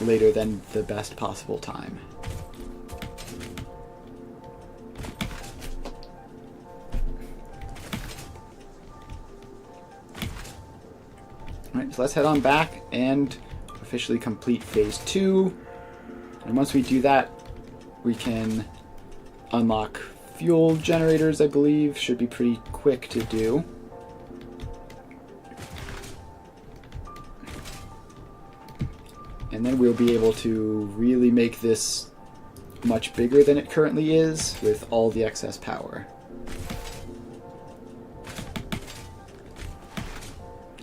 later than the best possible time. Alright, so let's head on back and officially complete phase 2. And once we do that, we can unlock fuel generators, I believe. Should be pretty quick to do. And then we'll be able to really make this much bigger than it currently is with all the excess power.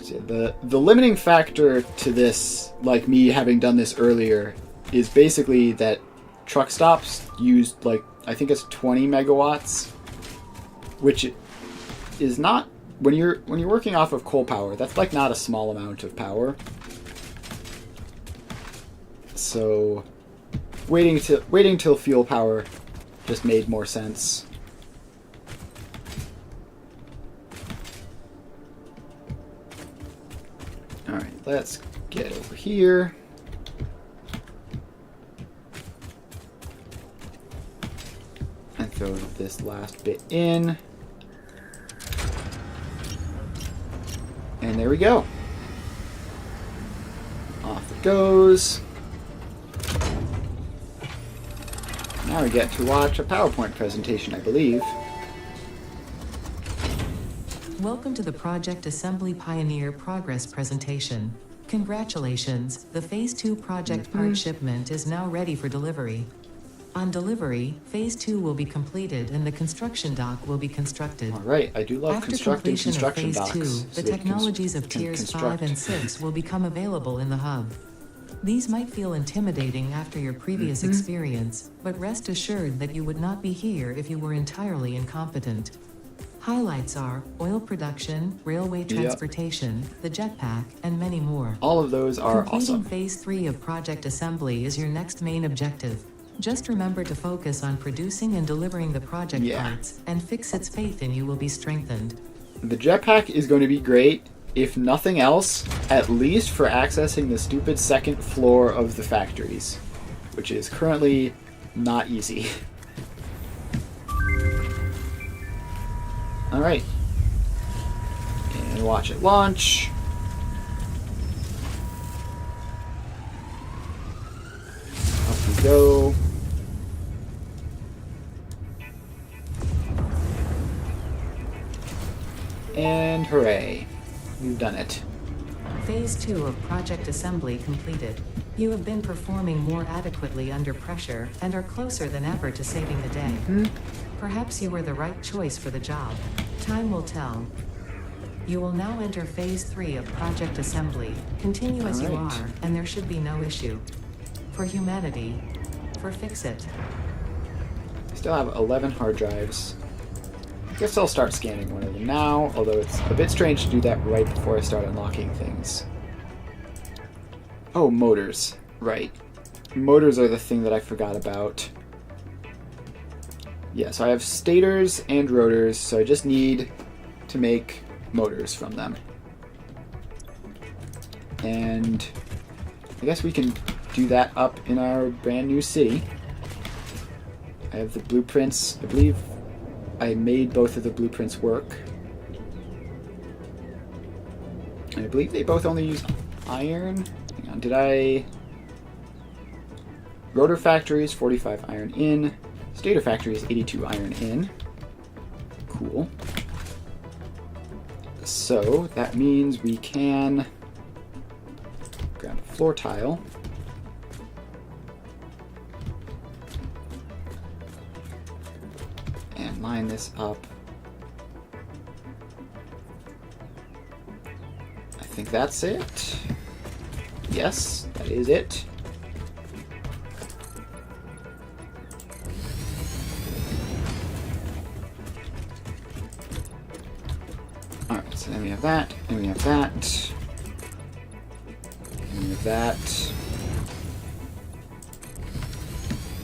So the limiting factor to this, like me having done this earlier, is basically that truck stops used like, I think it's 20 megawatts, which is not, when you're working off of coal power, that's like not a small amount of power. So waiting till fuel power just made more sense. let's get over here. And throw this last bit in. And there we go. Off it goes. Now we get to watch a PowerPoint presentation, I believe. Welcome to the Project Assembly Pioneer Progress presentation. Congratulations, the Phase 2 project part shipment is now ready for delivery. On delivery, Phase 2 will be completed and the construction dock will be constructed. Alright, I do love After constructing completion construction of docks. Phase 2, so the they technologies of can Tiers construct. 5 and 6 will become available in the hub. These might feel intimidating after your previous experience, but rest assured that you would not be here if you were entirely incompetent. Highlights are oil production, railway transportation, the jetpack, and many more. All of those are Completing awesome. Phase 3 of Project Assembly is your next main objective. Just remember to focus on producing and delivering the project parts, and Fixit's faith in you will be strengthened. The jetpack is going to be great, if nothing else, at least for accessing the stupid second floor of the factories, which is currently not easy. Alright. And watch it launch. Up we go. And hooray. We've done it. Phase 2 of Project Assembly completed. You have been performing more adequately under pressure and are closer than ever to saving the day. Perhaps you were the right choice for the job. Time will tell. You will now enter Phase 3 of Project Assembly. Continue as you Alright. are, and there should be no issue. For humanity. For Fixit. I still have 11 hard drives. Guess I'll start scanning one of them now, although it's a bit strange to do that right before I start unlocking things. Oh, motors. Right. Motors are the thing that I forgot about. Yeah, so I have stators and rotors, so I just need to make motors from them. And I guess we can do that up in our brand new city. I have the blueprints. I believe I made both of the blueprints work. And I believe they both only use iron. Hang on, did I... Rotor factory is 45 iron in. Stator factory is 82 iron in. Cool. So that means we can grab a floor tile. And line this up. I think that's it. Yes, that is it. Alright, so then we have that, and we have that, and we have that,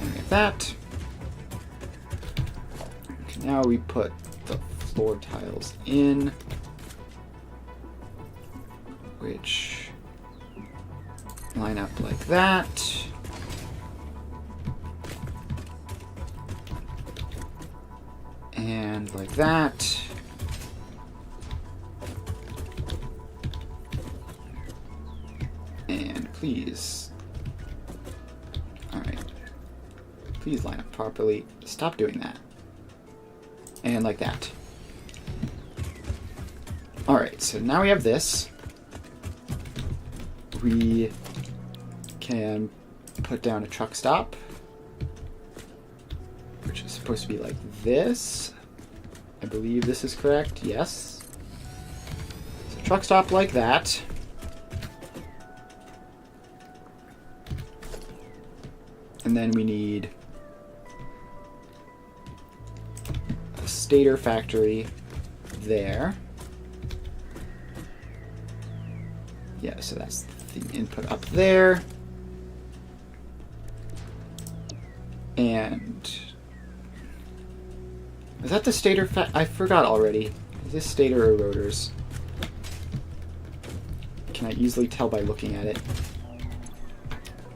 and we have that. Okay, now we put the floor tiles in, which line up like that. And like that. And please. Alright. Please line up properly. Stop doing that. And like that. Alright, so now we have this. We can put down a truck stop, which is supposed to be like this. I believe this is correct. Yes. So truck stop like that. And then we need a stator factory there. Yeah, so that's the input up there. And is that the stator I forgot already. Is this stator or rotors? Can I easily tell by looking at it?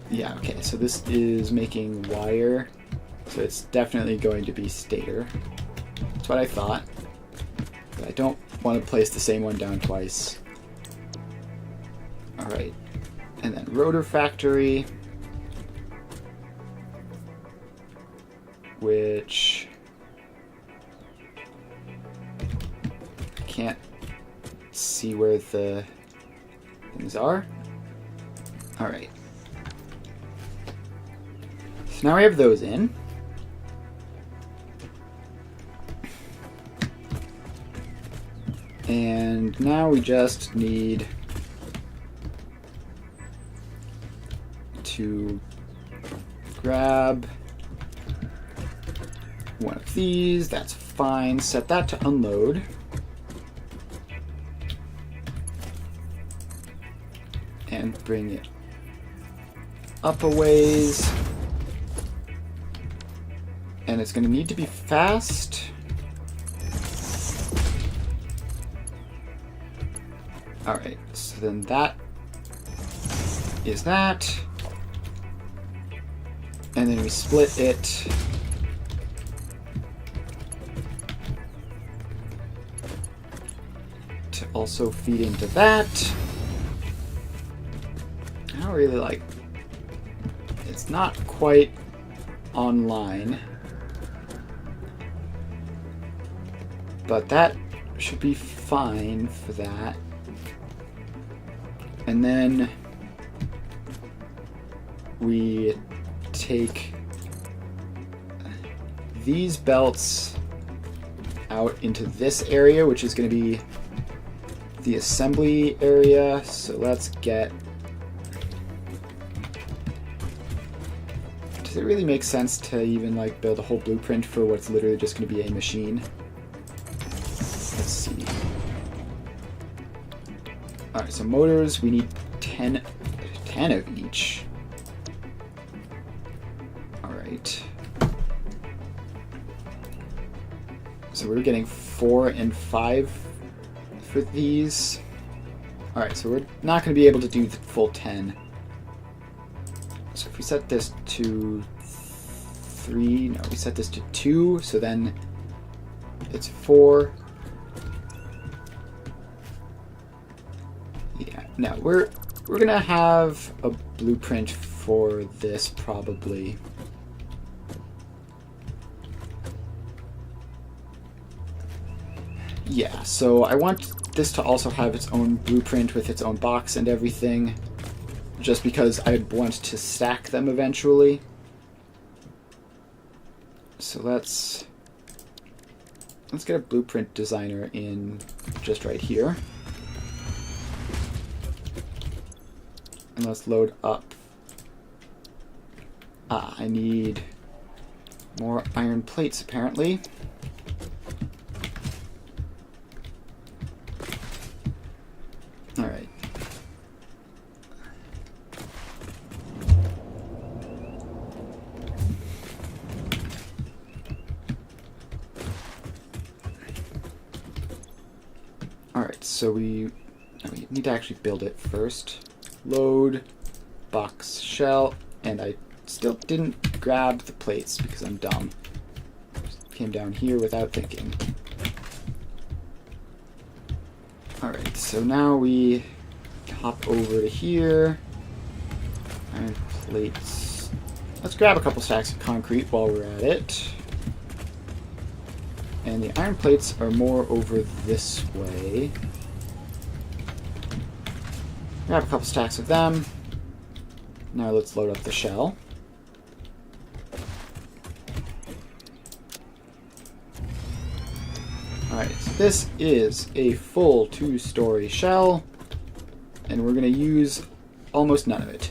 Yeah, okay, so this is making wire. So it's definitely going to be stator. That's what I thought. But I don't want to place the same one down twice. Alright. And then rotor factory. Which... I can't see where the things are. Alright. So now we have those in. And now we just need to grab one of these. That's fine. Set that to unload. And bring it up a ways. And it's going to need to be fast. Alright, so then that is that. And then we split it. To also feed into that. I don't really like... It's not quite online. But that should be fine for that. And then we take these belts out into this area, which is going to be the assembly area. So let's get... Does it really make sense to even like build a whole blueprint for what's literally just going to be a machine? Let's see. Alright, so motors, we need 10 of each. Alright. So we're getting 4 and 5 for these. Alright, so we're not going to be able to do the full 10. So if we set this to 3, no, we set this to 2, so then it's 4. Yeah, no, we're gonna have a blueprint for this probably. Yeah, so I want this to also have its own blueprint with its own box and everything, just because I'd want to stack them eventually. So let's get a blueprint designer in just right here. And let's load up. I need more iron plates apparently. Alright. Alright, so we need to actually build it first. Load, box, shell, and I still didn't grab the plates because I'm dumb. Just came down here without thinking. Alright, so now we hop over to here. Iron plates. Let's grab a couple stacks of concrete while we're at it. And the iron plates are more over this way. Grab a couple stacks of them. Now let's load up the shell. Alright, so this is a full 2-story shell, and we're going to use almost none of it.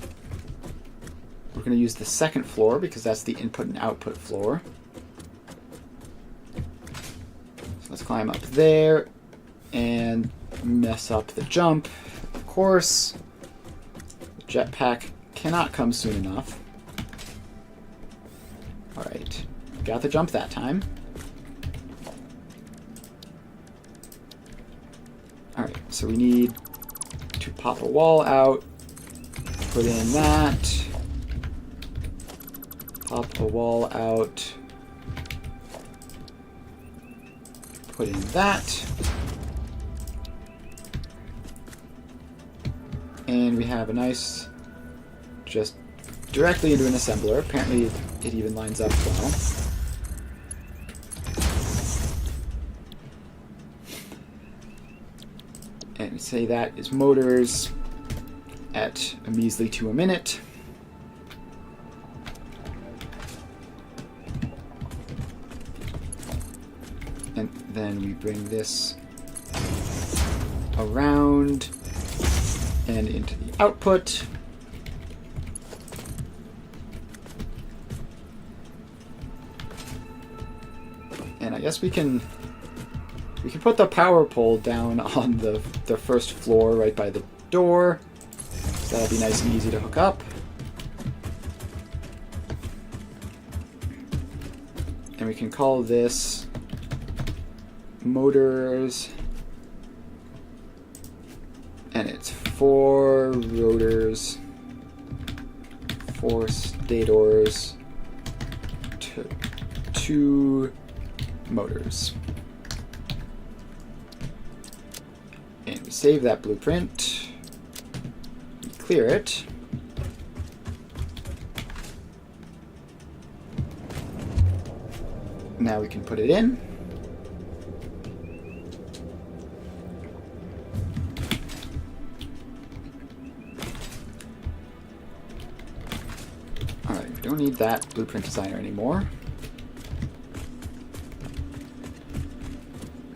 We're going to use the second floor because that's the input and output floor. So let's climb up there and mess up the jump. Of course, the jetpack cannot come soon enough. Alright, got the jump that time. Alright, so we need to pop a wall out, put in that, pop a wall out, put in that, and we have a nice, just directly into an assembler. Apparently it even lines up well. And we say that is motors at a measly 2 a minute. And then we bring this around and into the output. And I guess we can put the power pole down on the first floor right by the door. So that'll be nice and easy to hook up. And we can call this motors. And it's 4 rotors, 4 stators, 2 motors. And we save that blueprint, we clear it, now we can put it in. Alright, we don't need that blueprint designer anymore.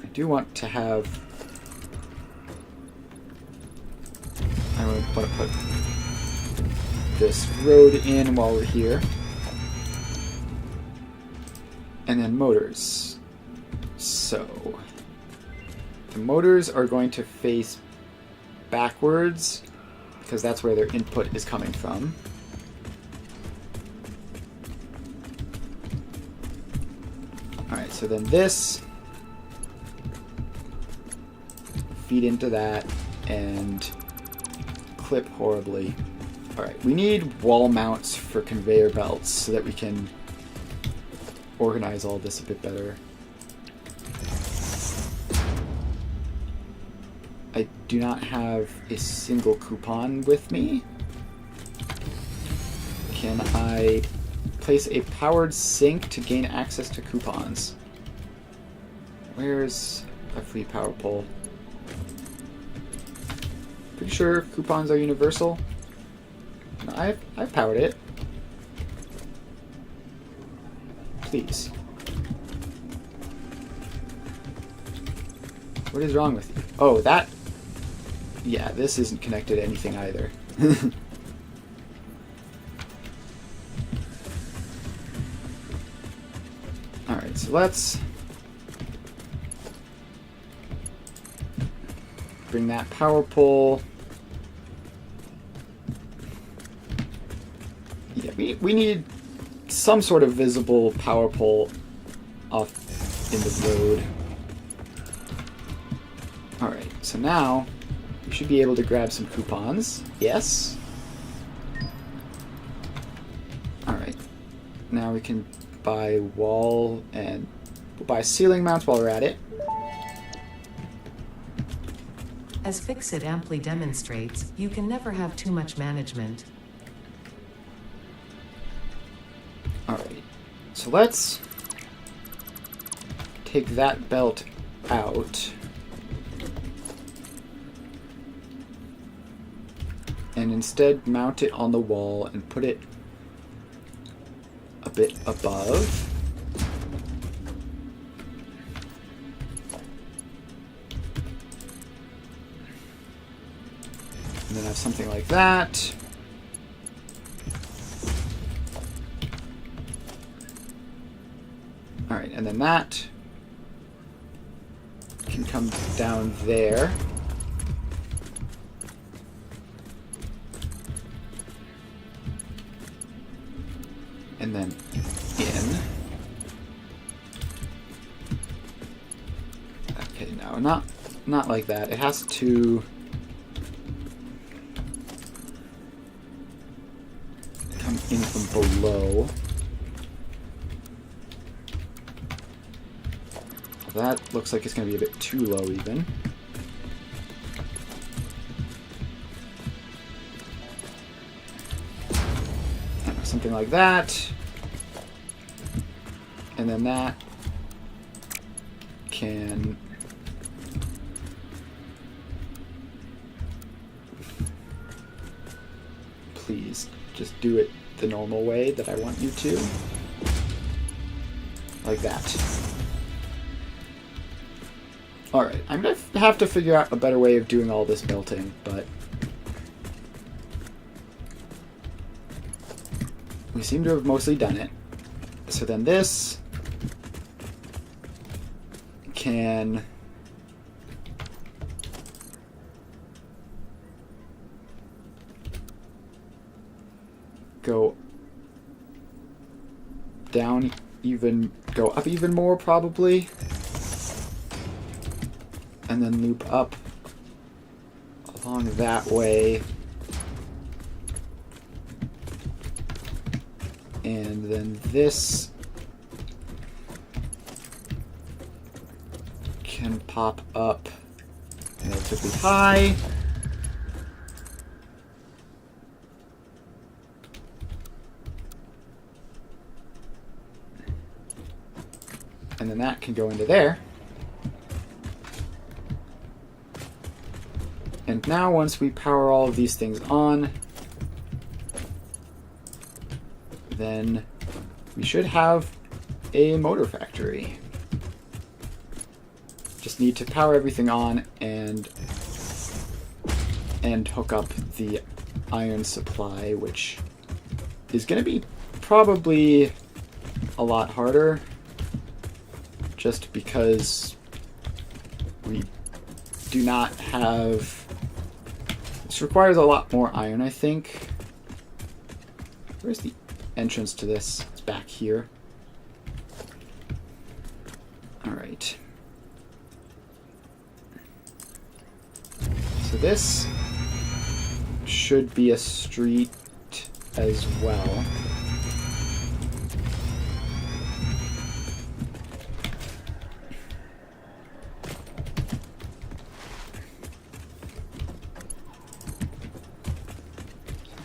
I do want to have, I want to put this road in while we're here. And then motors. So the motors are going to face backwards because that's where their input is coming from. Alright, so then this feed into that and clip horribly. Alright, we need wall mounts for conveyor belts so that we can organize all this a bit better. I do not have a single coupon with me. Can I place a powered sink to gain access to coupons? Where's a free power pole? Pretty sure coupons are universal. No, I've powered it. Please. What is wrong with you? Oh, that... Yeah, this isn't connected to anything either. Alright, so let's bring that power pole. Yeah, we need some sort of visible power pole off in the road. Alright, so now we should be able to grab some coupons. Yes. Alright, now we can buy wall and we'll buy ceiling mounts while we're at it. As Fixit amply demonstrates, you can never have too much management. Alright, so let's take that belt out and instead mount it on the wall and put it a bit above. And then have something like that. Alright, and then that can come down there. And then in. Okay, no, not like that. It has to in from below. That looks like it's going to be a bit too low even. Something like that. And then that can... Please, just do it the normal way that I want you to. Like that. Alright, I'm going to have to figure out a better way of doing all this belting, but... we seem to have mostly done it. So then this can go down even, go up even more probably, and then loop up along that way. And then this can pop up relatively high. And then that can go into there. And now once we power all of these things on, then we should have a motor factory. Just need to power everything on and hook up the iron supply, which is going to be probably a lot harder just because we do not have... This requires a lot more iron, I think. Where's the entrance to this? It's back here. Alright. So this should be a street as well.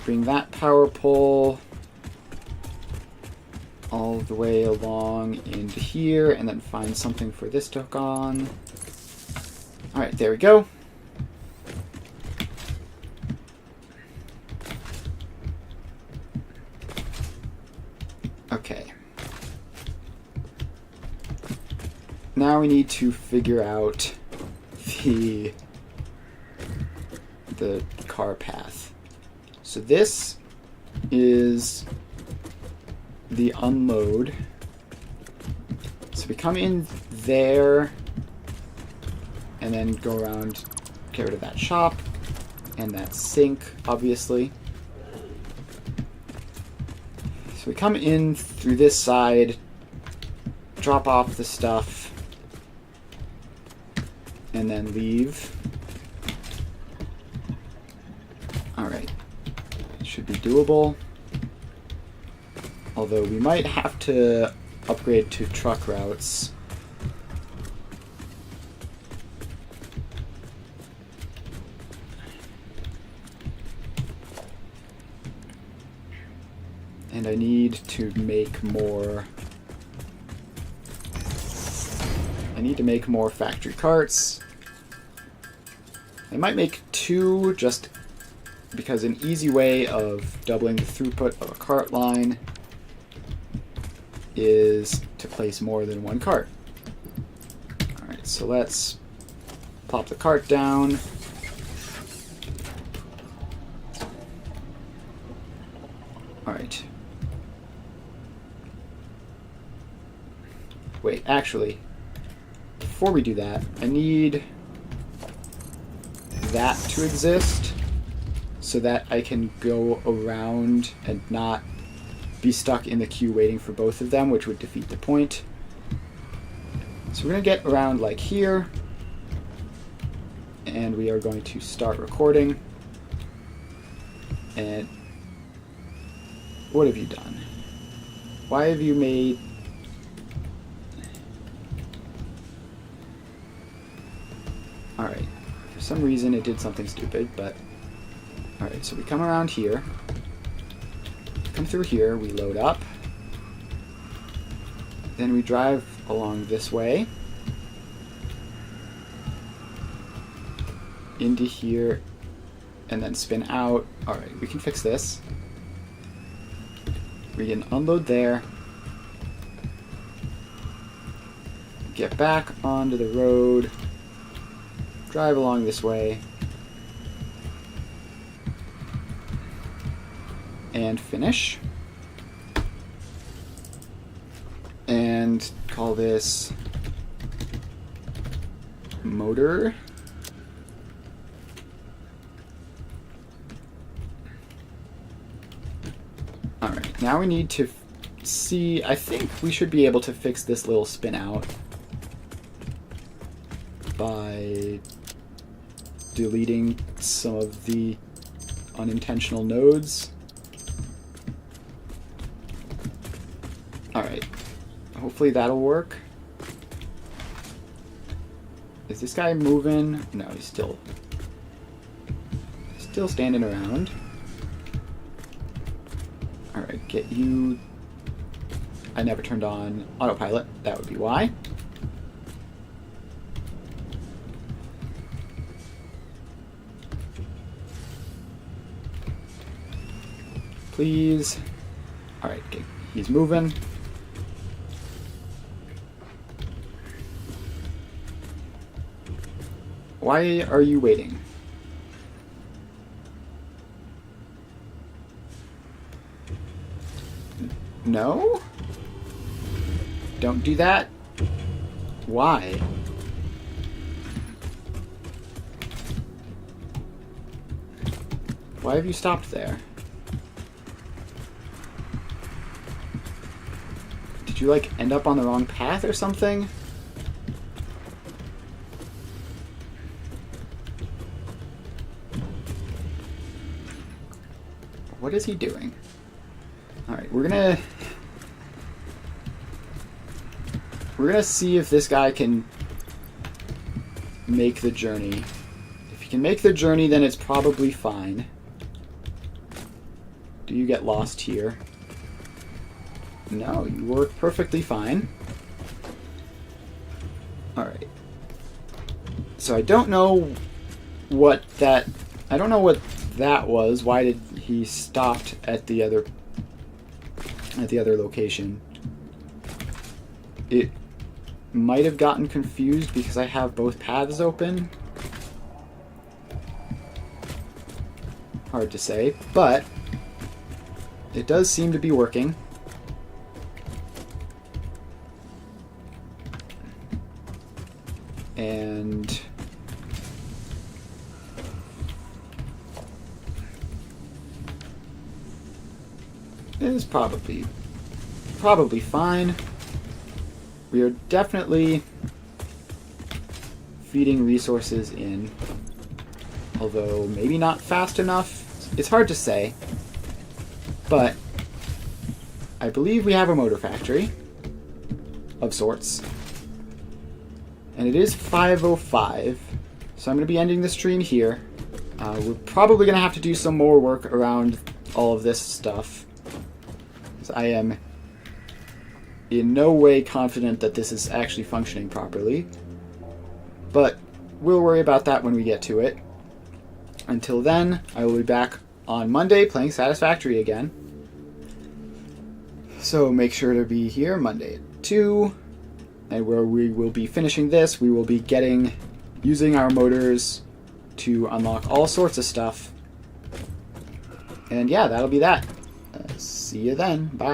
Bring that power pole all the way along into here, and then find something for this to hook on. Alright, there we go. Okay. Now we need to figure out the car path. So this is the unload. So we come in there and then go around, get rid of that shop and that sink, obviously. So we come in through this side, drop off the stuff, and then leave. Alright. Should be doable. Although we might have to upgrade to truck routes. And I need to make more... I need to make more factory carts. I might make 2 just because an easy way of doubling the throughput of a cart line is to place more than 1 cart. Alright, so let's plop the cart down. Alright. Wait, actually, before we do that, I need that to exist so that I can go around and not be stuck in the queue waiting for both of them, which would defeat the point. So we're going to get around like here, and we are going to start recording. And What have you done? Why have you made... Alright. For some reason it did something stupid, but... Alright, so we come around here. Come through here, we load up. Then we drive along this way. Into here. And then spin out. Alright, we can fix this. We can unload there. Get back onto the road. Drive along this way. And finish. And call this motor. Alright, now we need to see, I think we should be able to fix this little spin out by deleting some of the unintentional nodes. Alright, hopefully that'll work. Is this guy moving? No, he's still standing around. Alright, get you... I never turned on autopilot. That would be why. Please. Alright, okay. He's moving. Why are you waiting? No? Don't do that. Why? Why have you stopped there? Did you, like, end up on the wrong path or something? What is he doing? Alright, we're gonna see if this guy can make the journey. If he can make the journey, then it's probably fine. Do you get lost here? No, you work perfectly fine. Alright. So I don't know what that was. Why did he stopped at the other location? It might have gotten confused because I have both paths open. Hard to say, but it does seem to be working. And it is probably fine. We are definitely feeding resources in, although maybe not fast enough. It's hard to say, but I believe we have a motor factory of sorts. And it is 5:05, so I'm going to be ending the stream here. We're probably going to have to do some more work around all of this stuff, because I am in no way confident that this is actually functioning properly. But we'll worry about that when we get to it. Until then, I will be back on Monday playing Satisfactory again. So make sure to be here Monday at 2. And where we will be finishing this, we will be using our motors to unlock all sorts of stuff. And yeah, that'll be that. See you then. Bye.